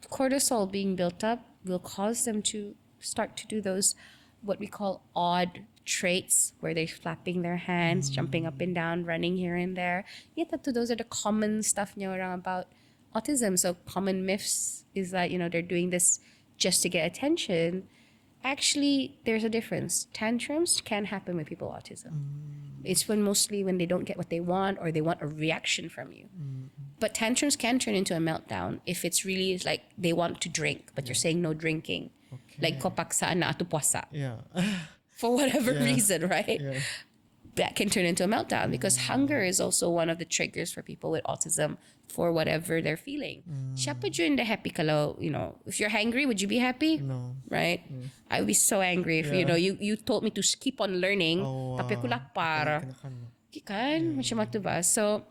[SPEAKER 2] cortisol being built up will cause them to start to do those, what we call odd traits, where they're flapping their hands, jumping up and down, running here and there. Yet those are the common stuff about autism. So common myths is that, they're doing this just to get attention. Actually, there's a difference. Tantrums can happen with people with autism. It's mostly when they don't get what they want or they want a reaction from you. But tantrums can turn into a meltdown if it's really like they want to drink, but you're saying no drinking. Like kopaksaan na atu puasa.
[SPEAKER 1] Yeah.
[SPEAKER 2] For whatever reason, right?
[SPEAKER 1] Yeah.
[SPEAKER 2] That can turn into a meltdown because hunger is also one of the triggers for people with autism for whatever they're feeling. Siapa jud hindi happy kalau, if you're hungry, would you be happy?
[SPEAKER 1] No.
[SPEAKER 2] Right? I would be so angry if, you told me to keep on learning, tapi ako lapar. Kan? Macam ito ba? So,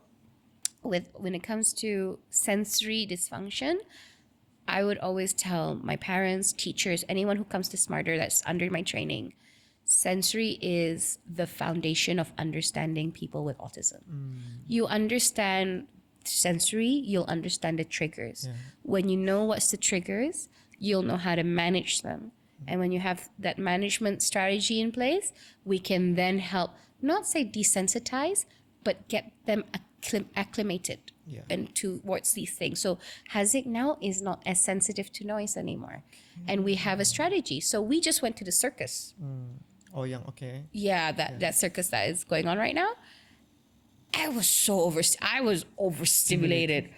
[SPEAKER 2] when it comes to sensory dysfunction, I would always tell my parents, teachers, anyone who comes to SMARTER that's under my training, sensory is the foundation of understanding people with autism. You understand sensory, you'll understand the triggers. When you know what's the triggers, you'll know how to manage them. And when you have that management strategy in place, we can then help, not say desensitize, but get them acclimated and towards these things. So Hazik now is not as sensitive to noise anymore. And we have a strategy. So we just went to the circus.
[SPEAKER 1] Oh, yeah, okay.
[SPEAKER 2] Yeah, that circus that is going on right now. I was overstimulated.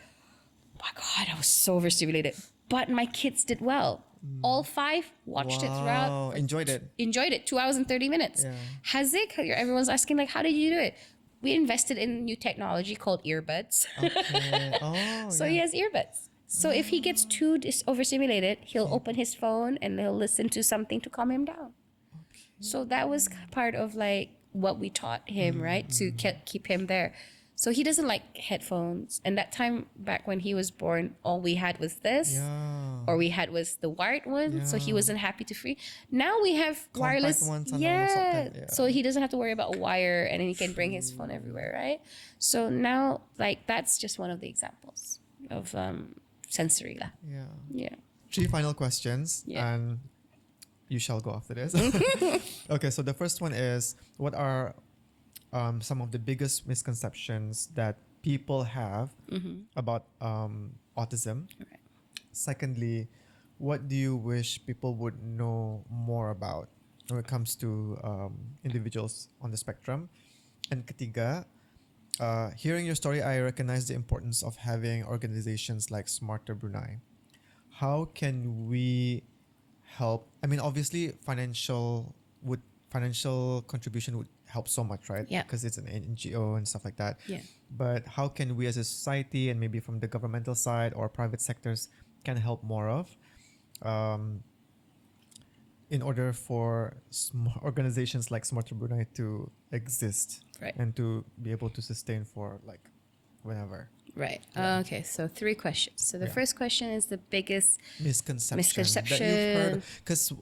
[SPEAKER 2] My God, I was so overstimulated. But my kids did well. All 5 watched it throughout.
[SPEAKER 1] Enjoyed it.
[SPEAKER 2] 2 hours and 30 minutes.
[SPEAKER 1] Yeah.
[SPEAKER 2] Hazik, everyone's asking, like, how did you do it? We invested in new technology called earbuds.
[SPEAKER 1] Okay. Oh,
[SPEAKER 2] So he has earbuds. So if he gets too overstimulated, he'll open his phone and he'll listen to something to calm him down. So that was part of like what we taught him, right? To keep him there. So he doesn't like headphones. And that time back when he was born, all we had was this.
[SPEAKER 1] Yeah.
[SPEAKER 2] Or we had was the wired one. So he
[SPEAKER 1] Yeah.
[SPEAKER 2] wasn't happy to free. Now we have
[SPEAKER 1] Compact
[SPEAKER 2] wireless.
[SPEAKER 1] ones, ano,
[SPEAKER 2] Yeah.
[SPEAKER 1] masukkan, yeah.
[SPEAKER 2] So he doesn't have to worry about a wire and then he can bring his phone everywhere, right? So now, like, that's just one of the examples of sensory lah.
[SPEAKER 1] Yeah.
[SPEAKER 2] Yeah.
[SPEAKER 1] 3 final questions,
[SPEAKER 2] Yeah.
[SPEAKER 1] and you shall go after this. Okay, so the first one is, what are some of the biggest misconceptions that people have about autism?
[SPEAKER 2] Right.
[SPEAKER 1] Secondly, what do you wish people would know more about when it comes to individuals on the spectrum? And ketiga, hearing your story, I recognize the importance of having organizations like SMARTER Brunei. How can we help? I mean, obviously, financial contribution would help so much, right?
[SPEAKER 2] Yeah.
[SPEAKER 1] Because it's an NGO and stuff like that.
[SPEAKER 2] Yeah.
[SPEAKER 1] But how can we as a society, and maybe from the governmental side or private sectors, can help more of, in order for organizations like SMARTER Brunei to exist,
[SPEAKER 2] Right.
[SPEAKER 1] and to be able to sustain for like whenever?
[SPEAKER 2] Right.
[SPEAKER 1] Yeah.
[SPEAKER 2] Okay. So 3 questions. So the
[SPEAKER 1] Yeah.
[SPEAKER 2] first question is the biggest
[SPEAKER 1] Misconception that you've heard, because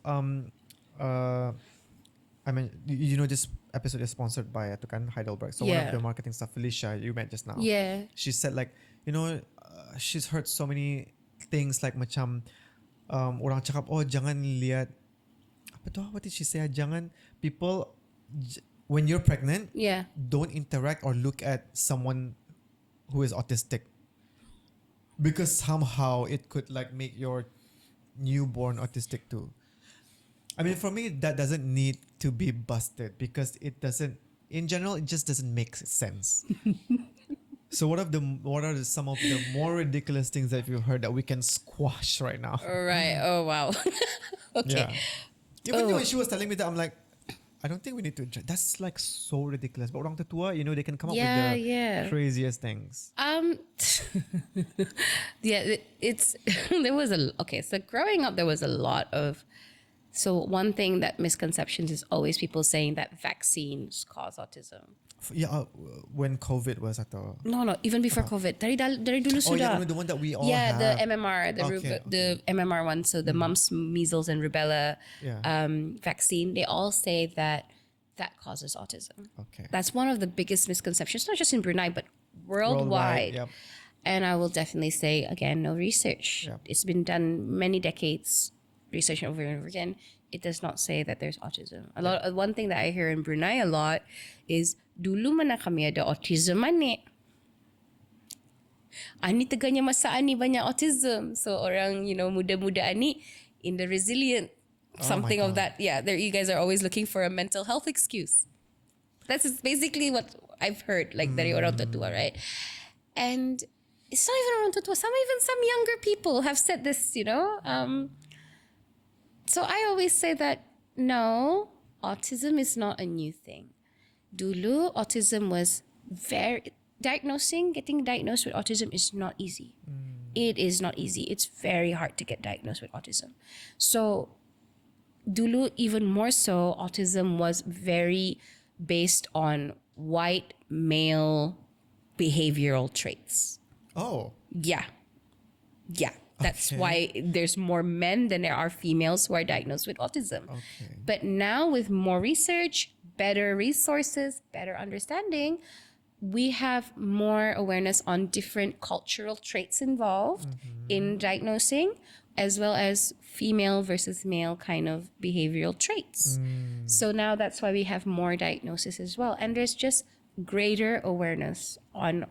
[SPEAKER 1] I mean, you know, this episode is sponsored by Heidelberg. So one
[SPEAKER 2] Yeah.
[SPEAKER 1] of the marketing staff, Felicia, you met just now.
[SPEAKER 2] Yeah.
[SPEAKER 1] She said, like, you know, she's heard so many things like macam orang cakap, oh jangan lihat apa tu, what did she say? Jangan people when you're pregnant,
[SPEAKER 2] Yeah.
[SPEAKER 1] don't interact or look at someone who is autistic, because somehow it could like make your newborn autistic too. I mean, for me, that doesn't need to be busted, because it doesn't, in general, it just doesn't make sense. So what are some of the more ridiculous things that you've heard that we can squash right now?
[SPEAKER 2] All right. Oh, wow. Okay.
[SPEAKER 1] Yeah. Even when she was telling me that, I'm like, I don't think we need to. That's like so ridiculous. But orang tetua, you know, they can come up with the craziest things.
[SPEAKER 2] Yeah, it's there was okay. So growing up, there was a lot of. So one thing that misconceptions is always people saying that vaccines cause autism.
[SPEAKER 1] Yeah, when COVID was atau.
[SPEAKER 2] No, even before COVID. Dari dulu
[SPEAKER 1] Oh yeah,
[SPEAKER 2] sudah.
[SPEAKER 1] the one that we all
[SPEAKER 2] Yeah,
[SPEAKER 1] have.
[SPEAKER 2] the MMR,
[SPEAKER 1] Okay.
[SPEAKER 2] the MMR one. So the mumps, measles, and rubella
[SPEAKER 1] Yeah.
[SPEAKER 2] vaccine. They all say that causes autism.
[SPEAKER 1] Okay.
[SPEAKER 2] That's one of the biggest misconceptions, not just in Brunei but worldwide.
[SPEAKER 1] Yep.
[SPEAKER 2] And I will definitely say again, no research.
[SPEAKER 1] Yep.
[SPEAKER 2] It's been done many decades, research over and over again. It does not say that there's autism. One thing that I hear in Brunei a lot is, dulu mana kami ada autism ani. Ani teganya masa ani banyak autism. So orang, muda-muda ani in the resilient, something of that. Yeah, there you guys are always looking for a mental health excuse. That's basically what I've heard, like dari orang tua, right? And it's not even orang tua. Some younger people have said this, So I always say that no, autism is not a new thing. Dulu, autism was getting diagnosed with autism is not easy. It is not easy. It's very hard to get diagnosed with autism. So dulu, even more so, autism was very based on white male behavioral traits.
[SPEAKER 1] Oh.
[SPEAKER 2] Yeah. That's
[SPEAKER 1] Okay.
[SPEAKER 2] why there's more men than there are females who are diagnosed with autism.
[SPEAKER 1] Okay.
[SPEAKER 2] But now with more research, better resources, better understanding, we have more awareness on different cultural traits involved in diagnosing, as well as female versus male kind of behavioral traits. So now that's why we have more diagnosis as well. And there's just greater awareness on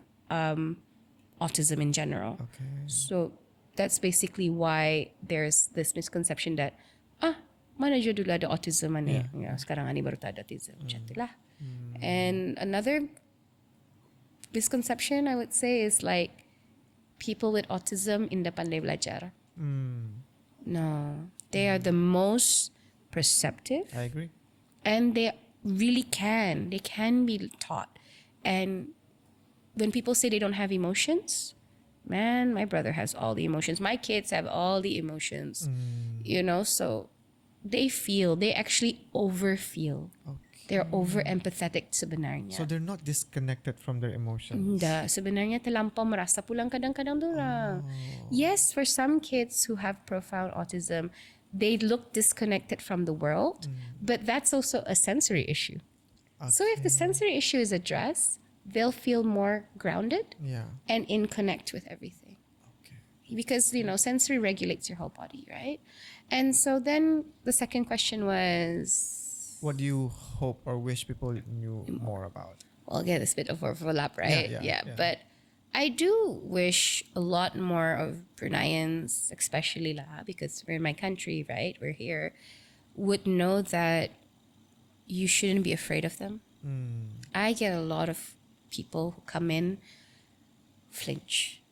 [SPEAKER 2] autism in general.
[SPEAKER 1] Okay.
[SPEAKER 2] So that's basically why there's this misconception that mana je dulu ada autism ani. Ya, sekarang ani baru tak ada autism. Macam itulah. And another misconception I would say is like people with autism hindi pandai belajar. No, they are the most perceptive.
[SPEAKER 1] I agree.
[SPEAKER 2] And they really can. They can be taught. And when people say they don't have emotions, man, my brother has all the emotions. My kids have all the emotions, so they actually overfeel.
[SPEAKER 1] Okay.
[SPEAKER 2] They're over empathetic sebenarnya.
[SPEAKER 1] So they're not disconnected from their emotions.
[SPEAKER 2] Hindi. Sebenarnya terlampau merasa pulang kadang-kadang dorang. Yes, for some kids who have profound autism, they look disconnected from the world, but that's also a sensory issue. So if the sensory issue is addressed, they'll feel more grounded and in connect with everything. Because, sensory regulates your whole body, right? And so then the second question was...
[SPEAKER 1] What do you hope or wish people knew more about?
[SPEAKER 2] Well, again, it's a bit of overlap, right?
[SPEAKER 1] Yeah.
[SPEAKER 2] But I do wish a lot more of Bruneians, especially because we're in my country, right? We're here, would know that you shouldn't be afraid of them. I get a lot of people who come in, flinch.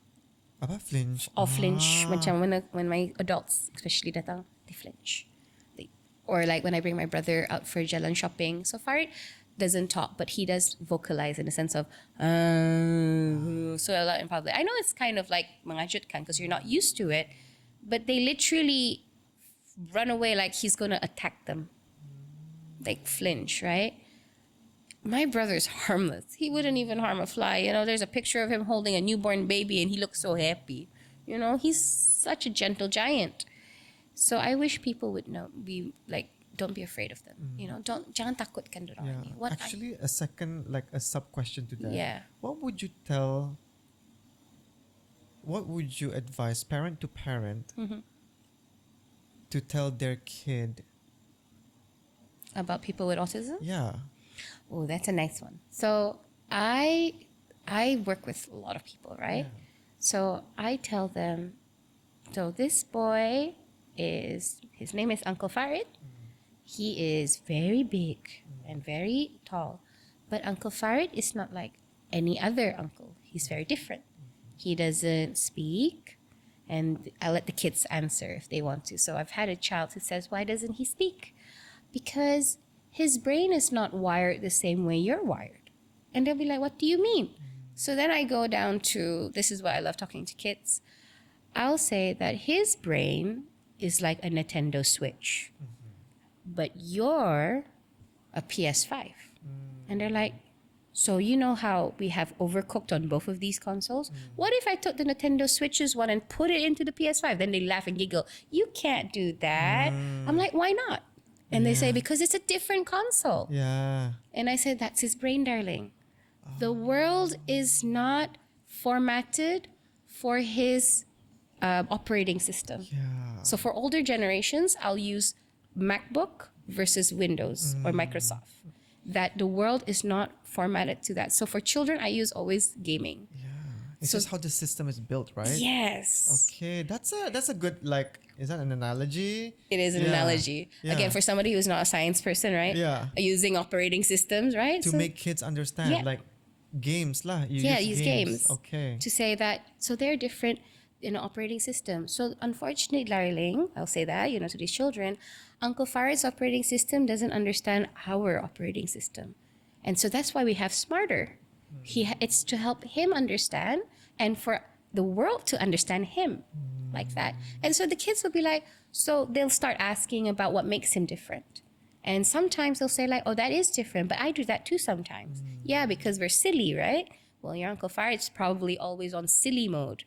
[SPEAKER 1] Apa flinch?
[SPEAKER 2] Flinch. Macam when my adults, especially datang, they flinch. Or like when I bring my brother out for jalan shopping. So Farid doesn't talk, but he does vocalize in the sense of, so a lot in public. I know it's kind of like mengajutkan because you're not used to it, but they literally run away like he's going to attack them. Like flinch, right? My brother's harmless. He wouldn't even harm a fly. There's a picture of him holding a newborn baby and he looks so happy. He's such a gentle giant. So I wish people would don't be afraid of them. Jangan takutkan dorang.
[SPEAKER 1] Actually, a second, a sub question to that.
[SPEAKER 2] Yeah.
[SPEAKER 1] What would you advise parent to parent to tell their kid
[SPEAKER 2] about people with autism?
[SPEAKER 1] Yeah.
[SPEAKER 2] Oh, that's a nice one. So I work with a lot of people, right?
[SPEAKER 1] Yeah.
[SPEAKER 2] So I tell them, so this boy his name is Uncle Farid. He is very big and very tall. But Uncle Farid is not like any other uncle. He's very different. He doesn't speak. And I let the kids answer if they want to. So I've had a child who says, why doesn't he speak? Because his brain is not wired the same way you're wired. And they'll be like, what do you mean? So then I go down to, this is why I love talking to kids. I'll say that his brain is like a Nintendo Switch, but you're a PS5. And they're like, so you know how we have Overcooked on both of these consoles? What if I took the Nintendo Switch's one and put it into the PS5? Then they laugh and giggle. You can't do that. I'm like, why not? And they say, because it's a different console.
[SPEAKER 1] Yeah.
[SPEAKER 2] And I said, that's his brain, darling. The world is not formatted for his operating system.
[SPEAKER 1] Yeah.
[SPEAKER 2] So for older generations, I'll use MacBook versus Windows or Microsoft. That the world is not formatted to that. So for children, I use always gaming.
[SPEAKER 1] Yeah. It's just how the system is built, right?
[SPEAKER 2] Yes.
[SPEAKER 1] Okay. That's a good, is that an analogy?
[SPEAKER 2] It is an analogy.
[SPEAKER 1] Yeah.
[SPEAKER 2] Again, for somebody who's not a science person, right?
[SPEAKER 1] Yeah.
[SPEAKER 2] Using operating systems, right?
[SPEAKER 1] To make kids understand, games lah.
[SPEAKER 2] Use games.
[SPEAKER 1] Okay.
[SPEAKER 2] To say that, so they're different in an operating system. So unfortunately, Lariling, I'll say that, to these children, Uncle Farid's operating system doesn't understand our operating system. And so that's why we have SMARTER. It's to help him understand and for the world to understand him like that. And so the kids will be like, so they'll start asking about what makes him different. And sometimes they'll say oh, that is different, but I do that too sometimes. Yeah, because we're silly, right? Well, your Uncle Farid's probably always on silly mode.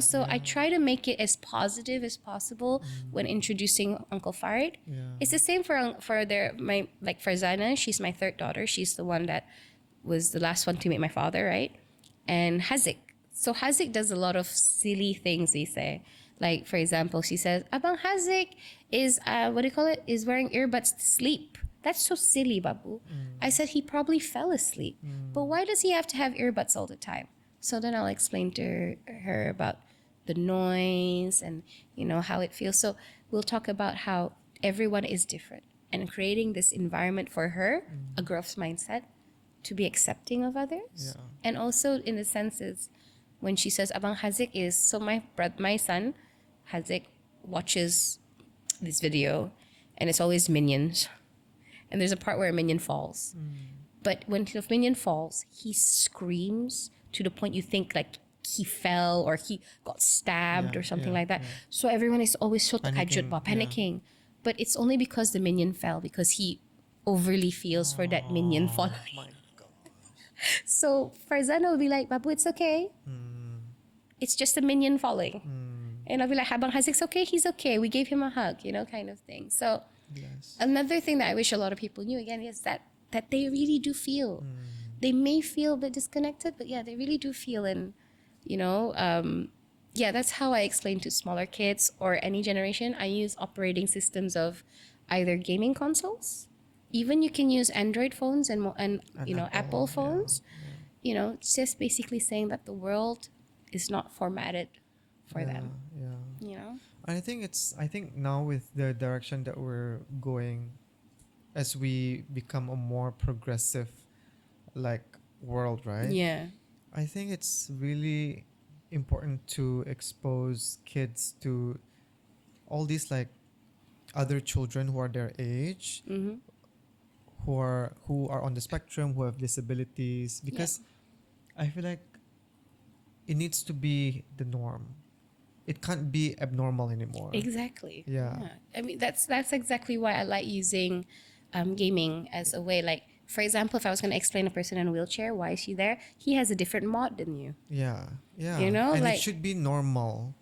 [SPEAKER 2] So I try to make it as positive as possible when introducing Uncle Farid.
[SPEAKER 1] Yeah.
[SPEAKER 2] It's the same for Farzana. She's my third daughter. She's the one that was the last one to meet my father, right? And Hazik. So Hazik does a lot of silly things, we say. Like, for example, she says, Abang Hazik is, is wearing earbuds to sleep. That's so silly, Babu. I said, he probably fell asleep. But why does he have to have earbuds all the time? So then I'll explain to her about the noise and, how it feels. So we'll talk about how everyone is different and creating this environment for her, a growth mindset, to be accepting of others.
[SPEAKER 1] Yeah.
[SPEAKER 2] And also in the senses, when she says, Abang Hazik is, so my son, Hazik, watches this video and it's always minions. And there's a part where a minion falls. But when the minion falls, he screams to the point you think he fell or he got stabbed or something like that. Yeah. So everyone is always so panicking. But it's only because the minion fell, because he overly feels for that minion falling.
[SPEAKER 1] My God.
[SPEAKER 2] So Farzana will be like, Babu, it's okay. It's just a minion falling. And I'll be like, Habang Hazik's okay, he's okay. We gave him a hug, kind of thing. So
[SPEAKER 1] Yes.
[SPEAKER 2] another thing that I wish a lot of people knew again is that they really do feel. They may feel a bit disconnected, but yeah, they really do feel. And, yeah, that's how I explain to smaller kids or any generation. I use operating systems of either gaming consoles. Even you can use Android phones and Apple phones. It's just basically saying that the world is not formatted for them.
[SPEAKER 1] Yeah. And I think now with the direction that we're going, as we become a more progressive like world, right?
[SPEAKER 2] Yeah.
[SPEAKER 1] I think it's really important to expose kids to all these like other children who are their age, who are on the spectrum, who have disabilities, because I feel like it needs to be the norm. It can't be abnormal anymore.
[SPEAKER 2] Exactly.
[SPEAKER 1] Yeah.
[SPEAKER 2] I mean, that's exactly why I like using gaming as a way. Like, for example, if I was going to explain a person in a wheelchair, why is she there? He has a different mod than you.
[SPEAKER 1] Yeah.
[SPEAKER 2] And
[SPEAKER 1] it should be normal.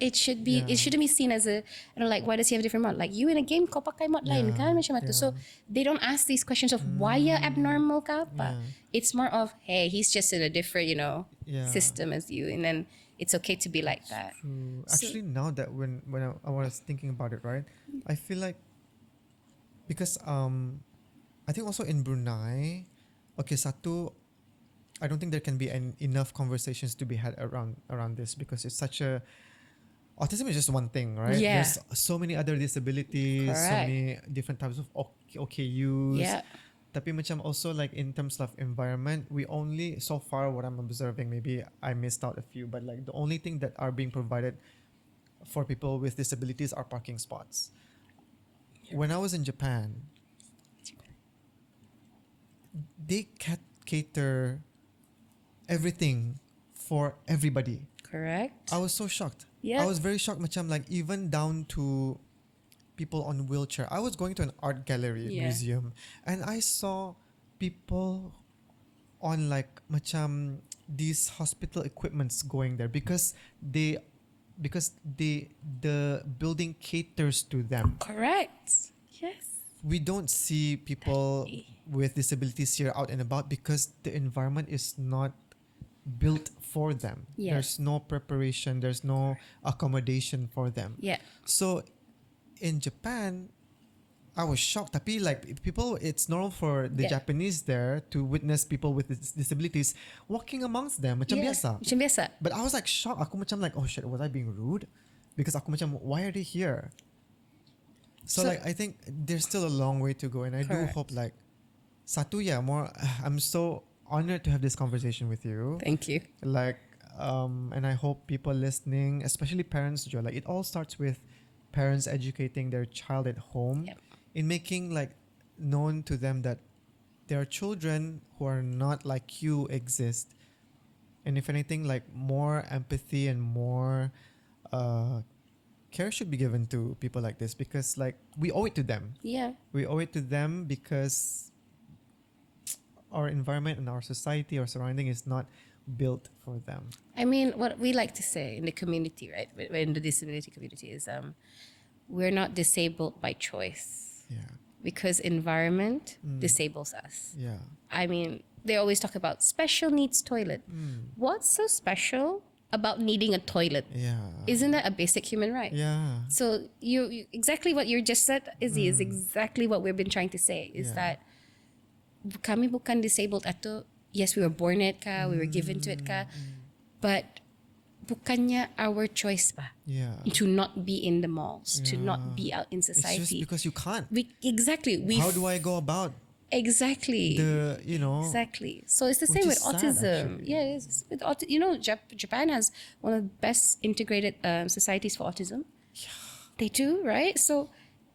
[SPEAKER 2] It shouldn't be seen as a, like, why does he have a different mod? Like, you in a game, kau pakai mod lain kan? Macam itu. So they don't ask these questions of why ya abnormal ka apa. It's more of, hey, he's just in a different, system as you. And then it's okay to be like that.
[SPEAKER 1] True. Actually, now that when I was thinking about it, right, I feel like because I think also in Brunei, okay, satu, I don't think there can be enough conversations to be had around this because it's such a autism is just one thing, right?
[SPEAKER 2] Yeah.
[SPEAKER 1] There's so many other disabilities, so
[SPEAKER 2] Correct.
[SPEAKER 1] many different types of OKUs.
[SPEAKER 2] Yeah.
[SPEAKER 1] Tapi macam also like in terms of environment, we only so far what I'm observing, maybe I missed out a few, but like the only thing that are being provided for people with disabilities are parking spots. When I was in Japan, they cater everything for everybody.
[SPEAKER 2] Correct.
[SPEAKER 1] I was so shocked.
[SPEAKER 2] Yeah.
[SPEAKER 1] I was very shocked, macam like even down to people on wheelchair. I was going to an art gallery museum and I saw people on like macam these hospital equipments going there because the building caters to them.
[SPEAKER 2] Correct. Yes.
[SPEAKER 1] We don't see people with disabilities here out and about because the environment is not built for them.
[SPEAKER 2] Yes.
[SPEAKER 1] There's no preparation, there's no accommodation for them.
[SPEAKER 2] Yeah.
[SPEAKER 1] So in Japan, I was shocked. Tapi like people, it's normal for the Japanese there to witness people with disabilities walking amongst them. Macam biasa.
[SPEAKER 2] Macam biasa.
[SPEAKER 1] But I was like shocked. Aku macam like, oh shit, was I being rude? Because aku macam, why are they here? So like I think there's still a long way to go, and I do hope like satu more. I'm so honored to have this conversation with you.
[SPEAKER 2] Thank you.
[SPEAKER 1] Like and I hope people listening, especially parents, Joe, like it all starts with parents educating their child at home in making like known to them that there are children who are not like you exist, and if anything, like more empathy and more care should be given to people like this because like we owe it to them.
[SPEAKER 2] Yeah.
[SPEAKER 1] We owe it to them because our environment and our society, our surrounding is not built for them.
[SPEAKER 2] I mean, what we like to say in the community, right, in the disability community is we're not disabled by choice.
[SPEAKER 1] Yeah.
[SPEAKER 2] Because environment disables us.
[SPEAKER 1] Yeah.
[SPEAKER 2] I mean, they always talk about special needs toilet. What's so special about needing a toilet?
[SPEAKER 1] Yeah.
[SPEAKER 2] Isn't that a basic human right?
[SPEAKER 1] Yeah.
[SPEAKER 2] So you exactly what you just said, Izzy, is exactly what we've been trying to say. Is that kami bukan disabled atau yes, we were born it ka, we were given to it ka, but bukannya our choice ba?
[SPEAKER 1] Yeah.
[SPEAKER 2] To not be in the malls, to not be out in society.
[SPEAKER 1] It's just because you can't.
[SPEAKER 2] How
[SPEAKER 1] do I go about
[SPEAKER 2] exactly
[SPEAKER 1] the
[SPEAKER 2] exactly? So it's the
[SPEAKER 1] which
[SPEAKER 2] same with
[SPEAKER 1] is sad,
[SPEAKER 2] autism.
[SPEAKER 1] actually.
[SPEAKER 2] Yeah, it's with Japan has one of the best integrated societies for autism. Yeah, they do, right? So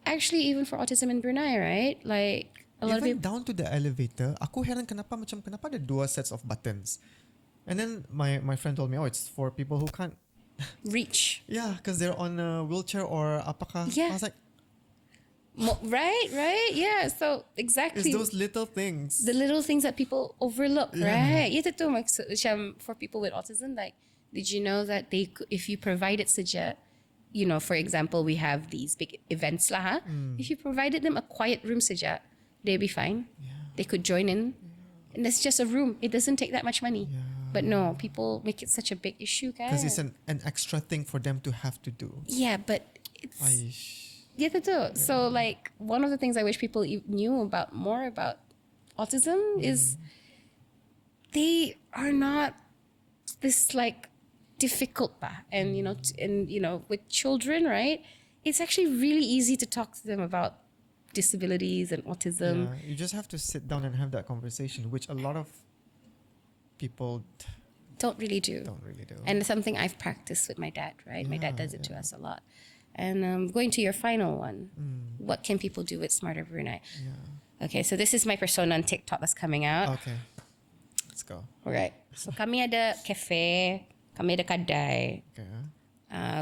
[SPEAKER 2] actually, even for autism in Brunei, right? Like a lot of
[SPEAKER 1] even
[SPEAKER 2] people.
[SPEAKER 1] down to the elevator, aku heran kenapa ada dua sets of buttons. And then my friend told me, oh, it's for people who can't
[SPEAKER 2] Reach.
[SPEAKER 1] yeah, because they're on a wheelchair or apakah.
[SPEAKER 2] Yeah.
[SPEAKER 1] I was like,
[SPEAKER 2] Right, yeah. So exactly.
[SPEAKER 1] It's those little things.
[SPEAKER 2] The little things that people overlook,
[SPEAKER 1] Yeah.
[SPEAKER 2] right? Itu tu for people with autism, like, did you know that if you provided saja, for example, we have these big events lah, if you provided them a quiet room saja, they'd be fine. They could join in. And it's just a room. It doesn't take that much money. But no, people make it such a big issue, guys.
[SPEAKER 1] Because it's an extra thing for them to have to do.
[SPEAKER 2] Yeah, but it's...
[SPEAKER 1] Aish.
[SPEAKER 2] Yeah, they do. So, like, one of the things I wish people knew more about autism is they are not this, like, difficult ba. And, with children, right? It's actually really easy to talk to them about disabilities and autism.
[SPEAKER 1] Yeah, you just have to sit down and have that conversation, which a lot of people
[SPEAKER 2] don't really do. And something I've practiced with my dad, right? My dad does it to us a lot. And going to your final one, what can people do with Smarter Brunei?
[SPEAKER 1] Yeah.
[SPEAKER 2] Okay, so this is my persona on TikTok that's coming out.
[SPEAKER 1] Okay, let's go.
[SPEAKER 2] Alright, so kami ada cafe, kami ada kedai.
[SPEAKER 1] Okay.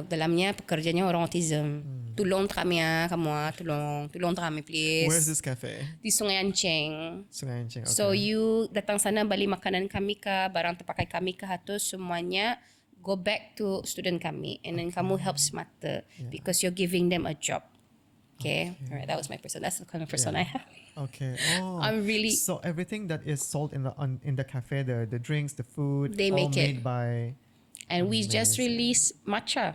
[SPEAKER 2] Dalamnya pekerjanya orang autism. Tolong kami kamu tolong kami please.
[SPEAKER 1] Where's this cafe?
[SPEAKER 2] Di Sungai Ancing.
[SPEAKER 1] Sungai Ancing. Okay.
[SPEAKER 2] So you datang sana beli makanan kami ka, barang terpakai kami ka, itu semuanya go back to student kami, and then kamu help SMARTER because you're giving them a job. Okay. Alright, that was my person. That's the kind of person I have.
[SPEAKER 1] Okay. Oh,
[SPEAKER 2] I'm really...
[SPEAKER 1] So everything that is sold in the cafe, the drinks, the food,
[SPEAKER 2] they make it
[SPEAKER 1] made by...
[SPEAKER 2] And we just released matcha.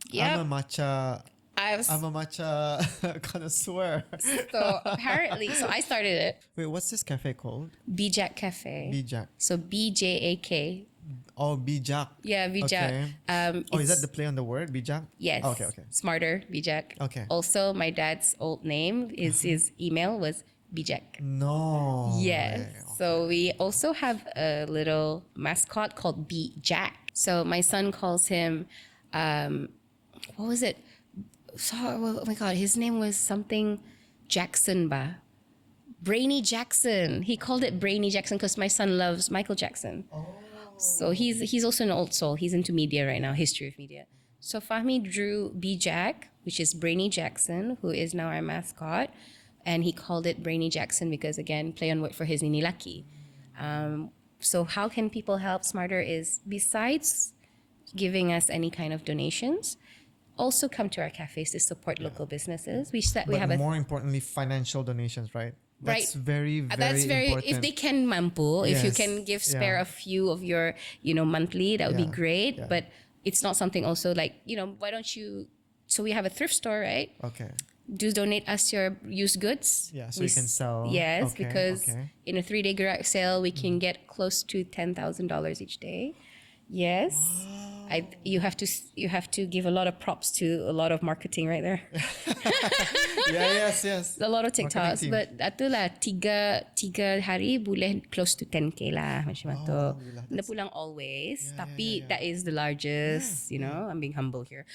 [SPEAKER 2] Yeah.
[SPEAKER 1] I'm a matcha connoisseur.
[SPEAKER 2] So apparently, I started it.
[SPEAKER 1] Wait, what's this cafe called?
[SPEAKER 2] Bijak Cafe.
[SPEAKER 1] Bijak.
[SPEAKER 2] So BJAK.
[SPEAKER 1] Oh, Bijak.
[SPEAKER 2] Yeah, Bijak.
[SPEAKER 1] Okay. Is that the play on the word, Bijak?
[SPEAKER 2] Yes.
[SPEAKER 1] Okay.
[SPEAKER 2] Smarter, Bijak.
[SPEAKER 1] Okay.
[SPEAKER 2] Also, my dad's old name his email was Bijak.
[SPEAKER 1] No.
[SPEAKER 2] Yes.
[SPEAKER 1] Okay.
[SPEAKER 2] So we also have a little mascot called Bijak. So my son calls him, what was it? Oh my God, his name was something Jackson ba. Brainy Jackson. He called it Brainy Jackson because my son loves Michael Jackson. Oh. So he's also an old soul. He's into media right now, history of media. So Fahmi drew Bijak, which is Brainy Jackson, who is now our mascot. And he called it Brainy Jackson because, again, play on word for his Nini Lucky. So how can people help SMARTER is, besides giving us any kind of donations, also come to our cafes to support local businesses. We have
[SPEAKER 1] more importantly, financial donations, right? That's very important.
[SPEAKER 2] If they can mampu, if you can spare a few of your, monthly, that would be great. Yeah. But it's not something also like, why don't you, so we have a thrift store, right?
[SPEAKER 1] Okay.
[SPEAKER 2] Do donate us your used goods.
[SPEAKER 1] Yeah, so you can sell.
[SPEAKER 2] Yes, because in a 3-day garage sale, we can get close to $10,000 each day. Yes. Wow. You have to give a lot of props to a lot of marketing right there.
[SPEAKER 1] Yes.
[SPEAKER 2] A lot of TikToks, but itulah tiga hari boleh close to 10K lah macam itu. Nak pulang always, tapi that is the largest. I'm being humble here.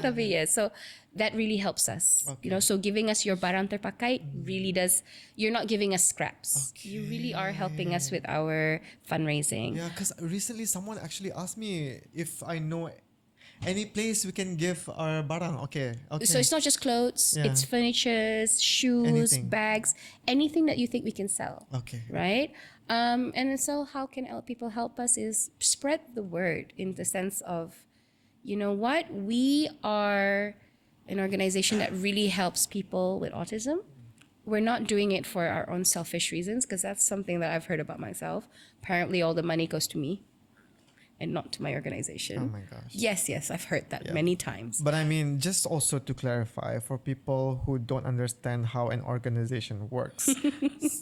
[SPEAKER 2] Tapi so that really helps us.
[SPEAKER 1] Okay.
[SPEAKER 2] So giving us your barang terpakai really does. You're not giving us scraps. Okay. You really are helping us with our fundraising.
[SPEAKER 1] Yeah, because recently someone actually asked me if I know any place we can give our barang. Okay.
[SPEAKER 2] So it's not just clothes, it's furniture, shoes, bags, anything that you think we can sell.
[SPEAKER 1] Okay.
[SPEAKER 2] Right? And so how can people help us is spread the word in the sense of, what? We are an organization that really helps people with autism. We're not doing it for our own selfish reasons, because that's something that I've heard about myself. Apparently all the money goes to me and not to my organization.
[SPEAKER 1] Oh my gosh.
[SPEAKER 2] Yes, I've heard that many times.
[SPEAKER 1] But I mean, just also to clarify, for people who don't understand how an organization works,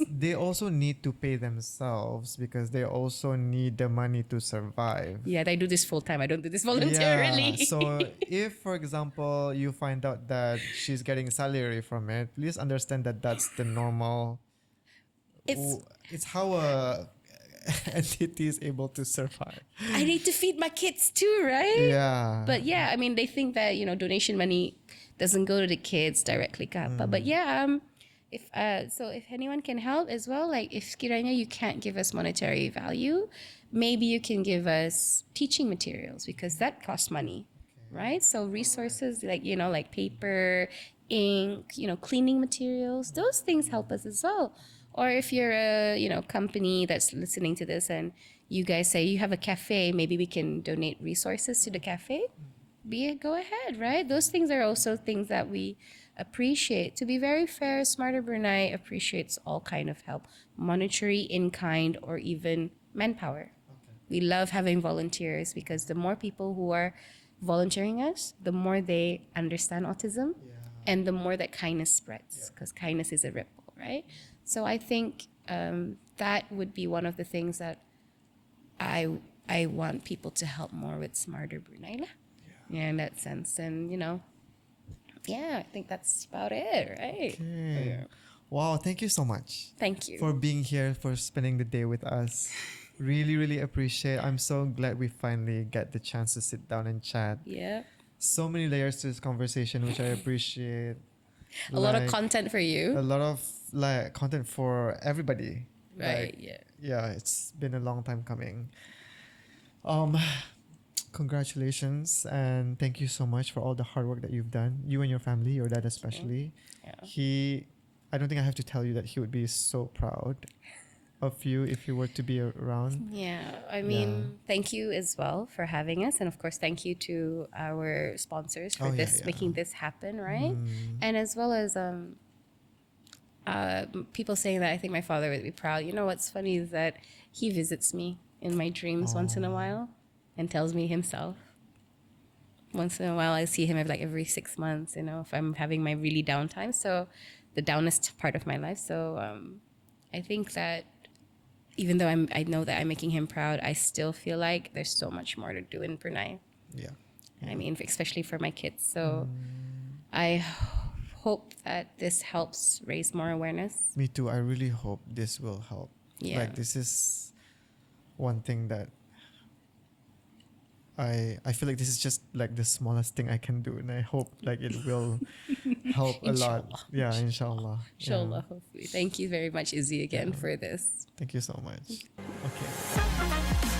[SPEAKER 1] they also need to pay themselves because they also need the money to survive.
[SPEAKER 2] Yeah, I do this full time. I don't do this voluntarily.
[SPEAKER 1] Yeah. So if, for example, you find out that she's getting salary from it, please understand that that's the normal. It's how a entity is able to survive.
[SPEAKER 2] I need to feed my kids too, right?
[SPEAKER 1] Yeah.
[SPEAKER 2] But I mean, they think that donation money doesn't go to the kids directly, but if anyone can help as well, like if kiranya you can't give us monetary value, maybe you can give us teaching materials because that costs money, right? So resources like like paper, ink, cleaning materials. Those things help us as well. Or if you're a, company that's listening to this and you guys say you have a cafe, maybe we can donate resources to the cafe. Go ahead, right? Those things are also things that we appreciate. To be very fair, Smarter Brunei appreciates all kind of help, monetary, in kind, or even manpower. We love having volunteers because the more people who are volunteering us, the more they understand autism, and the more that kindness spreads, because kindness is a ripple, right? So I think that would be one of the things that I want people to help more with Smarter Brunei lah. Yeah, in that sense. And, I think that's about it, right?
[SPEAKER 1] Okay.
[SPEAKER 2] Yeah.
[SPEAKER 1] Wow, thank you so much
[SPEAKER 2] Thank you.
[SPEAKER 1] for being here, for spending the day with us. Really, really appreciate. I'm so glad we finally get the chance to sit down and chat.
[SPEAKER 2] Yeah.
[SPEAKER 1] So many layers to this conversation, which I appreciate.
[SPEAKER 2] A lot of
[SPEAKER 1] Like,
[SPEAKER 2] content for you.
[SPEAKER 1] a lot of content for everybody.
[SPEAKER 2] Right,
[SPEAKER 1] Like, yeah, it's been a long time coming. Congratulations and thank you so much for all the hard work that you've done. You and your family, your dad especially.
[SPEAKER 2] Yeah.
[SPEAKER 1] I don't think I have to tell you that he would be so proud of you if you were to be around.
[SPEAKER 2] Yeah, I mean, thank you as well for having us, and of course, thank you to our sponsors for making this happen, right? And as well as people saying that I think my father would be proud. You know what's funny is that he visits me in my dreams once in a while, and tells me himself. Once in a while, I see him every 6 months. If I'm having my really down time, so the downest part of my life. So I think that even though I know that I'm making him proud, I still feel like there's so much more to do in Brunei.
[SPEAKER 1] Yeah.
[SPEAKER 2] I mean, especially for my kids. So I hope that this helps raise more awareness.
[SPEAKER 1] Me too. I really hope this will help.
[SPEAKER 2] Yeah.
[SPEAKER 1] Like, this is one thing that I feel like this is just like the smallest thing I can do, and I hope like it will help a lot. Yeah, inshallah.
[SPEAKER 2] Inshallah, hopefully. Thank you very much, Izzy, again for this.
[SPEAKER 1] Thank you so much. Okay.